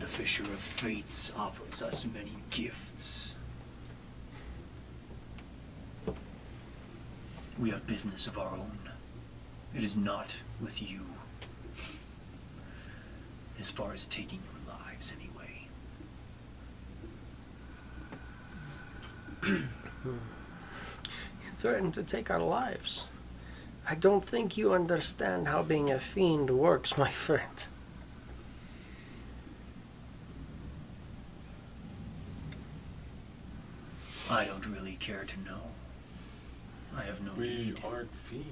The Fisher of Fates offers us many gifts. We have business of our own. It is not with you. As far as taking your lives, anyway. You threatened to take our lives. I don't think you understand how being a fiend works, my friend. I don't really care to know. I have no We need. aren't fiends.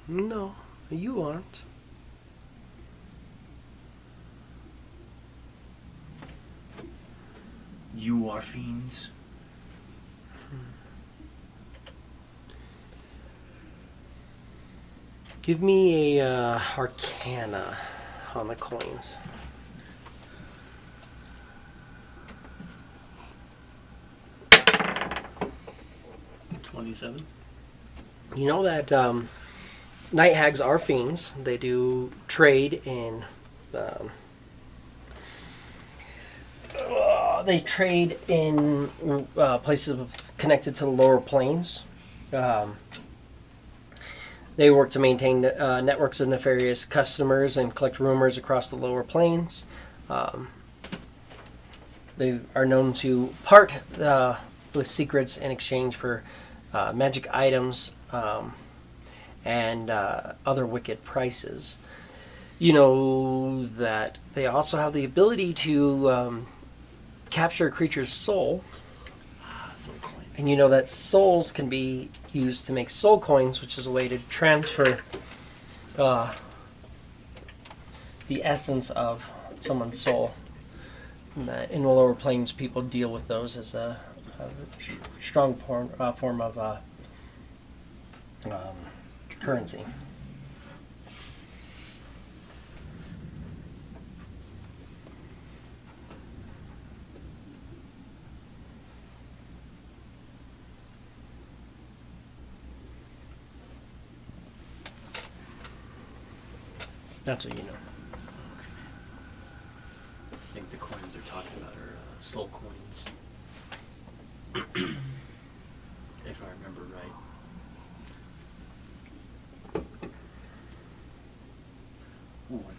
No, you aren't. You are fiends? Give me a Arcana on the coins. $27. You know that night hags are fiends. They do trade in. They trade in places connected to the lower planes. They work to maintain networks of nefarious customers and collect rumors across the lower planes. They are known to part with secrets in exchange for magic items and other wicked prices. You know that they also have the ability to capture a creature's soul. Soul coins. And you know that souls can be used to make soul coins, which is a way to transfer the essence of someone's soul. And that in the lower planes, people deal with those as a strong form of currency. That's what you know. I think the coins they're talking about are soul coins. If I remember right. Wonderful.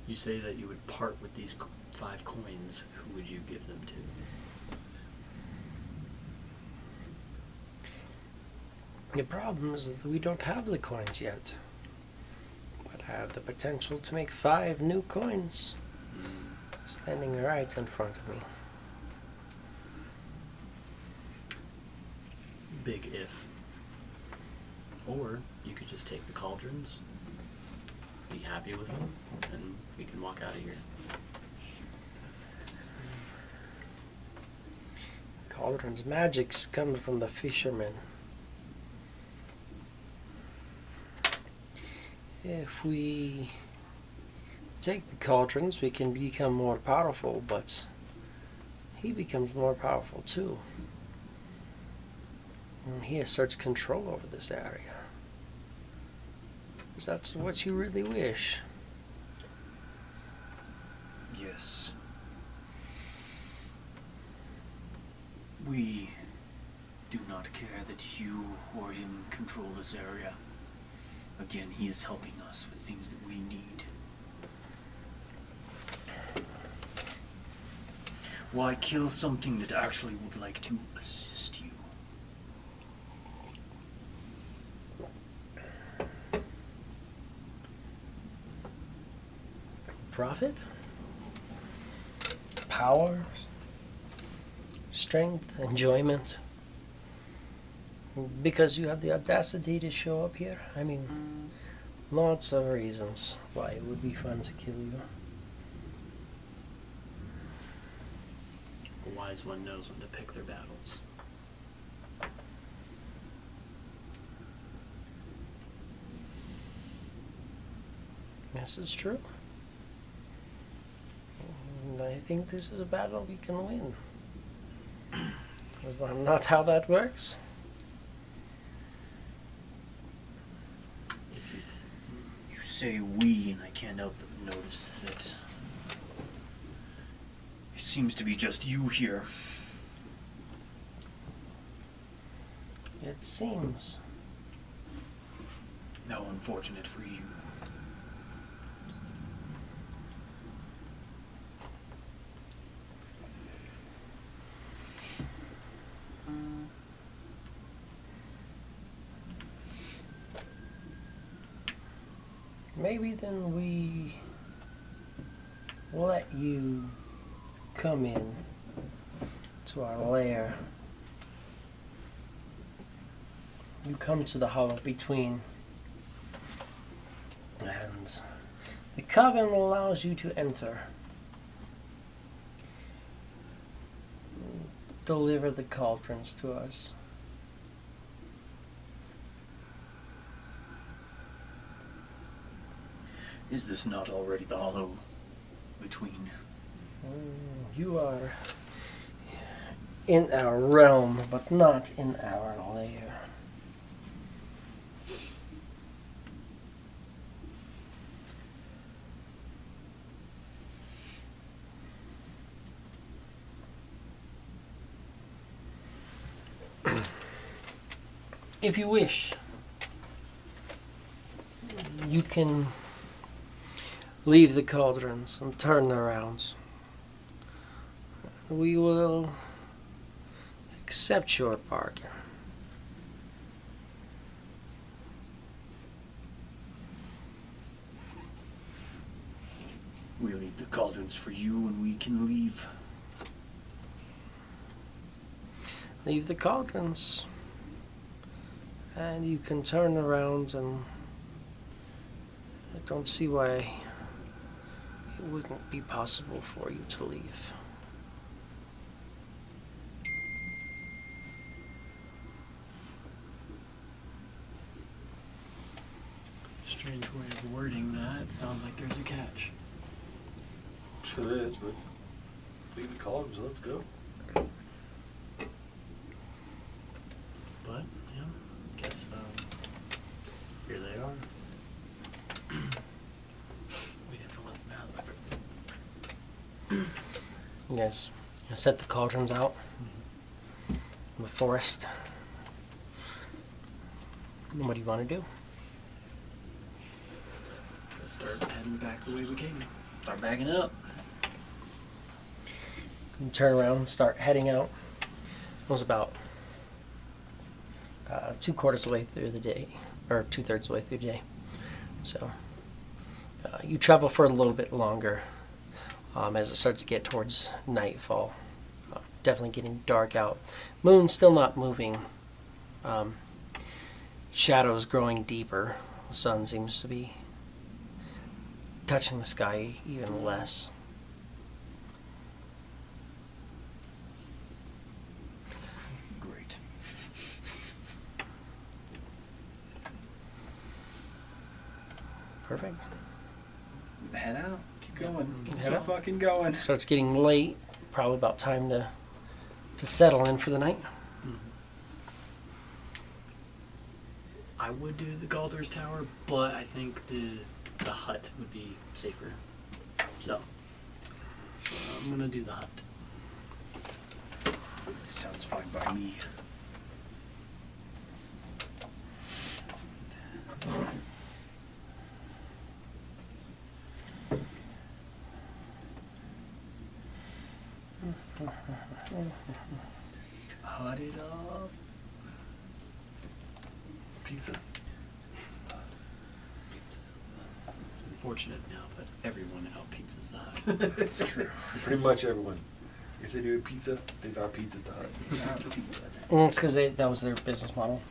You say that you would part with these 5 coins. Who would you give them to? The problem is that we don't have the coins yet. But I have the potential to make 5 new coins standing right in front of me. Big if. Or you could just take the cauldrons, be happy with them, and we can walk out of here. Cauldron's magics come from the fishermen. If we take the cauldrons, we can become more powerful, but he becomes more powerful too. And he asserts control over this area. Is that what you really wish? Yes. We do not care that you or him control this area. Again, he is helping us with things that we need. Why kill something that actually would like to assist you? Profit? Power? Strength? Enjoyment? Because you have the audacity to show up here? I mean, lots of reasons why it would be fun to kill you. A wise one knows when to pick their battles. This is true. And I think this is a battle we can win. Is that not how that works? You say we, and I can't help but notice that it seems to be just you here. It seems. How unfortunate for you. maybe then we let you come in to our lair. You come to the hollow between, and the coven allows you to enter. Deliver the cauldrons to us. Is this not already the hollow between? You are in our realm, but not in our lair. If you wish, you can leave the cauldrons and turn around. We will accept your bargain. We'll leave the cauldrons for you and we can leave. Leave the cauldrons. And you can turn around, and I don't see why it wouldn't be possible for you to leave. Strange way of wording that. Sounds like there's a catch. Sure is, but leave the columns, let's go. But, yeah, guess here they are. We have to let them out. Yes. You set the cauldrons out in the forest. And what do you want to do? Let's start heading back the way we came. Start backing up. You turn around and start heading out. It was about 2/4 of the way through the day, or 2/3 of the way through the day. So you travel for a little bit longer as it starts to get towards nightfall. Definitely getting dark out. Moon still not moving. Shadows growing deeper. The sun seems to be touching the sky even less. Great. Perfect. Head out. Keep going. Keep Head out. fucking going. Starts getting late. Probably about time to settle in for the night. I would do the Galder's Tower, but I think the hut would be safer. So, I'm gonna do the hut. Sounds fine by me. Hut it up. Pizza. It's unfortunate now, but everyone out pizzas the hut. It's true. Pretty much everyone. If they do pizza, they got pizza at the hut. Well, it's because that was their business model.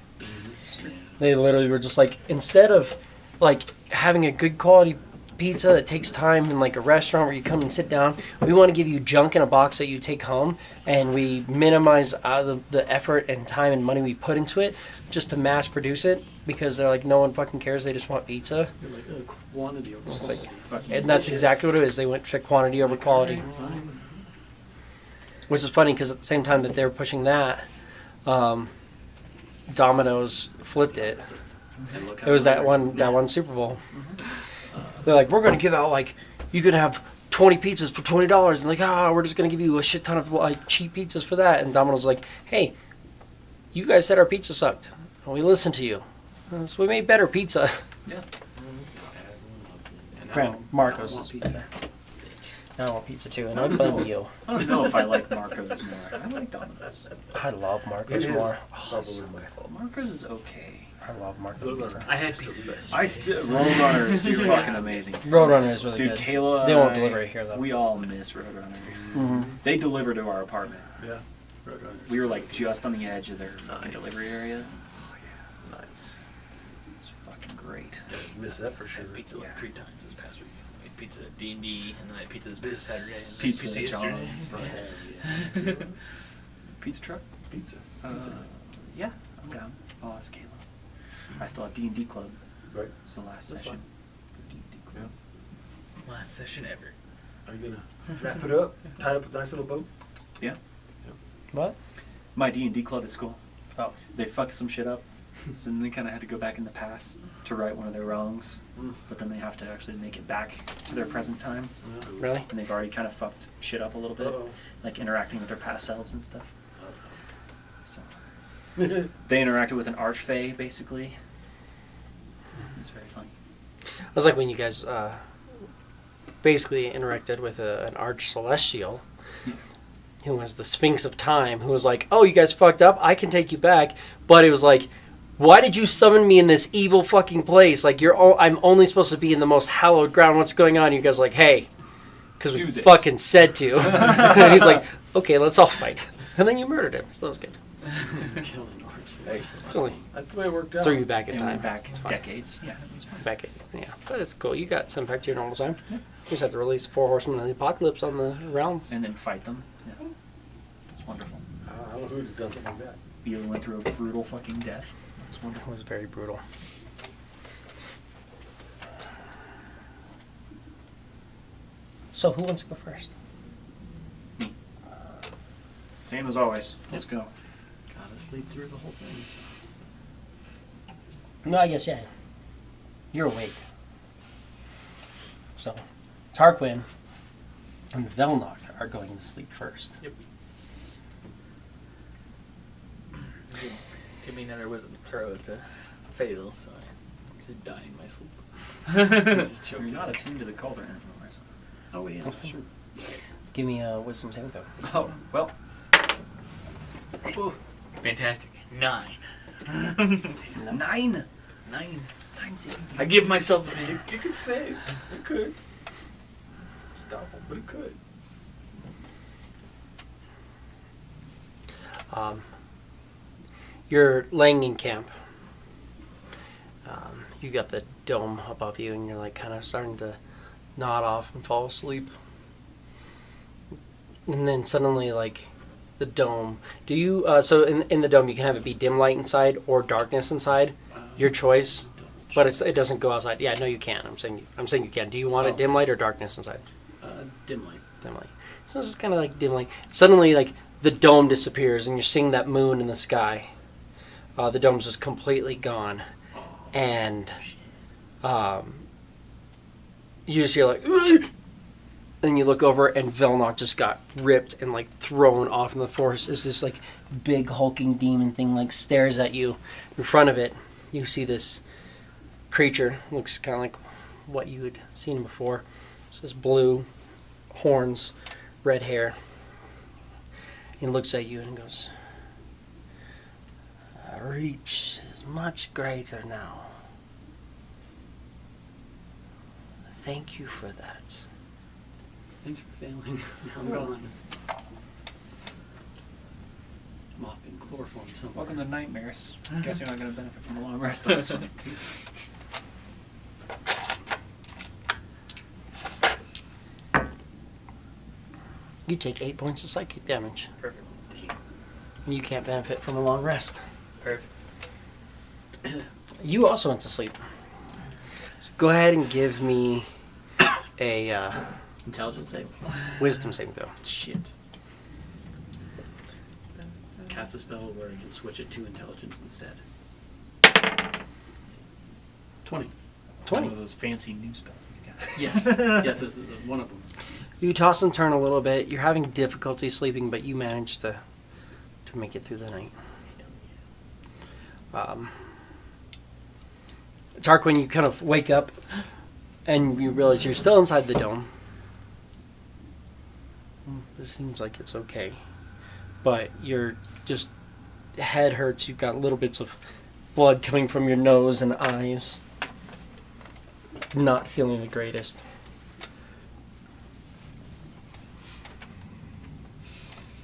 It's true. They literally were just like, instead of like having a good quality pizza that takes time in like a restaurant where you come and sit down, we want to give you junk in a box that you take home, and we minimize the effort and time and money we put into it just to mass produce it, because they're like, no one fucking cares, they just want pizza. They're like, quantity over It's quality. like- Fucking And that's exactly what it is. They went for quantity over quality. Alright, fine. Which is funny because at the same time that they were pushing that, Domino's flipped it. And look how It was that they're- one Super Bowl. They're like, we're gonna give out like, you can have 20 pizzas for $20, and like, we're just gonna give you a shit ton of like cheap pizzas for that. And Domino's like, hey, you guys said our pizza sucked, and we listened to you, so we made better pizza. Yeah. And Granted, now- Marco's now I is want better. Now I want pizza too, and I blame you. I don't know if I like Marco's more. I like Domino's. I love It Marco's is more. probably my fault. Marco's is okay. I love Mark. Roadrunner. I had pizza best. Roadrunners, you're fucking amazing. Roadrunner is really Dude, good. Kayla, They won't and I, deliver it here, though. We all miss Roadrunner. Mhm. They deliver to our apartment. Yeah. We were like just on the edge of their fucking delivery area. Nice. It's fucking great. Yeah, miss that for I sure. had pizza like Yeah. 3 times this past week. I had pizza at D&D, and then I had pizza this past Saturday. And then Pizza yesterday. John's. Yeah. Pizza truck? Pizza. Yeah, I'm down. I'll ask Kayla. I still have D&D club. Right. It's the last That's session fine. for D&D club. Last session ever. Are you gonna wrap it up? Tie up a nice little bow? Yeah. What? My D&D club at school. Oh. They fucked some shit up. So then they kind of had to go back in the past to right one of their wrongs. Mm. But then they have to actually make it back to their present time. Really? And they've already kind of fucked shit up a little bit. Uh-oh. Like interacting with their past selves and stuff. So they interacted with an archfey, basically. It's very fun. It was like when you guys basically interacted with an arch celestial Yeah. who was the Sphinx of Time, who was like, "Oh, you guys fucked up. I can take you back." But it was like, "Why did you summon me in this evil fucking place? Like I'm only supposed to be in the most hallowed ground. What's going on?" You guys were like, "Hey, because we Do this." fucking said to." And he's like, "Okay, let's all fight." And then you murdered him. So that was good. Killing orcs. Hey, It's only that's the way it worked out. threw you back in And time. went back It's fine. decades. Yeah, it was fun. Back in, yeah. But it's cool. You got sent back to your normal time. You just had to release 4 Horsemen of the Apocalypse on the realm. And then fight them. Yeah. It's wonderful. I don't know who'd have done something like that. You went through a brutal fucking death. It's It wonderful. was very brutal. So who wants to go first? Me. Same as always. Let's go. Gotta sleep through the whole thing. So. No, I guess, yeah. You're awake. So, Tarquin and Velnok are going to sleep first. Yep. Give me another wisdom throw to fail, so I could die in my sleep. You're not attuned to the cauldron anymore. So. Oh yeah, sure. Give me a wisdom saving throw. Oh, well. Ooh, Fantastic. 9. 9. 9. 9 saving throws. I give myself It could save. It could. It's doubtful, but it could. You're laying in camp. You got the dome above you, and you're like kind of starting to nod off and fall asleep. And then suddenly, like, the dome. Do you? So in the dome, you can have it be dim light inside or darkness inside. Your choice. But it doesn't go outside. Yeah, no, you can. I'm saying you can. Do you want a dim light or darkness inside? Dim light. Dim light. So it's just kind of like dim light. Suddenly, like, the dome disappears, and you're seeing that moon in the sky. The dome's just completely gone, and you just hear like, "Ugh!" Then you look over, and Velnok just got ripped and like thrown off in the forest. As this like big hulking demon thing like stares at you. In front of it, you see this creature. Looks kind of like what you had seen before. It's this blue horns, red hair. He looks at you and goes, "Our reach is much greater now. Thank you for that." Thanks for failing. Now I'm gone. I'm off in chloroform somewhere. Welcome to Nightmares. Guess you're not going to benefit from a long rest on this one. You take 8 points of psychic damage. Perfect. You can't benefit from a long rest. Perfect. You also went to sleep. So go ahead and give me a Intelligence save. wisdom saving throw. Shit. Cast a spell where I can switch it to intelligence instead. 20. One of those fancy new spells that you got. Yes. Yes, this is one of them. You toss and turn a little bit. You're having difficulty sleeping, but you manage to make it through the night. Tarquin, you kind of wake up and you realize you're still inside the dome. It seems like it's okay. But you're just, head hurts. You've got little bits of blood coming from your nose and eyes. Not feeling the greatest.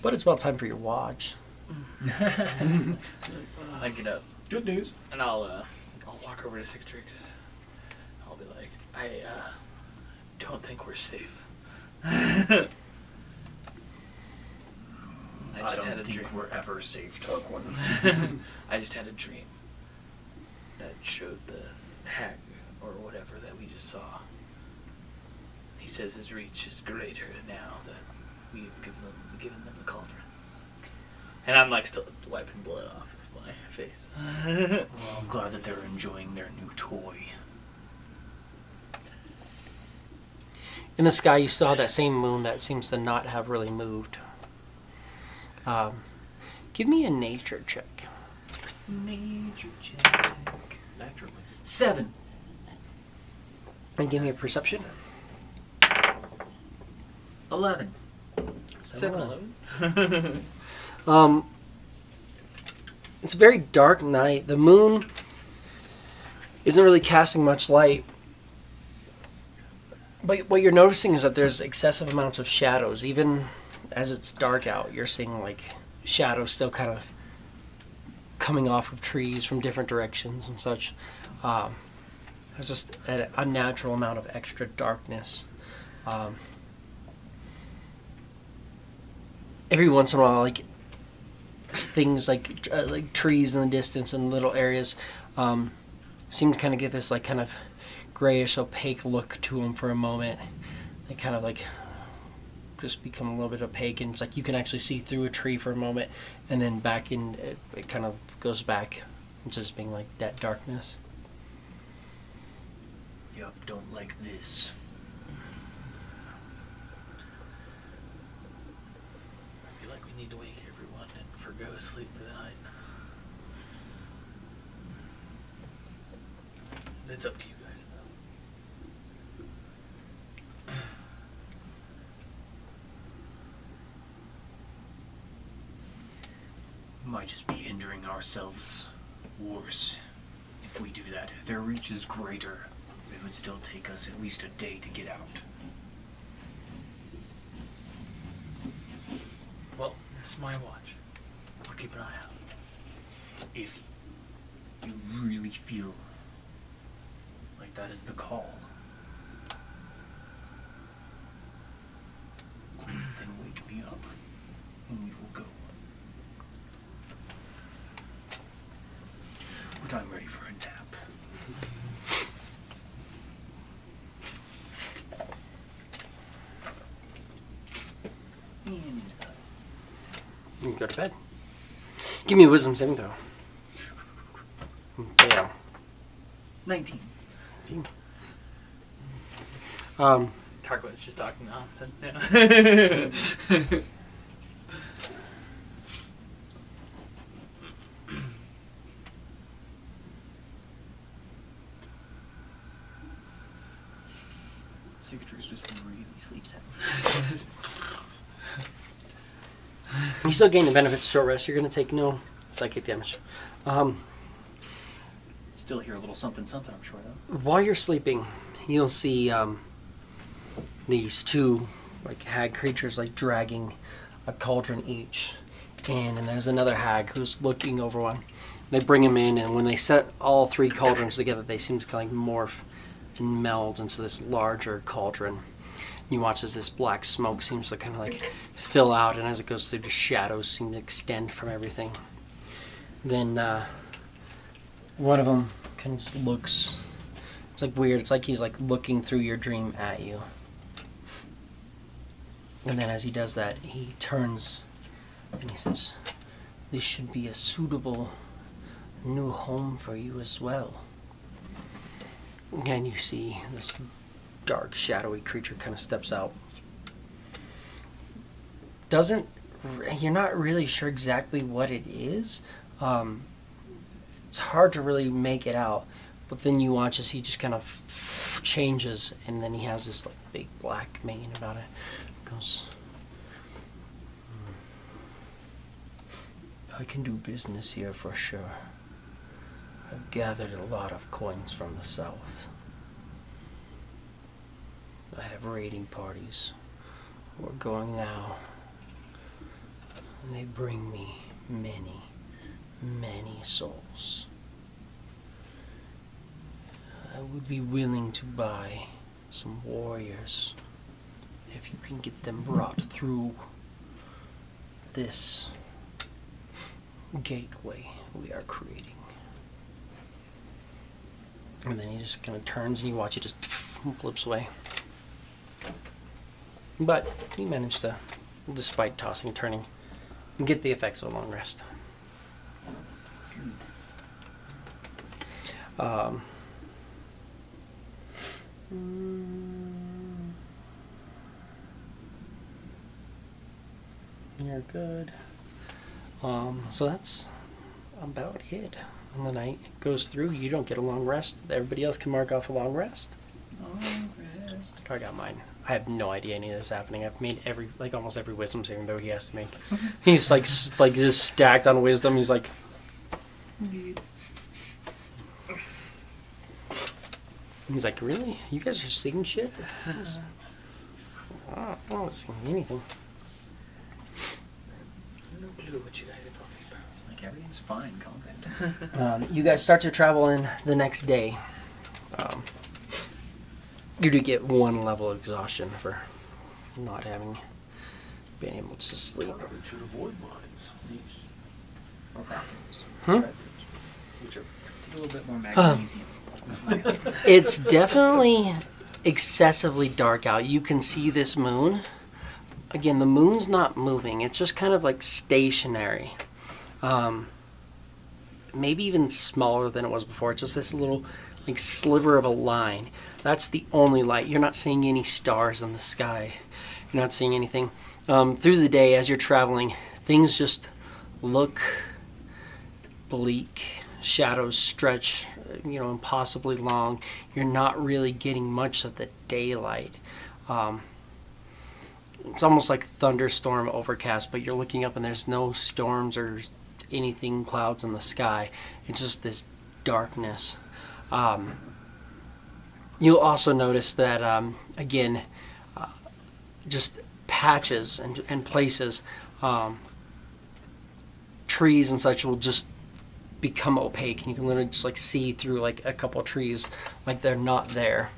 But it's about time for your watch. I get up Good news. and I'll walk over to Cicatrix. I'll be like, I don't think we're safe. I just had a dream. we're ever safe, Tarquin. I just had a dream that showed the hag or whatever that we just saw. He says his reach is greater now that we've given them the cauldrons. And I'm like still wiping blood off of my face. Well, I'm glad that they're enjoying their new toy. In the sky, you saw that same moon that seems to not have really moved. Give me a nature check. Nature check. Naturally. 7. And give me a perception. 11. 7, 7-11. It's a very dark night. The moon isn't really casting much light. But what you're noticing is that there's excessive amounts of shadows. Even as it's dark out, you're seeing like shadows still kind of coming off of trees from different directions and such. There's just an unnatural amount of extra darkness. Every once in a while, like things like trees in the distance and little areas seem to kind of get this like kind of grayish opaque look to them for a moment. They kind of like just become a little bit opaque, and it's like you can actually see through a tree for a moment, and then back in it kind of goes back into just being like that darkness. Yup, don't like this. I feel like we need to wake everyone and forgo sleep for the night. It's up to you guys, though. Might just be hindering ourselves worse if we do that. If their reach is greater, it would still take us at least a day to get out. Well, this is my watch. I'll keep an eye out. If you really feel like that is the call, then wake me up and we will go. But I'm ready for a nap. You can go to bed. Give me a wisdom saving throw. Fail. 19. Tarquin's just talking nonsense now. Cicatrix just really sleeps in. You still gain the benefits of short rest. You're going to take no psychic damage. Still hear a little something, something, I'm sure, though. While you're sleeping, you'll see these two like hag creatures like dragging a cauldron each, and there's another hag who's looking over one. They bring him in, and when they set all three cauldrons together, they seem to kind of like morph and meld into this larger cauldron. You watch as this black smoke seems to kind of like fill out, and as it goes through, the shadows seem to extend from everything. Then one of them kind of just looks. It's like weird. It's like he's like looking through your dream at you. And then as he does that, he turns and he says, "This should be a suitable new home for you as well." And you see this dark, shadowy creature kind of steps out. You're not really sure exactly what it is. It's hard to really make it out. But then you watch as he just kind of changes, and then he has this like big black mane about it. Goes, "I can do business here for sure. I've gathered a lot of coins from the south. I have raiding parties. We're going now. And they bring me many, many souls. I would be willing to buy some warriors if you can get them brought through this gateway we are creating. And then he just kind of turns and you watch it just flips away. But he managed to, despite tossing and turning, get the effects of a long rest. You're good. So that's about it. And the night goes through. You don't get a long rest. Everybody else can mark off a long rest. Long rest. I got mine. I have no idea any of this is happening. I've made almost every wisdom saving though he has to make. He's like just stacked on wisdom. He's like, really? You guys are seeing shit? I don't see anything. No clue what you guys are talking about. Like everything's fine, calm down. You guys start to travel in the next day. You do get 1 level of exhaustion for not having been able to sleep. Probably should avoid mines. Or bathrooms. Hmm? Which are a little bit more magnesium. It's definitely excessively dark out. You can see this moon. Again, the moon's not moving. It's just kind of like stationary. Maybe even smaller than it was before. It's just this little like sliver of a line. That's the only light. You're not seeing any stars in the sky. You're not seeing anything. Through the day as you're traveling, things just look bleak. Shadows stretch, impossibly long. You're not really getting much of the daylight. It's almost like thunderstorm overcast, but you're looking up and there's no storms or anything, clouds in the sky. It's just this darkness. You'll also notice that, again, just patches and places, trees and such will just become opaque, and you can literally just like see through like a couple of trees like they're not there.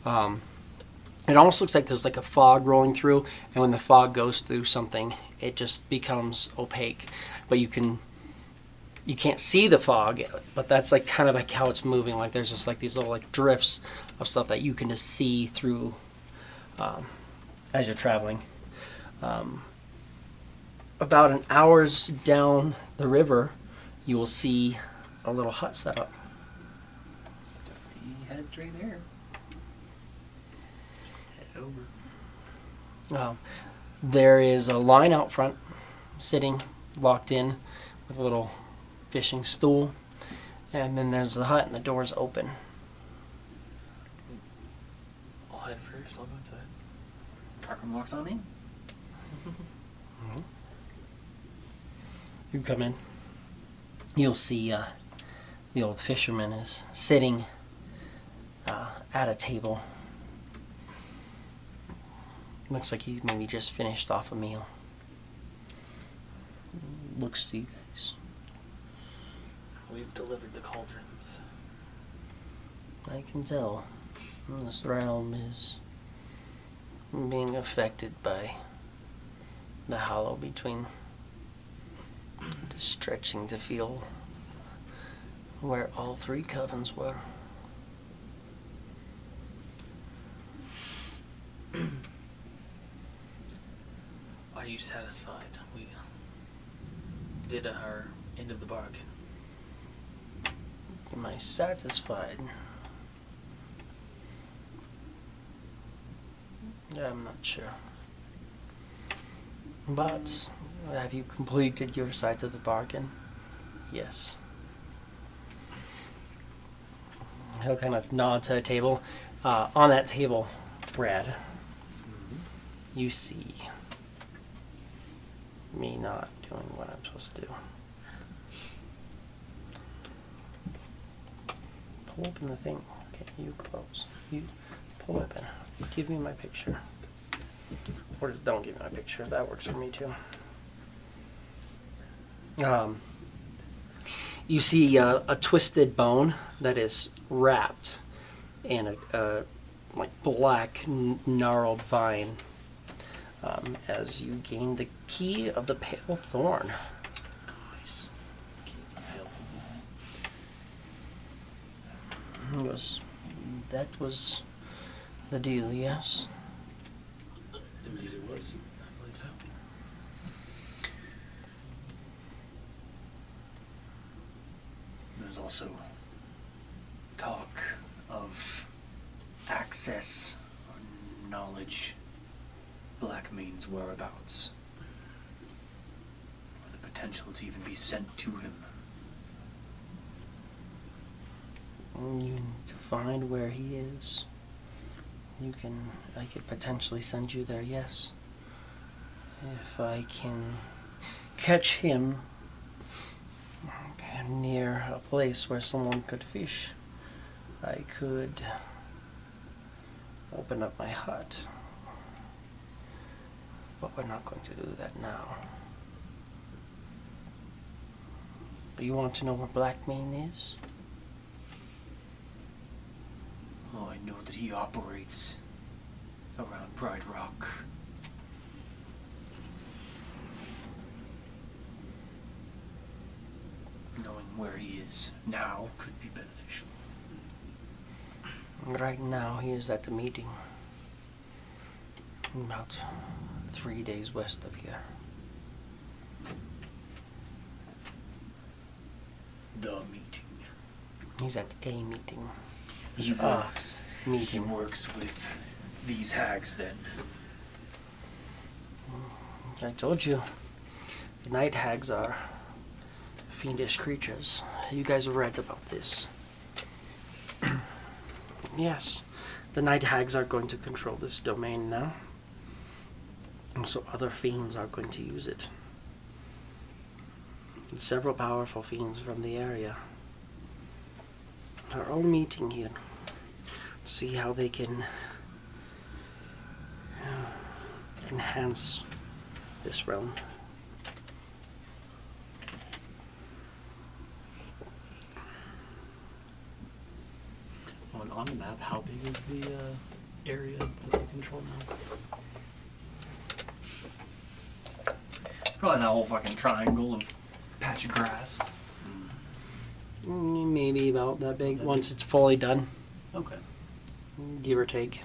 It almost looks like there's like a fog rolling through, and when the fog goes through something, it just becomes opaque. But you can't see the fog, but that's like kind of like how it's moving. Like there's just like these little like drifts of stuff that you can just see through as you're traveling. About an hour's down the river, you will see a little hut set up. He heads right there. Head over. There is a line out front, sitting locked in with a little fishing stool, and then there's the hut and the door's open. I'll head first. I'll go inside. Tarquin walks on in. You come in. You'll see the old fisherman is sitting at a table. Looks like he maybe just finished off a meal. Looks to you guys. We've delivered the cauldrons. I can tell this realm is being affected by the hollow between, just stretching to feel where all 3 covens were. Are you satisfied? We did our end of the bargain. Am I satisfied? I'm not sure. But have you completed your side of the bargain? Yes. He'll kind of nod to a table. On that table, Brad, you see me not doing what I'm supposed to do. pull open the thing. Okay, you close. You pull open. Give me my picture. Or don't give me my picture. That works for me too. You see a twisted bone that is wrapped in a like black gnarled vine. As you gain the key of the pale thorn. Nice. He goes, that was the deal, yes? Indeed it was. I believe so. There's also talk of access or knowledge, Blackmane's whereabouts, or the potential to even be sent to him. You need to find where he is. I could potentially send you there, yes. If I can catch him near a place where someone could fish, I could open up my hut. But we're not going to do that now. Do you want to know where Blackmane is? Oh, I know that he operates around Pride Rock. Knowing where he is now could be beneficial. Right now, he is at the meeting. About 3 days west of here. The meeting. He's at a meeting. He works. He Meeting. works with these hags then. I told you, the night hags are fiendish creatures. You guys read about this. Yes, the night hags are going to control this domain now. And so other fiends are going to use it. And several powerful fiends from the area are all meeting here to see how they can enhance this realm. On the map, how big is the area that they control now? Probably that whole fucking triangle of patch of grass. Maybe about that big That once big? it's fully done, Okay, give or take.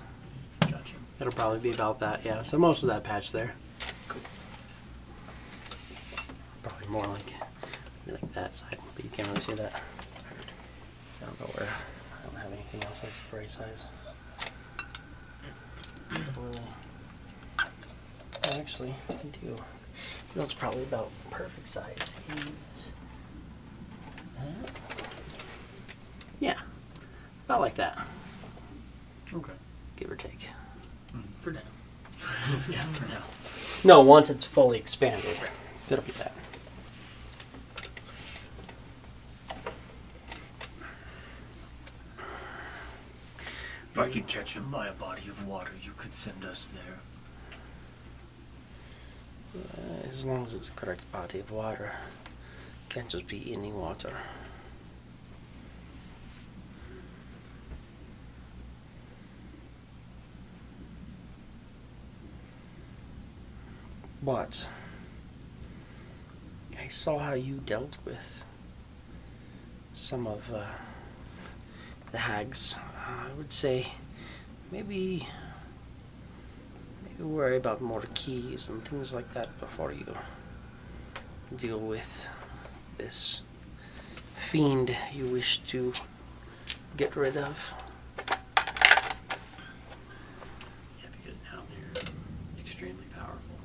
gotcha. It'll probably be about that, yeah. So most of that patch there. Cool. Probably more like that side, but you can't really see that. I don't know where. I don't have anything else that's the right size. Really. Actually, I do. You know, it's probably about perfect size. Is that? Yeah, about like that, Okay. give or take. For now. Yeah, for now. No, once it's fully expanded, it'll be that. If I could catch him by a body of water, you could send us there. As long as it's a correct body of water. Can't just be any water. But I saw how you dealt with some of the hags. I would say maybe worry about more keys and things like that before you deal with this fiend you wish to get rid of. Yeah, because now they're extremely powerful.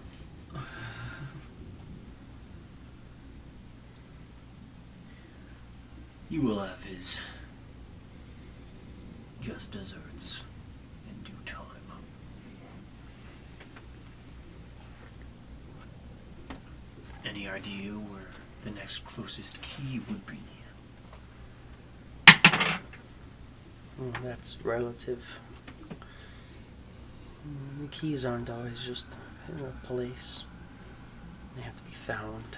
You will have his just desserts in due time. Any idea where the next closest key would be? That's relative. The keys aren't always just in a place. They have to be found.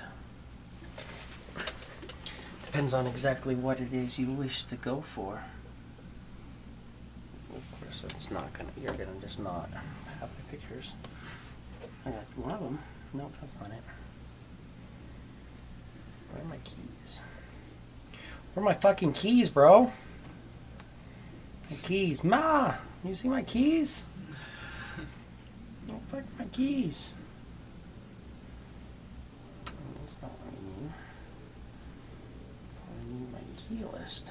Depends on exactly what it is you wish to go for. Of course, it's not gonna. You're gonna just not have the pictures. I got one of them. Nope, that's not it. Where are my keys? Where are my fucking keys, bro? My keys, Ma. You see my keys? Oh, fuck my keys. That's not what I need. I need my key list.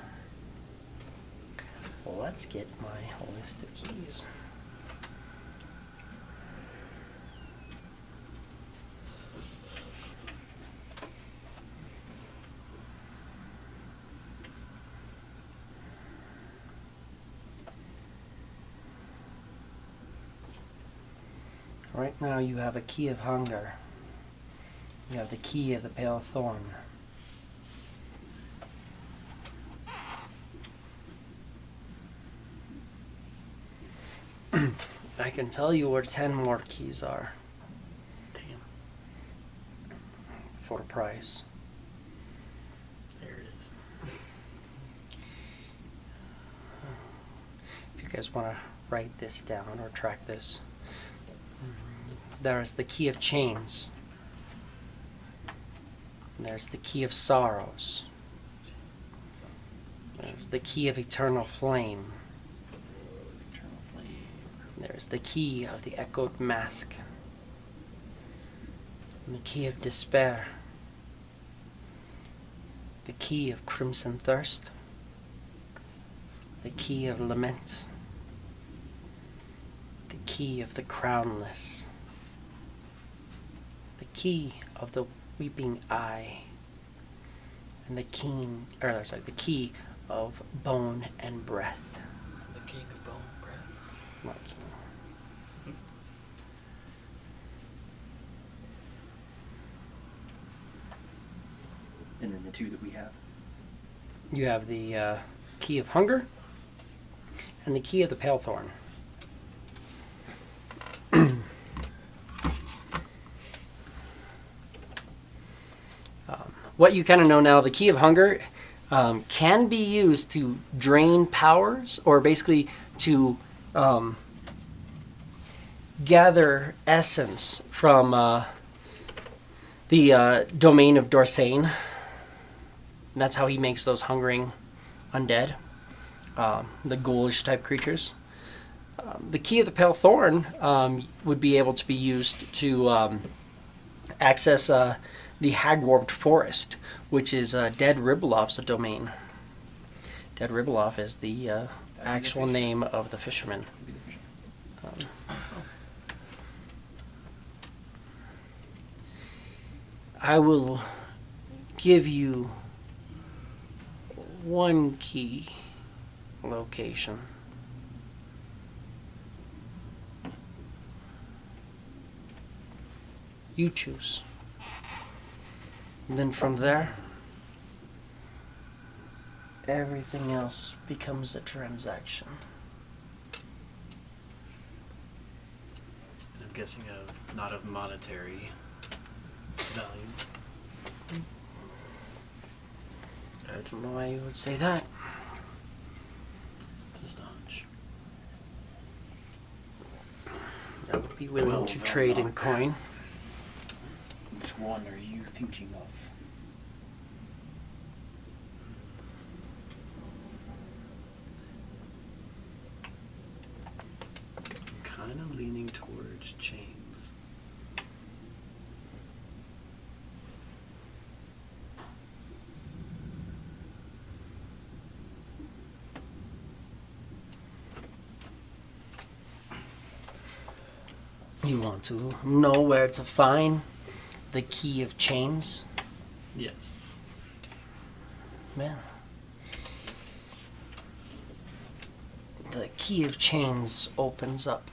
Well, let's get my list of keys. Right now you have a key of hunger. You have the key of the pale thorn. I can tell you where 10 more keys are. Damn. For a price. There it is. If you guys want to write this down or track this. There's the key of chains. There's the key of sorrows. There's the key of eternal flame. Eternal flame. There's the key of the echoed mask. And the key of despair. The key of crimson thirst. The key of lament. The key of the crownless. The key of the weeping eye. And the the key of bone and breath. The king of bone breath. Not king. And then the two that we have. You have the key of hunger and the key of the pale thorn. What you kind of know now, the key of hunger can be used to drain powers, or basically to gather essence from the domain of Dorsane. And that's how he makes those hungering undead, the ghoulish type creatures. The key of the pale thorn would be able to be used to access the hag-warped forest, which is Dead Ribeloff's domain. Dead Ribeloff is the actual name of the fisherman. I will give you one key location. You choose. And then from there, everything else becomes a transaction. I'm guessing not of monetary value. I don't know why you would say that. Just a hunch. I would be willing to trade in coin. Which one are you thinking of? I'm kind of leaning towards chains. You want to know where to find the key of chains? Yes. Man. The key of chains opens up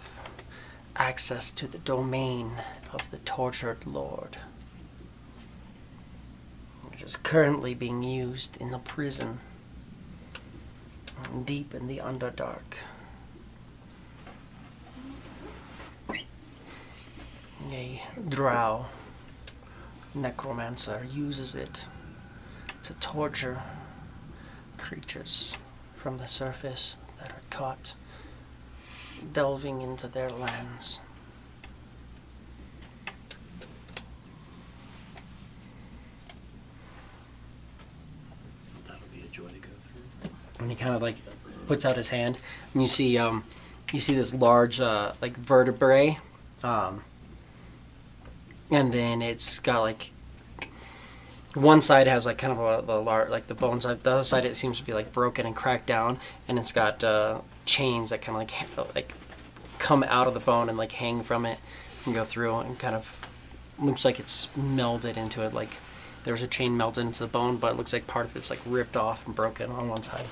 access to the domain of the tortured lord, which is currently being used in the prison. deep in the Underdark. A drow necromancer uses it to torture creatures from the surface that are caught delving into their lands. That'll be a joy to go through. And he kind of like puts out his hand, and you see this large like vertebrae, and then it's got like one side has like kind of a large, like the bones. The other side it seems to be like broken and cracked down, and it's got chains that kind of like come out of the bone and like hang from it and go through, and kind of looks like it's melded into it. Like there's a chain melted into the bone, but it looks like part of it's like ripped off and broken on one side.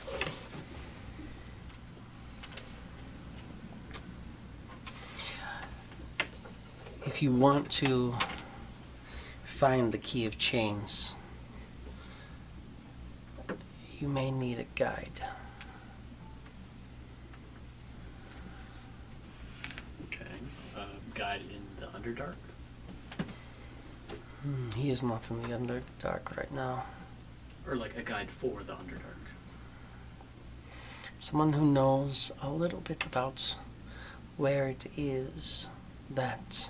If you want to find the key of chains, you may need a guide. Okay. Guide in the Underdark? He is not in the Underdark right now. Or like a guide for the Underdark? Someone who knows a little bit about where it is that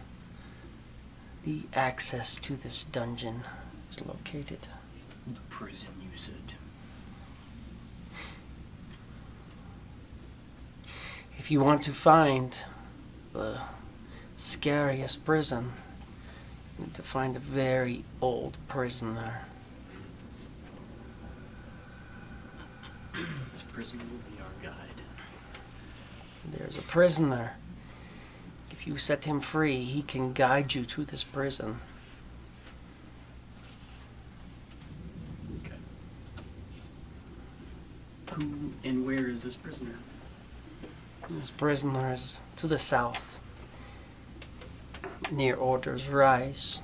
the access to this dungeon is located. The prison, you said. If you want to find the scariest prison, you need to find a very old prisoner. This prisoner will be our guide. There's a prisoner. If you set him free, he can guide you to this prison. Okay. Who and where is this prisoner? This prisoner is to the south, near Order's Rise,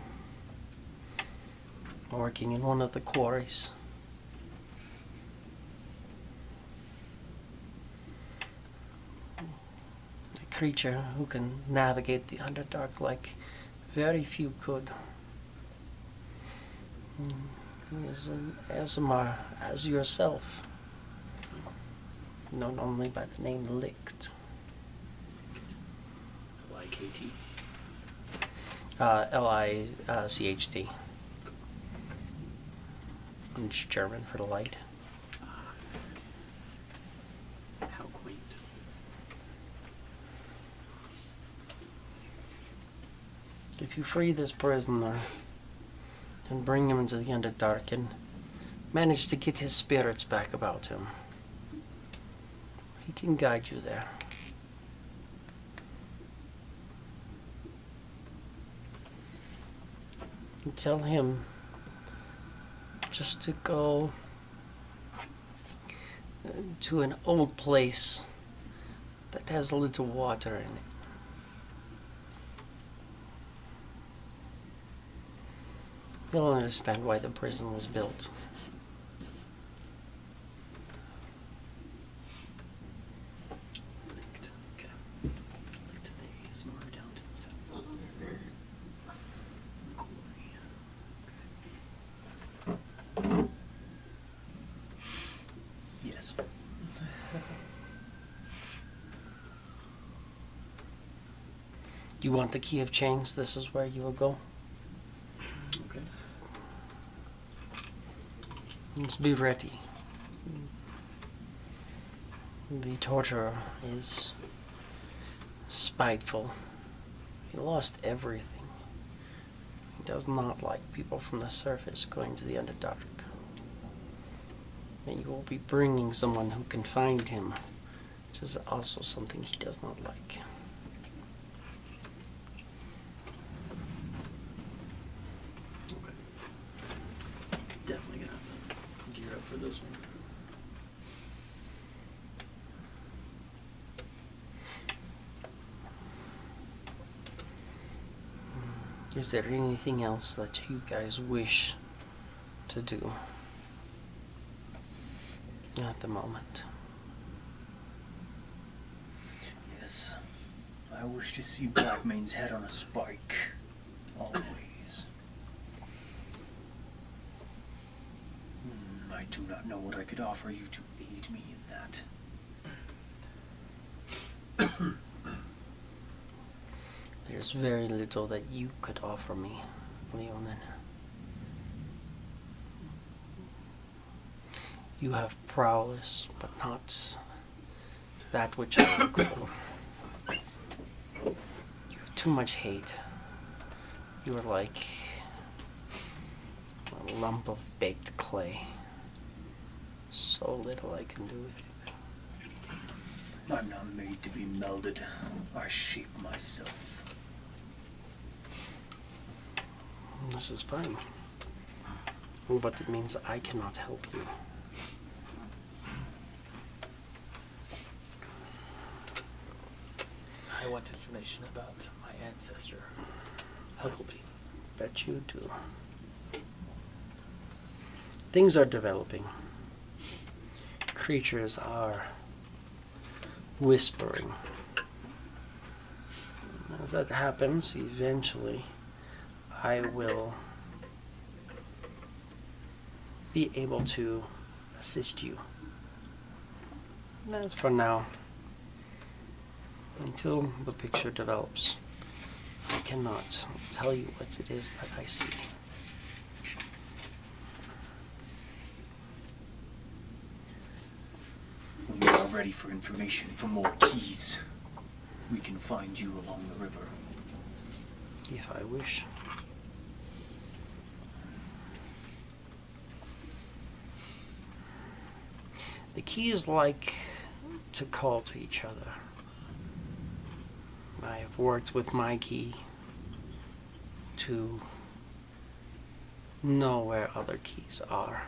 working in one of the quarries. A creature who can navigate the Underdark like very few could. He is an Aasimar as yourself, known only by the name Licht. L-I-K-T? L-I-C-H-T. It's German for the light. How quaint. If you free this prisoner and bring him into the Underdark and manage to get his spirits back about him, he can guide you there. And tell him just to go to an old place that has a little water in it. You'll understand why the prison was built. Linked. Okay. Linked to the ASMR down to the south. Quarry. Okay. Yes. You want the key of chains? This is where you will go. Okay. Just be ready. The torturer is spiteful. He lost everything. He does not like people from the surface going to the Underdark. And you will be bringing someone who can find him, which is also something he does not like. Okay. Definitely gonna have to gear up for this one. Is there anything else that you guys wish to do at the moment? Yes. I wish to see Blackmane's head on a spike. Always. I do not know what I could offer you to aid me in that. There's very little that you could offer me, Leonin. You have prowess, but not that which I look for. You have too much hate. You are like a lump of baked clay. So little I can do with you. I'm not made to be melded. I shape myself. This is fine. But it means I cannot help you. I want information about my ancestor, Huckleby. Bet you do. Things are developing. Creatures are whispering. As that happens, eventually I will be able to assist you. As for now, until the picture develops, I cannot tell you what it is that I see. When we are ready for information for more keys, we can find you along the river. If I wish. The keys like to call to each other. I have worked with my key to know where other keys are.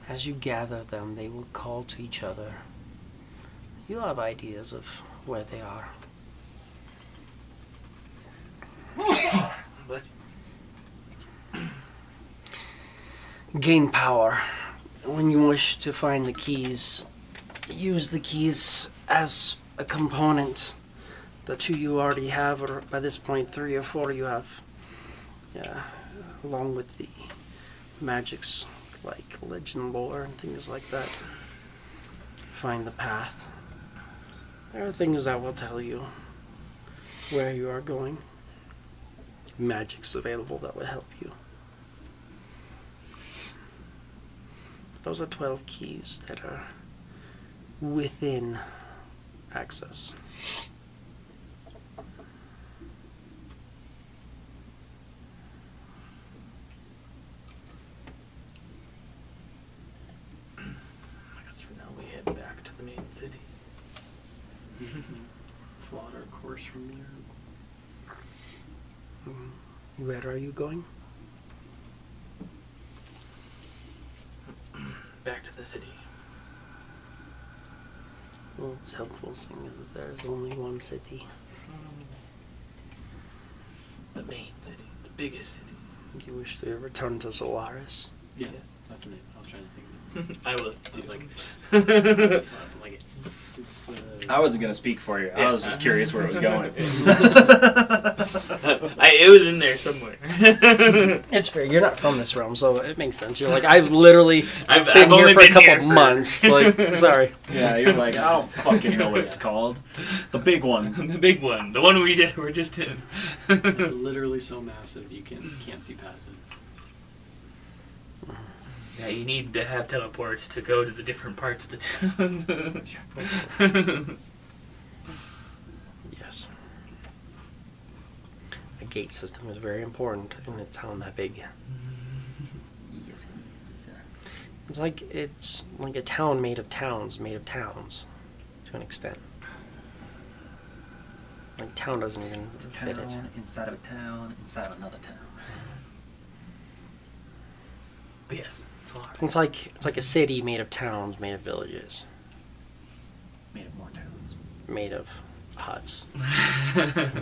As you gather them, they will call to each other. You'll have ideas of where they are. Bless you. Gain power. When you wish to find the keys, use the keys as a component. The 2 you already have, or by this point 3 or 4 you have. Yeah, along with the magics like legend lore and things like that. Find the path. There are things that will tell you where you are going. Magics available that will help you. Those are 12 keys that are within access. I guess for now we head back to the main city. Plot our course from there. Where are you going? Back to the city. Well, it's helpful seeing that there's only one city. The main city. The biggest city. You wish to return to Solaris? Yeah, that's the name. I was trying to think of it. I will. I was like, it's I wasn't going to speak for you. I was just curious where it was going. It was in there somewhere. It's fair. You're not from this realm, so it makes sense. You're like, I've literally I've been only here for a been couple here of for- months. Like, sorry. Yeah, you're like, I don't fucking know what it's called. The big one. The big one. The one we're just in. it's literally so massive you can't see past it. Yeah, you need to have teleports to go to the different parts of the town. Yes. A gate system is very important in a town that big. Yes, It's like a town made of towns, to an extent. Like town doesn't even It's a fit it. town inside of a town inside of another town. But yes, it's a lot. It's like a city made of towns, made of villages, Made of more towns. made of huts,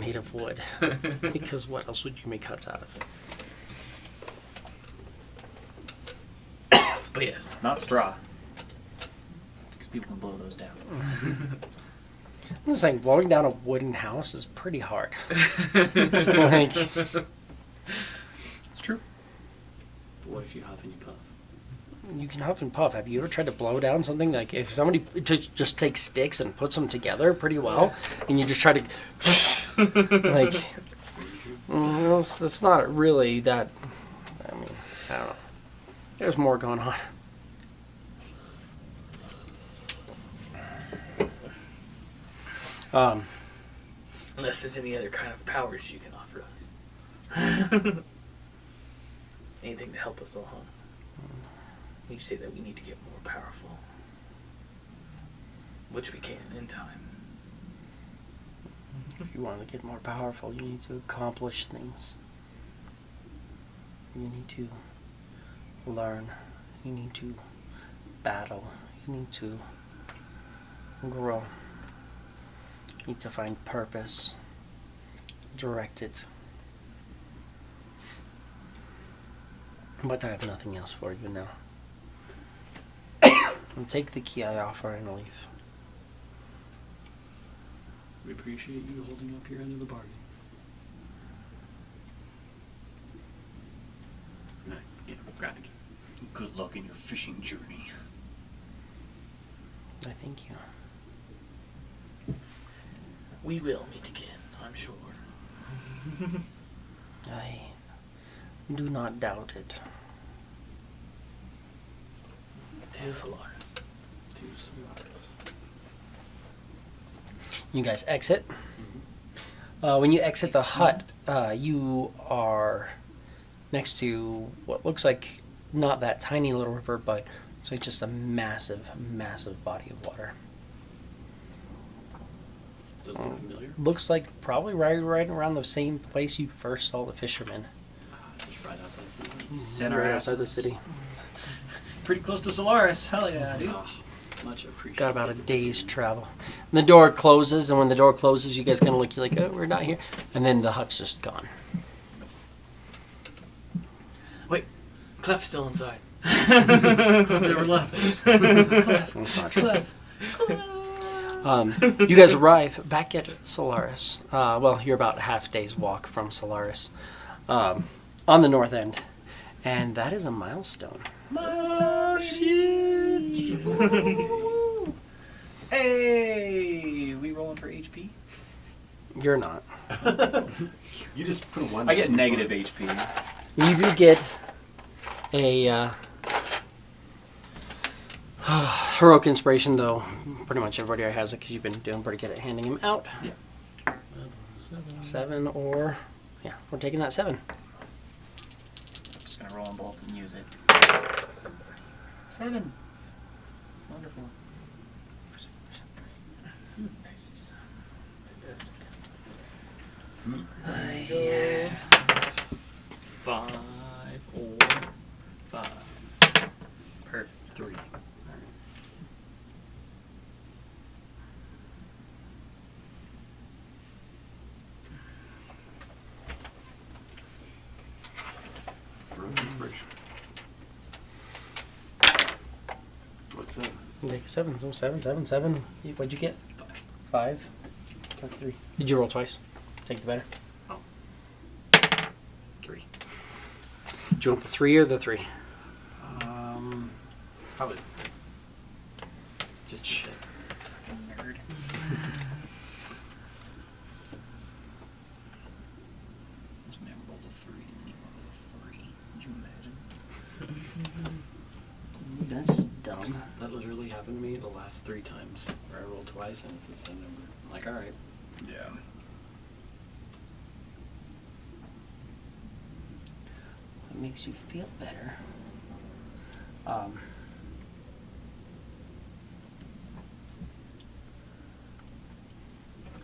made of wood. Because what else would you make huts out of? But yes. Not straw. Because people can blow those down. I'm just saying, blowing down a wooden house is pretty hard. Like, It's true. But what if you huff and you puff? you can huff and puff. Have you ever tried to blow down something? Like, if somebody just takes sticks and puts them together pretty well, and you just try to, like, that's not really that. I mean, I don't know. There's more going on. Unless there's any other kind of powers you can offer us. Anything to help us along. You say that we need to get more powerful. Which we can in time. If you want to get more powerful, you need to accomplish things. You need to learn. You need to battle. You need to grow. You need to find purpose. Direct it. But I have nothing else for you now. And take the key I offer and leave. We appreciate you holding up your end of the bargain. No, yeah, grab the key. Good luck in your fishing journey. I thank you. We will meet again, I'm sure. I do not doubt it. Tis Lair. You guys exit. When you exit the hut, you are next to what looks like not that tiny little river, but it's like just a massive, massive body of water. Does it look familiar? Looks like probably right around the same place you first saw the fishermen. Just right outside the city. Center Right outside the asses. city. Pretty close to Solaris. Hell yeah, dude. Ah, much appreciated. Got about a day's travel. And the door closes, and when the door closes, you guys kind of look, you're like, oh, we're not here. And then the hut's just gone. Wait, Clef's still inside. Cliff never left. That's not true. You guys arrive back at Solaris. Well, you're about half a day's walk from Solaris, on the north end, and that is a milestone. Hey, we rolling for HP? You're not. You just put a one. I get negative HP. You do get a heroic inspiration, though. Pretty much everybody already has it because you've been doing pretty good at handing him out. Yeah. 7 or yeah, we're taking that 7. I'm just gonna roll them both and use it. 7. Wonderful. Nice. Fantastic. 5 or 5. Perfect. 3. Inspiration. What's that? You take a 7. So 7, 7, 7. What'd you get? 5. Got 3. Did you roll twice? Take the better. 3. Do you want the 3 or the 3? Probably. Just shit. Nerd. This man rolled a 3 and he rolled a 3. Could you imagine? That's dumb. That literally happened to me the last 3 times where I rolled twice and it's the same number. I'm like, alright. Yeah. What makes you feel better?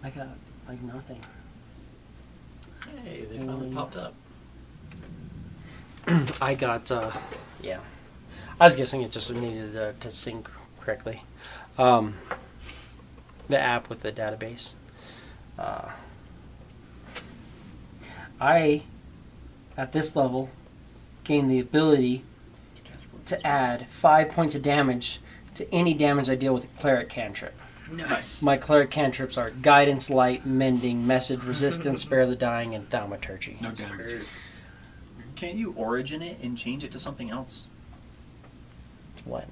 I got like nothing. Hey, they finally popped up. I got yeah. I was guessing it just needed to sync correctly. The app with the database. I, at this level, gain the ability to add 5 points of damage to any damage I deal with a cleric cantrip. Nice. My cleric cantrips are guidance, light, mending, message, resistance, spare the dying, and thaumaturgy. No damage. Can't you origin it and change it to something else? What?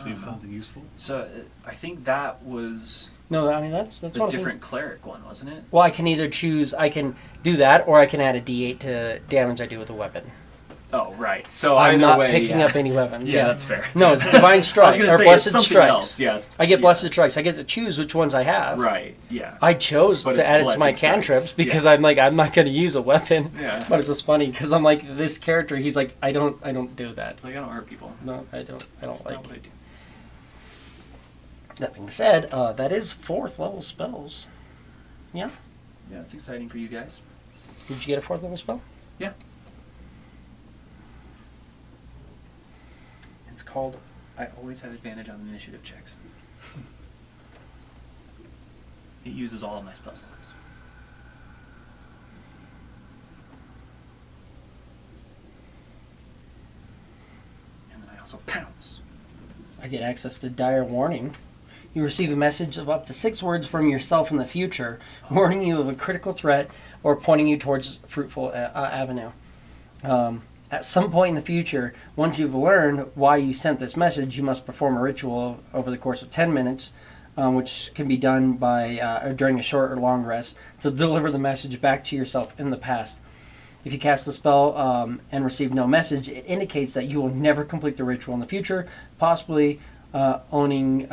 Do something useful. So I think that was No, I mean that's the one of the different things. cleric one, wasn't it? Well, I can either choose. I can do that, or I can add a D8 to damage I do with a weapon. Oh, right. So I'm either not way, picking yeah. up any weapons. Yeah, that's fair. No, it's divine I strike was gonna or say blessed it's something strikes. else. Yeah, I get blessed strikes. I get to choose which ones I have. Right. Yeah. I chose But to it's add it to my blessed strikes. cantrips because Yeah. I'm like I'm not going to use a weapon. Yeah. But it's just funny because I'm like this character. He's like I don't do that. It's like I don't hurt people. No, I don't That's like. not what I do. That being said, that is 4th level spells. Yeah. Yeah, it's exciting for you guys. Did you get a 4th level spell? Yeah. It's called I always have advantage on initiative checks. It uses all of my spell slots. And then I also pounce. I get access to dire warning. You receive a message of up to 6 words from yourself in the future, warning you of a critical threat or pointing you towards a fruitful avenue. At some point in the future, once you've learned why you sent this message, you must perform a ritual over the course of 10 minutes, which can be done by during a short or long rest, to deliver the message back to yourself in the past. If you cast the spell and receive no message, it indicates that you will never complete the ritual in the future, possibly owning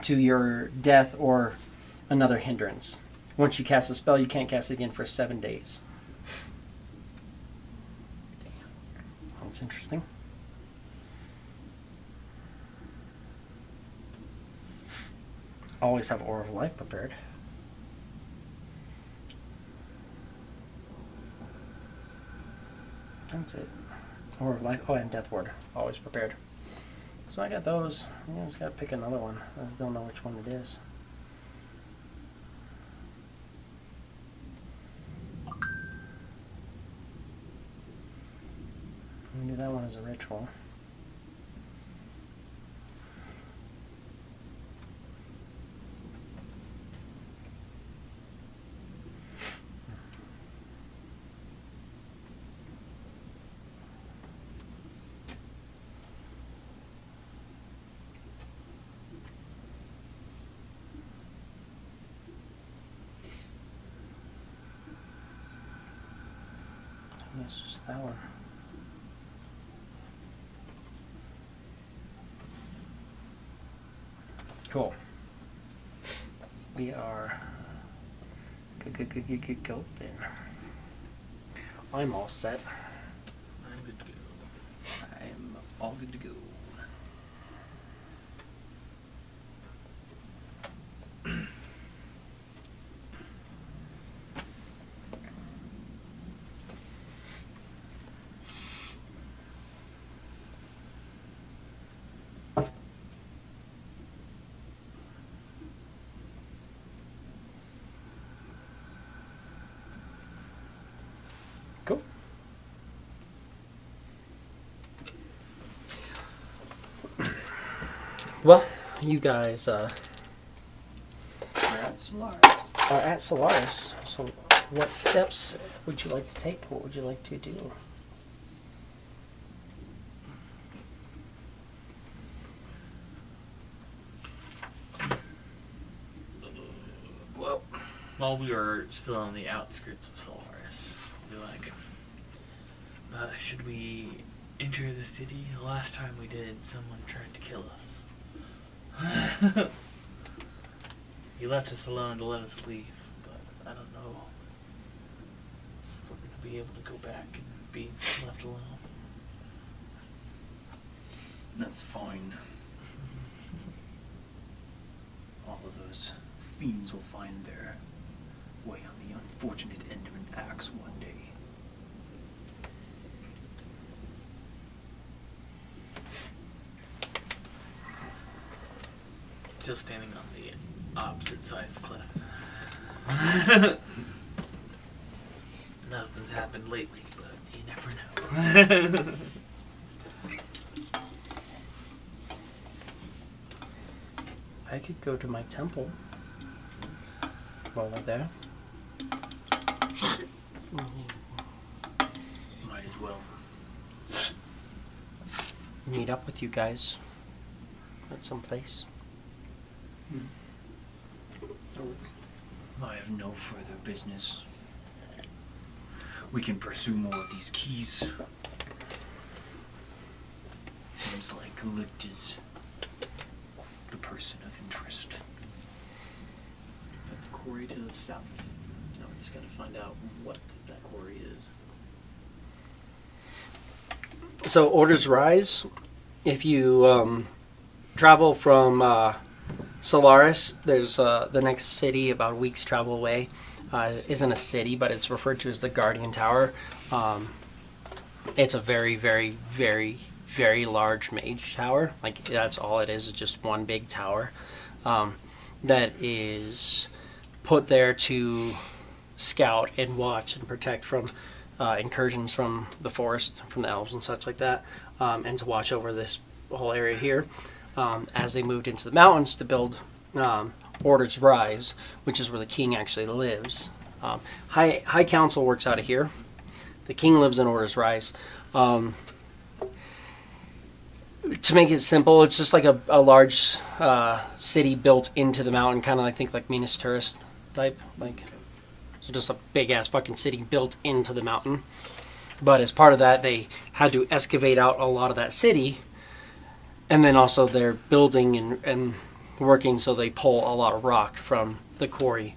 to your death or another hindrance. Once you cast the spell, you can't cast it again for 7 days. That's interesting. Always have Aura of Life prepared. That's it. Aura of Life. Oh, and Death Ward. Always prepared. So I got those. I just gotta pick another one. I just don't know which one it is. I'm gonna do that one as a ritual. It's just that one. Cool. We are good go then. I'm all set. I'm good to go. I'm all good to go. Cool. Well, you guys We're at Solaris. are at Solaris. So, what steps would you like to take? What would you like to do? Well, while we were still on the outskirts of Solaris, we'd be like, should we enter the city? The last time we did, someone tried to kill us. You left us alone to let us leave, but I don't know if we're going to be able to go back and be left alone. That's fine. All of those fiends will find their way on the unfortunate end of an axe one day. Still standing on the opposite side of cliff. Nothing's happened lately, but you never know. I could go to my temple while we're there. Might as well. Meet up with you guys at some place. I have no further business. We can pursue more of these keys. Seems like Lit is the person of interest. Got the quarry to the south. Now we just got to find out what that quarry is. So orders rise. If you travel from Solaris, there's the next city about a week's travel away. Isn't a city, but it's referred to as the Guardian Tower. It's a very, very, very, very large mage tower. Like, that's all it is just one big tower that is put there to scout and watch and protect from incursions from the forest, from the elves and such like that, and to watch over this whole area here. As they moved into the mountains to build Orders Rise, which is where the king actually lives. High Council works out of here. The king lives in Orders Rise. To make it simple, it's just like a large city built into the mountain, kind of I think like Minas Tirith type, like. So just a big ass fucking city built into the mountain. But as part of that, they had to excavate out a lot of that city. And then also they're building and working, so they pull a lot of rock from the quarry,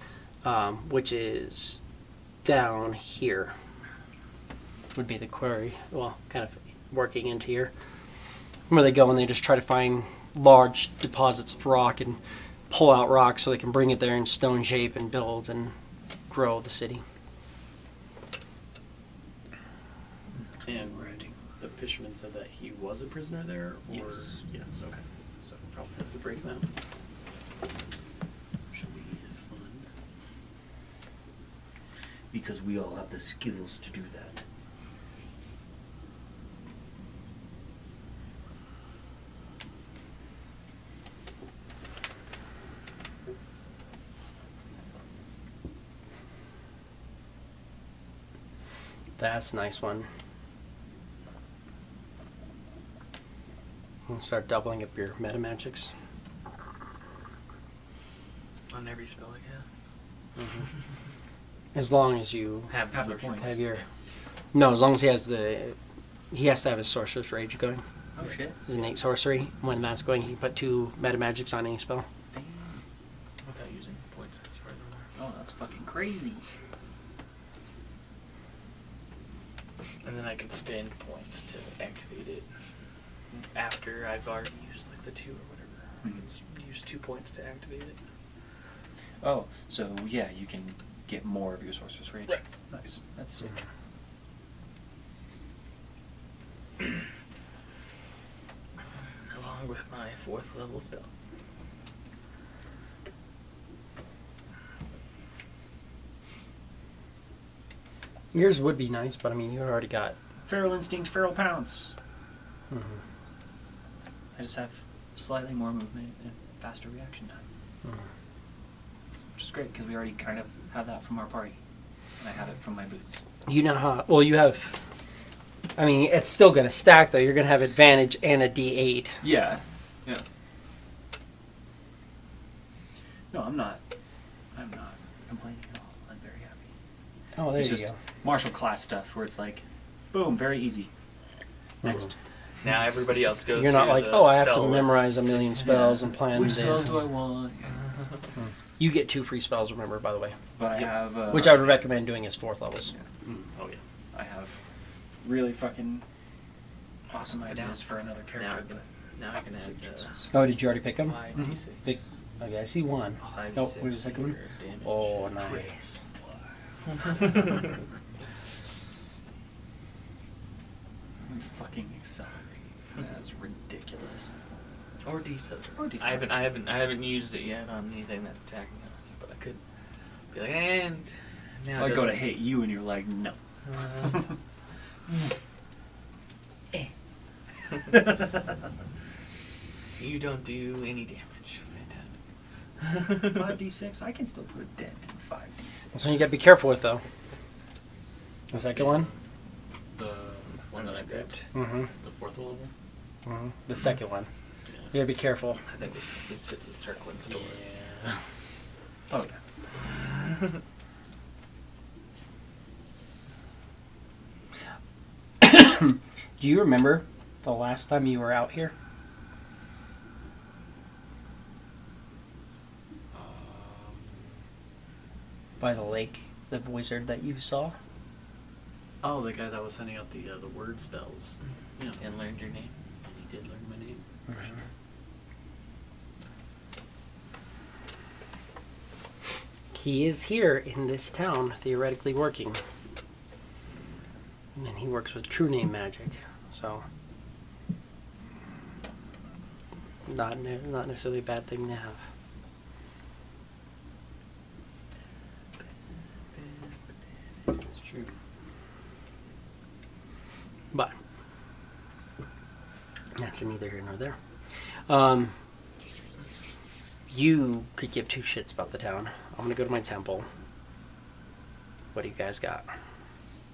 which is down here. Would be the quarry. Well, kind of working into here. Where they go and they just try to find large deposits of rock and pull out rock so they can bring it there in stone shape and build and grow the city. And the fisherman said that he was a prisoner there? Or? Yes. Yes, okay. So probably have to break him out. Should be fun. Because we all have the skills to do that. That's a nice one. We'll start doubling up your meta magics. On every spell I have. As long as you Have the Have the sorcery. points. have your... No, as long as he has the... He has to have his Sorcerer's Rage going. Oh shit. His innate sorcery. When that's going, he can put 2 meta magics on any spell. Without using points, that's right. Oh, that's fucking crazy. And then I can spend points to activate it after I've already used like the 2 or whatever. I can use 2 points to activate it. Oh, so yeah, you can get more of your Sorcerer's Rage. Right. Nice. That's sick. Along with my 4th level spell. Yours would be nice, but I mean, you already got... Feral Instinct, Feral Pounce. Mhm. I just have slightly more movement and faster reaction time. Mhm. Which is great, because we already kind of have that from our party. And I have it from my boots. You know how... Well, you have... I mean, it's still going to stack, though. You're going to have advantage and a D8. Yeah. Yeah. No, I'm not complaining at all. I'm very happy. Oh, there It's you just go. martial class stuff where it's like, boom, very easy. Next. Mhm. Now everybody else goes. You're not through like, the oh, I have to spell memorize a list. million spells and plan Which this. spells do I want? You get 2 free spells, remember, by the way. But I Yep. have... Which I would recommend doing as 4th levels. Oh yeah. I have really fucking awesome Now- ideas for another character. Now I can, now I can add Oh, did you already pick them? 5d6. Big. Okay, I see one. 5d6 Oh, where's the second one? damage. Oh, nice. I'm fucking accelerating. That's ridiculous. Or D7. Or D7. I haven't used it yet on anything that's attacking us, but I could be like, and now I it go to doesn't- hit you and you're like, no. You don't do any damage. Fantastic. 5d6. I can still put a dent in 5d6. That's one you gotta be careful with, though. The second one? The one that I picked, Mm-hmm. the fourth level. Mm-hmm. The second one. Yeah. You gotta be careful. I think this fits with Turquin's story. Yeah. Oh yeah. Do you remember the last time you were out here? By the lake, the wizard that you saw? Oh, the guy that was sending out the word spells. Yeah, And learned your name. and he did learn my name. For sure. He is here in this town, theoretically working. And he works with true name magic, so not necessarily a bad thing to have. It's true. But that's neither here nor there. You could give two shits about the town. I'm gonna go to my temple. What do you guys got?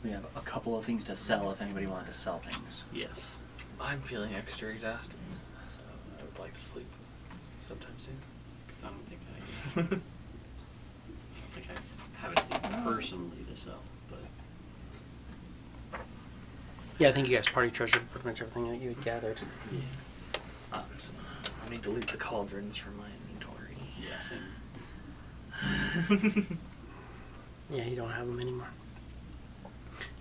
We have a couple of things to sell if anybody wanted to sell things. Yes. I'm feeling extra exhausted, so I would like to sleep sometime soon. Because I don't think I don't think I have anything personally to sell, but Yeah, I think you guys party treasured pretty much everything that you had gathered. So I need to leave the cauldrons from my inventory. yeah, same. Yeah, you don't have them anymore.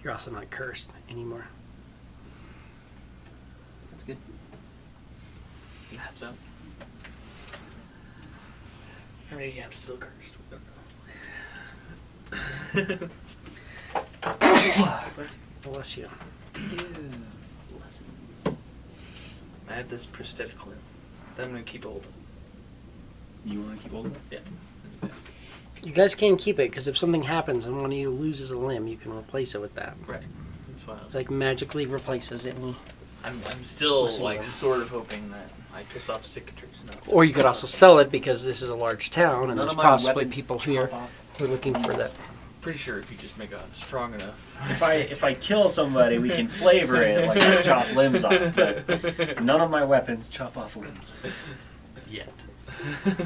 You're also not cursed anymore. That's good. Perhaps so. Or maybe I'm still cursed. We don't know. Bless you. Lessons. I have this prosthetic limb that I'm going to keep holding. You want to keep holding it? Yeah. You guys can keep it, because if something happens and one of you loses a limb, you can replace it with that. Right. That's why I was It's like magically replaces it. I'm still Missing like one. sort of hoping that I piss off cicatrices. No, Or you could also sell it, because this is a large town, and None there's of my possibly weapons people chop here off who are looking for that. Pretty sure if you just make a strong enough. If I kill somebody, we can flavor it like I chop limbs off, but none of my weapons chop off limbs. Yet.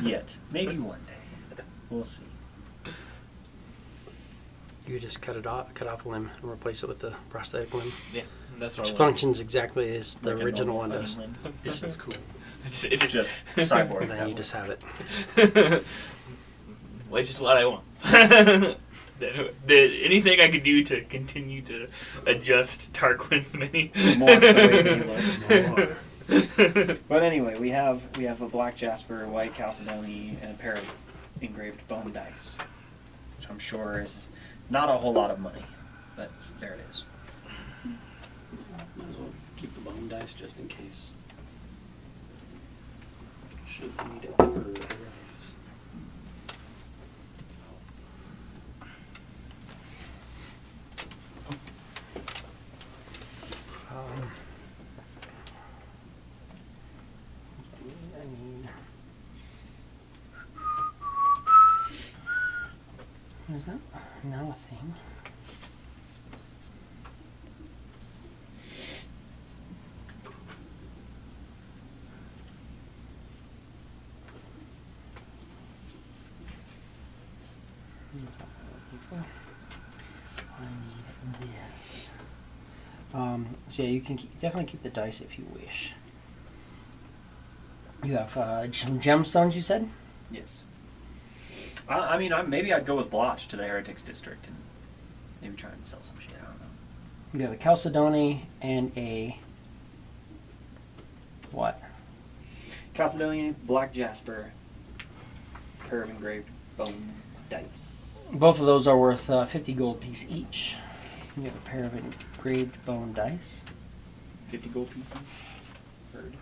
Yet. Maybe one day. We'll see. You just cut off a limb and replace it with the prosthetic limb, Yeah, that's what which I want. functions exactly as the Like a original normal one does. fucking limb. It's just cool. It's Just cyborg. And then you just have it. which is what I want. Anything I could do to continue to adjust Tarquin's mini. Morph the way he looks. But anyway, we have a black jasper, white chalcedony, and a pair of engraved bone dice, which I'm sure is not a whole lot of money, but there it is. Might as well keep the bone dice just in case. Should need it for otherwise. I need. Is that now a thing? I need this. So yeah, you can definitely keep the dice if you wish. You have some gemstones, you said? Yes. I mean, maybe I'd go with Blotch to the Heretics District and maybe try and sell some shit. I don't know. You have a chalcedony and a what? Chalcedonian, black jasper, pair of engraved bone dice. Both of those are worth 50 gold piece each. You have a pair of engraved bone dice. 50 gold pieces. Heard.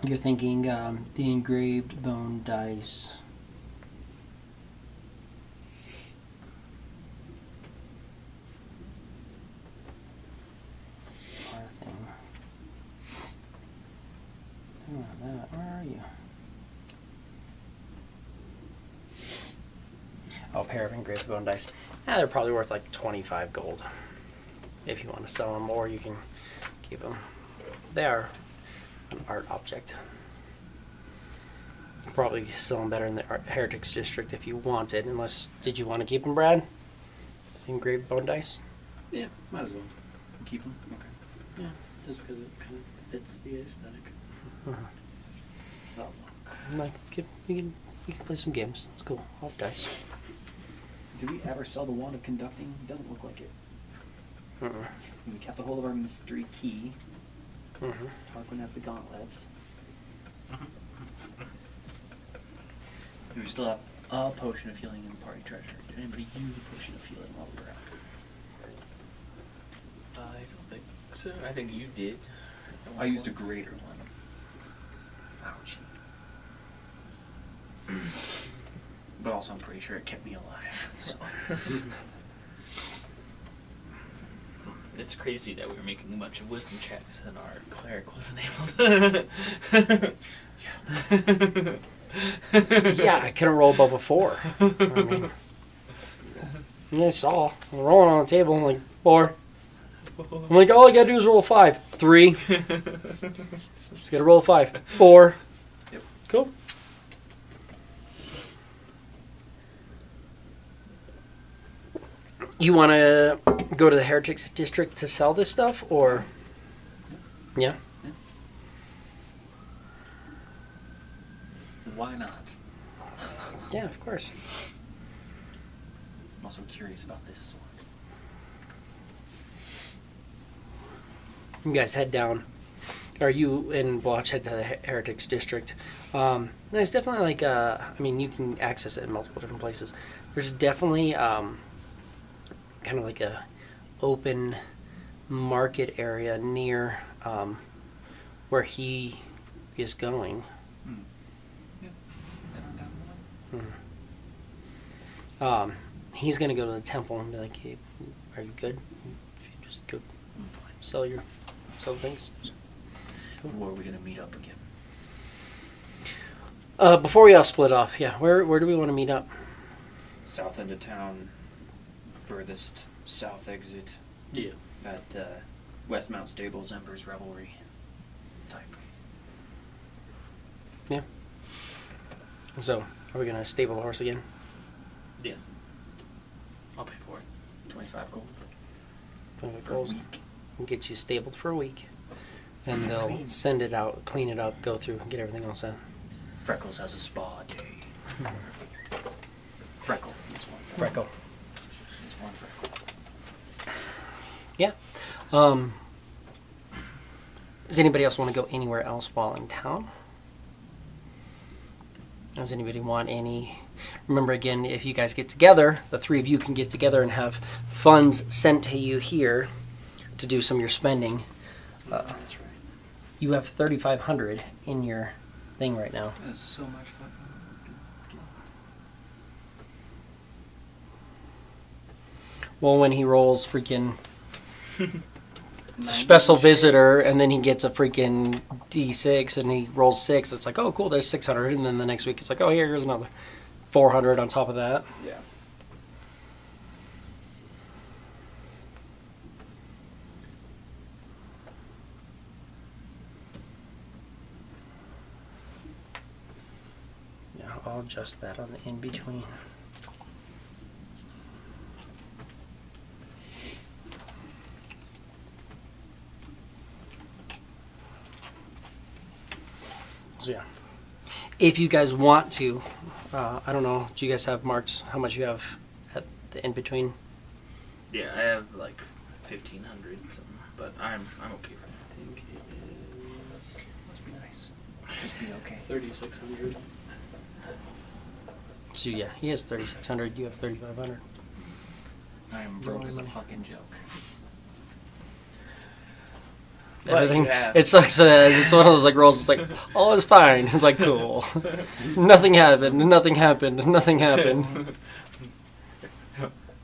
You're thinking the engraved bone dice. Thing. That. Where are you? Oh, a pair of engraved bone dice. They're probably worth like 25 gold. If you want to sell them, or you can keep them. They are an art object. Probably sell them better in the Heretics District if you wanted. Unless, did you want to keep them, Brad? Engraved bone dice? Yeah, might as well. Keep them? Okay. Yeah, just because it kind of fits the aesthetic. Oh, Like, you can play some games. It's cool. I'll have dice. did we ever sell the Wand of Conducting? Doesn't look like it. We kept a hold of our mystery key. Tarquin has the gauntlets. We still have a potion of healing in the party treasure. Did anybody use a potion of healing while we were out? I don't think so. I think you did. I used a greater one. Ouchie. But also I'm pretty sure it kept me alive. So. It's crazy that we were making a bunch of wisdom checks and our cleric wasn't able to. Yeah, I couldn't roll above a 4. I mean, I saw. I'm rolling on the table. I'm like, 4. I'm like, all I gotta do is roll a 5. 3. Just gotta roll a 5. 4. Yep. Cool. You want to go to the Heretics District to sell this stuff, or? Yeah. Why not? Yeah, of course. I'm also curious about this sword. You guys head down, or you and Watch head to the Heretics District. There's definitely like I mean, you can access it in multiple different places. There's definitely kind of like a open market area near where he is going. Yeah. Down the line. He's gonna go to the temple and be like, "Hey, are you good? If you just go sell things." Or are we gonna meet up again? Before we all split off, yeah, where do we want to meet up? South end of town, furthest south exit Yeah. at Westmount Stables, Emperor's Revelry type. Yeah. So, are we gonna stable the horse again? Yes. I'll pay for it. 25 gold. For For a week. and get you stabled for a week, and they'll send it out, clean it up, go through, and get everything all set. Freckles has a spa day. Freckle. It's one Freckle. It's one freckle. Yeah. Does anybody else want to go anywhere else while in town? Does anybody want any? Remember, again, if you guys get together, the 3 of you can get together and have funds sent to you here to do some of your spending. That's right. You have 3,500 in your thing right now. That's so much fun. Well, when he rolls freaking special visitor, and then he gets a freaking D6, and he rolls 6, it's like, oh, cool, there's 600. And then the next week, it's like, oh, here's another 400 on top of that. Yeah. Yeah, I'll adjust that on the in-between. So yeah, if you guys want to, I don't know, do you guys have marked how much you have at the in-between? Yeah, I have like 1,500 something, but I'm okay for that. I think it Must be nice. Just be okay. is 3,600. So yeah, he has 3,600, you have 3,500. I am You're broke as a only- fucking joke. everything. you have. It sucks. It's one of those like rolls. It's like all is fine. It's like cool. Nothing happened. Nothing happened. Nothing happened.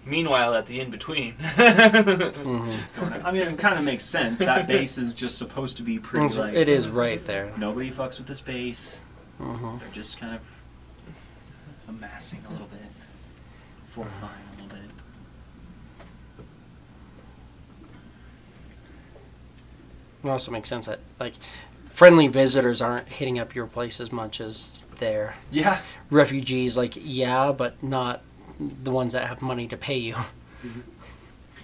Meanwhile, at the in between, It's going on. I mean, it kind of makes sense. That base is just supposed to be pretty. Like, it is right there. Nobody fucks with this base. Mm-hmm. They're just kind of amassing a little bit, fortifying a little bit. It also makes sense that like friendly visitors aren't hitting up your place as much as their Yeah. refugees. Like but not the ones that have money to pay you.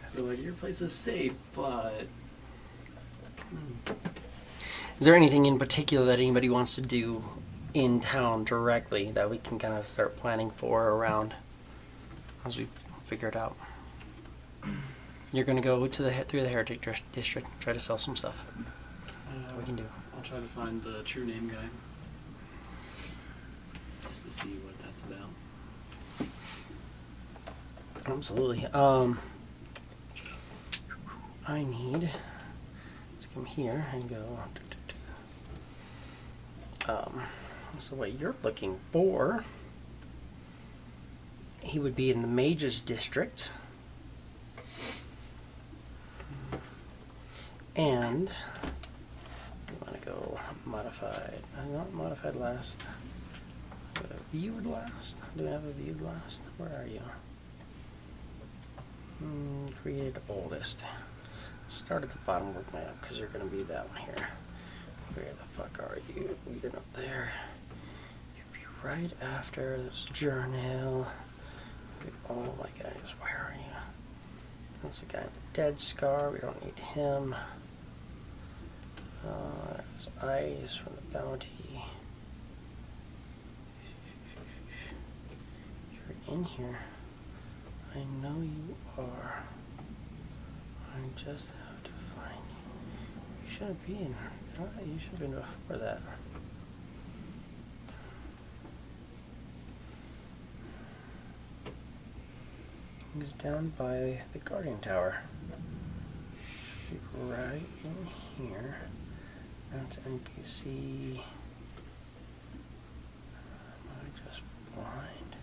So like your place is safe, but Is there anything in particular that anybody wants to do in town directly that we can kind of start planning for around as we figure it out? You're going to go to through the Heritage District, try to sell some stuff. We can do. I'll try to find the true name guy. Just to see what that's about. Absolutely. I need to come here and go. So what you're looking for, he would be in the Mages District. And you want to go modified. Not modified last. Viewed last. Do we have a viewed last? Where are you? Create oldest. Start at the bottom, work my up, because you're going to be that one here. Where the fuck are you? You're not there. You'd be right after this journal. Oh my guys, where are you? That's the guy with the dead scar. We don't need him. There's eyes from the bounty. You're in here. I know you are. I just have to find you. You shouldn't be in. You should have been before that. He's down by the Guardian Tower. Right in here. That's NPC. Am I just blind?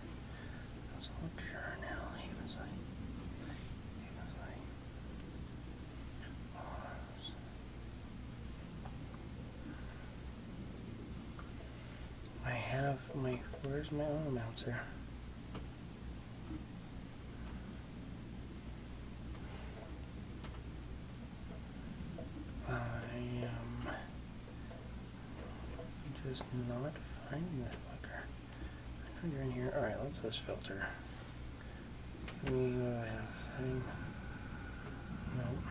That's all journal. He was like. I have my. Where's my own announcer? I am just not finding that fucker. I know you're in here. Alright, let's just filter. What do I have? Setting. Nope.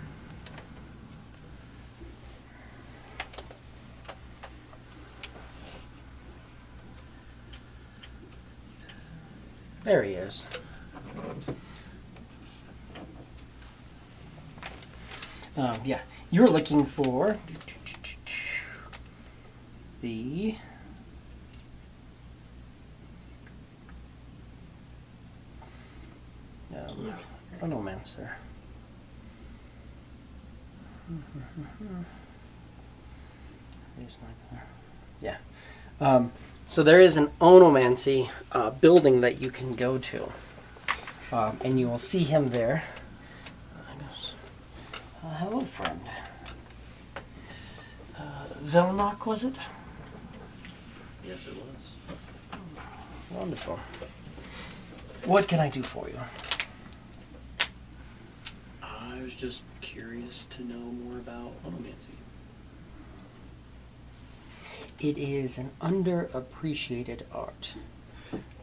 There he is. Yeah, you're looking for the Onomancer. He's not there. Yeah. So there is an onomancy building that you can go to, and you will see him there. Hello, friend. Velnock, was it? Yes, it was. Wonderful. What can I do for you? I was just curious to know more about onomancy. It is an underappreciated art,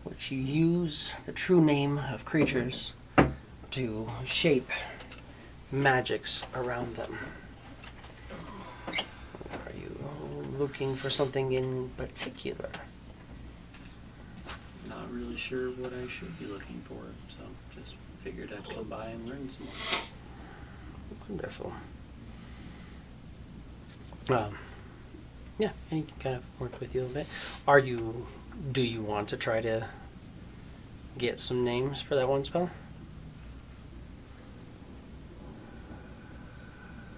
which you use the true name of creatures to shape magics around them. Are you looking for something in particular? Not really sure what I should be looking for, so just figured I'd come by and learn some more. Wonderful. Yeah, and he can kind of work with you a little bit. Do you want to try to get some names for that one spell?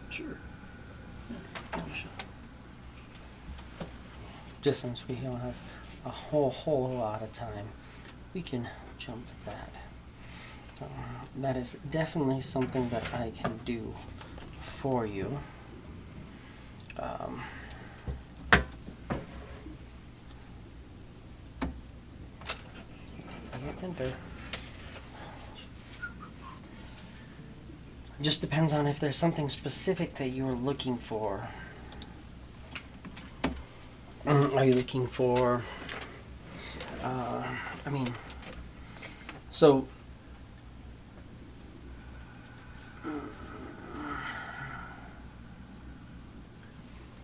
Sure. Just since we don't have a whole lot of time, we can jump to that. That is definitely something that I can do for you. Enter. Just depends on if there's something specific that you're looking for. Are you looking for? I mean, so.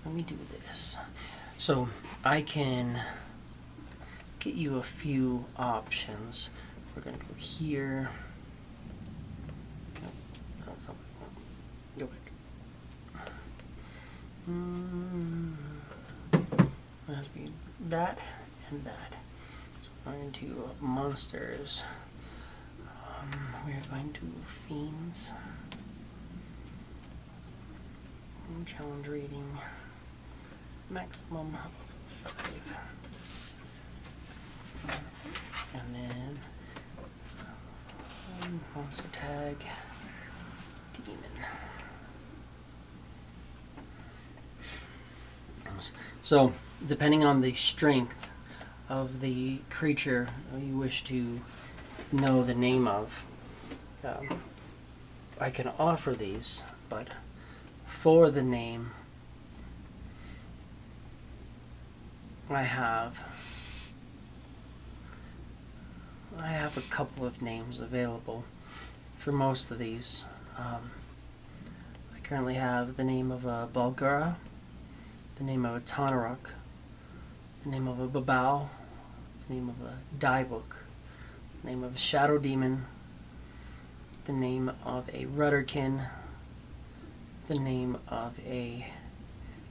Let me do this. So I can get you a few options. We're gonna go here. Go back. It has to be that and that. So we're going to monsters. We're going to fiends. Challenge rating maximum 5. And then monster tag demon. So, depending on the strength of the creature you wish to know the name of, I can offer these, but for the name, I have a couple of names available for most of these. I currently have the name of a Bulgara, the name of a Tanaruk, the name of a Babao, the name of a Dievook, the name of a Shadow Demon, the name of a Rudderkin, the name of a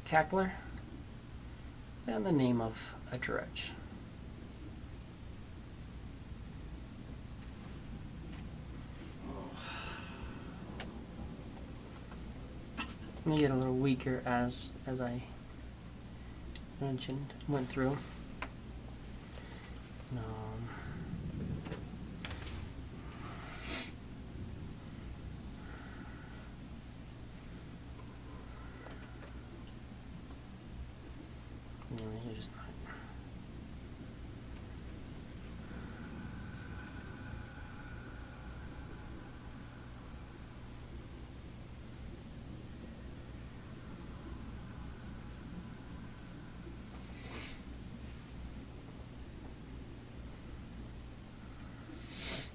Cackler, and the name of a Dredge. They get a little weaker as I mentioned, went through. No, you're just not.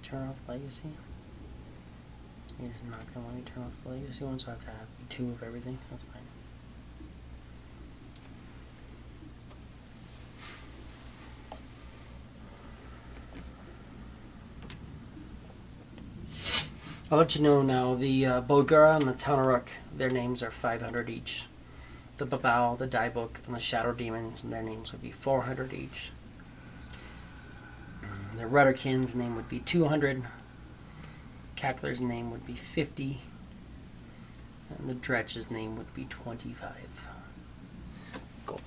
Turn off legacy. You're just not gonna let me turn off the legacy one, so I have to have 2 of everything. That's fine. I'll let you know now, the Bulgara and the Tanaruk, their names are 500 each. The Babao, the Dievook, and the Shadow Demons, their names would be 400 each. The Rudderkin's name would be 200. Cackler's name would be 50. And the Dredge's name would be 25 gold.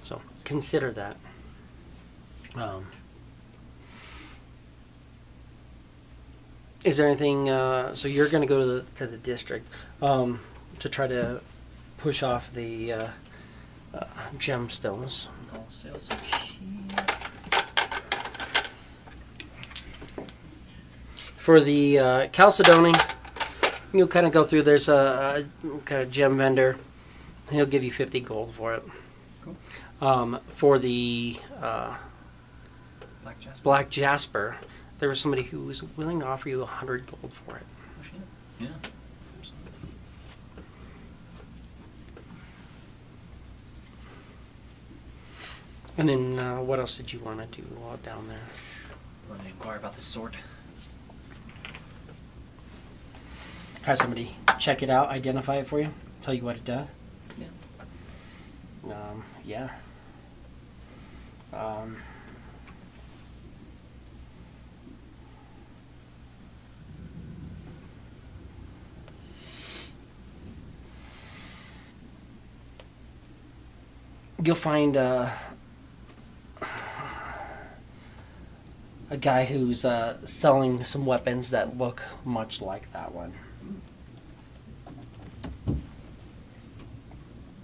So consider that. Is there anything? So you're going to go to the district to try to push off the gemstones. I'll sell some shit. For the Chalcedony, you'll kind of go through. There's a kind of gem vendor. He'll give you 50 gold for it. Cool. For the Black Jasper. Black Jasper, there was somebody who was willing to offer you 100 gold for it. Oh, shit. Yeah. And then what else did you want to do while down there? Want to inquire about this sword? Have somebody check it out, identify it for you, tell you what it does. Yeah. Yeah. you'll find a guy who's selling some weapons that look much like that one.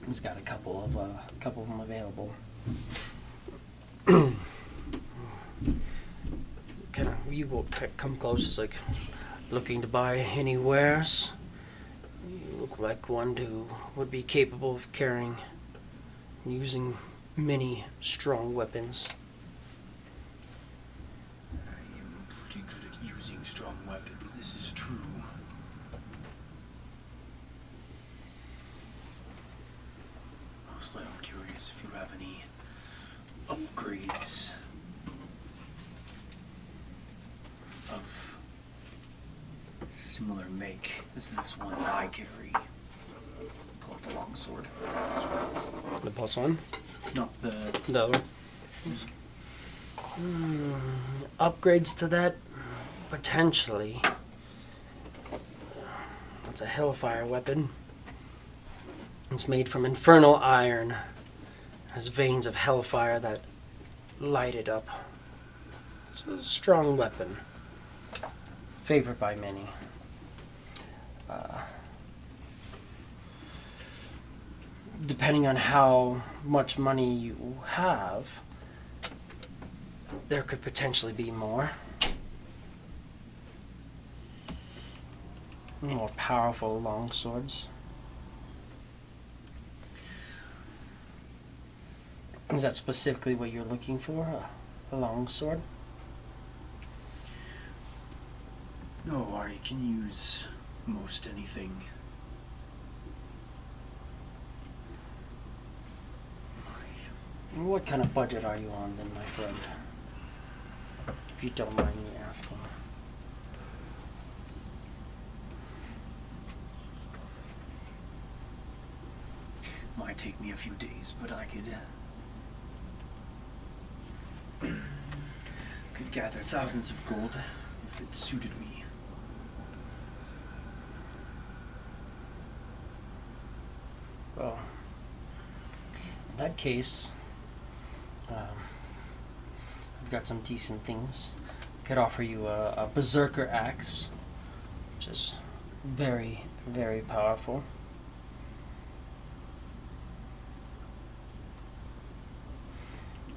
He's got a couple of them available. You will come close. It's like, looking to buy any wares? You look like one who would be capable of carrying and using many strong weapons. I am pretty good at using strong weapons, this is true. Mostly I'm curious if you have any upgrades of similar make. This is this one that I carry. Pull up the longsword. The plus one? No, the The other one? Upgrades to that? Potentially. It's a hellfire weapon. It's made from infernal iron. Has veins of hellfire that light it up. It's a strong weapon. Favored by many. Depending on how much money you have, there could potentially be more. More powerful longswords. Is that specifically what you're looking for? A longsword? No, I can use most anything. What kind of budget are you on then, my friend? If you don't mind me asking. Might take me a few days, but I could gather thousands of gold if it suited me. Well, in that case, I've got some decent things. I could offer you a berserker axe, which is very, very powerful.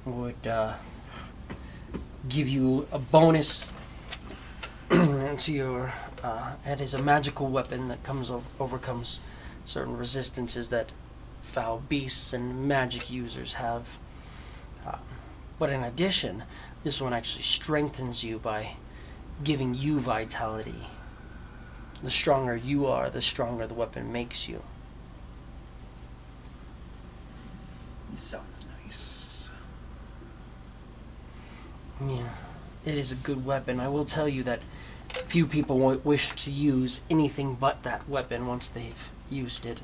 Would give you a bonus to your. It is a magical weapon that overcomes certain resistances that foul beasts and magic users have. But in addition, this one actually strengthens you by giving you vitality. The stronger you are, the stronger the weapon makes you. This sounds nice. Yeah, it is a good weapon. I will tell you that few people wish to use anything but that weapon once they've used it.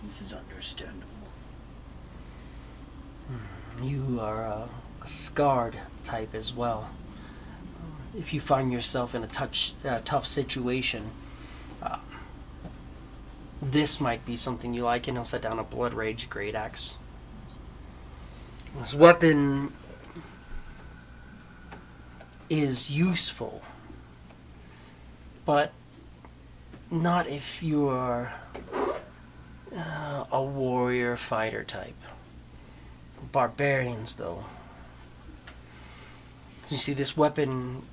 This is understandable. You are a scarred type as well. If you find yourself in a tough situation, this might be something you like, and I'll set down a Blood Rage Great Axe. This weapon is useful, but not if you are a warrior fighter type. Barbarians, though. You see, this weapon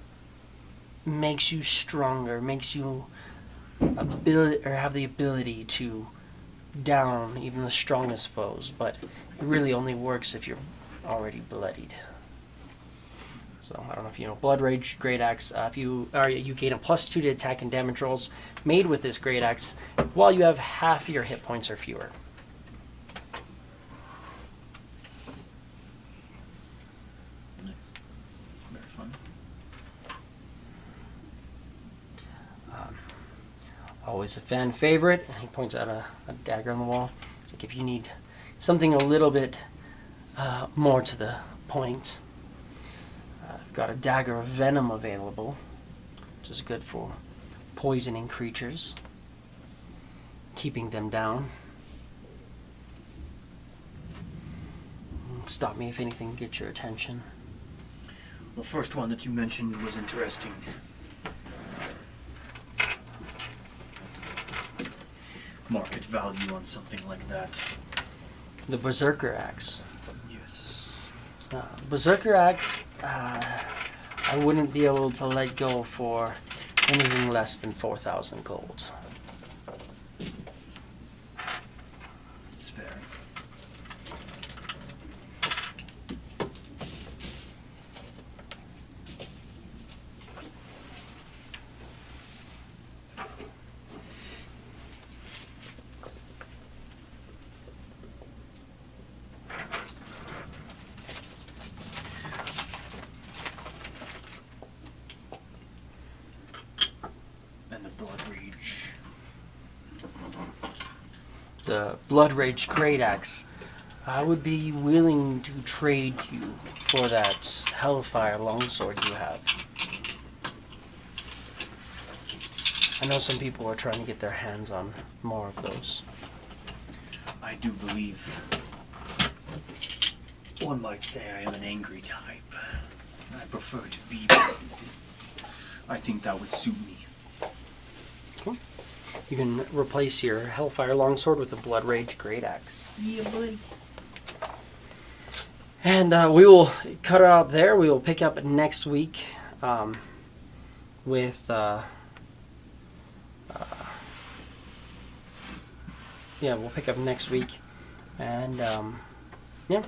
makes you stronger, makes you have the ability to down even the strongest foes, but it really only works if you're already bloodied. So I don't know if you know Blood Rage Great Axe. You gain a +2 to attack and damage rolls made with this Great Axe while you have half your hit points or fewer. Nice. Very fun. Always a fan favorite. He points out a dagger on the wall. It's like if you need something a little bit more to the point. I've got a dagger of venom available, which is good for poisoning creatures, keeping them down. stop me if anything gets your attention. The first one that you mentioned was interesting. Market value on something like that. The Berserker Axe. Yes. Berserker Axe, I wouldn't be able to let go for anything less than 4,000 gold. That's fair. And the Blood Rage. The Blood Rage Great Axe. I would be willing to trade you for that Hellfire longsword you have. I know some people are trying to get their hands on more of those. I do believe one might say I am an angry type. I prefer to be. I think that would suit me. You can replace your Hellfire longsword with a Blood Rage Great Axe. Yeah, buddy. And we will cut it out there. We will pick up next week with we'll pick up next week. And yeah.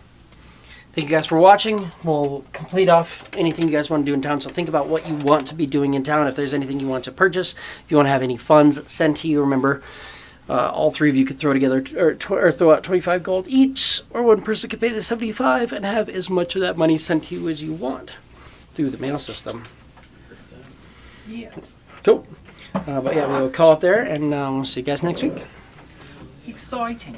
Thank you guys for watching. We'll complete off anything you guys want to do in town. So think about what you want to be doing in town. If there's anything you want to purchase, if you want to have any funds sent to you, remember, all three of you could throw together or throw out 25 gold each, or one person could pay the 75 and have as much of that money sent to you as you want through the mail system. Yeah. Cool. But yeah, we'll call it there, and we'll see you guys next week. Exciting.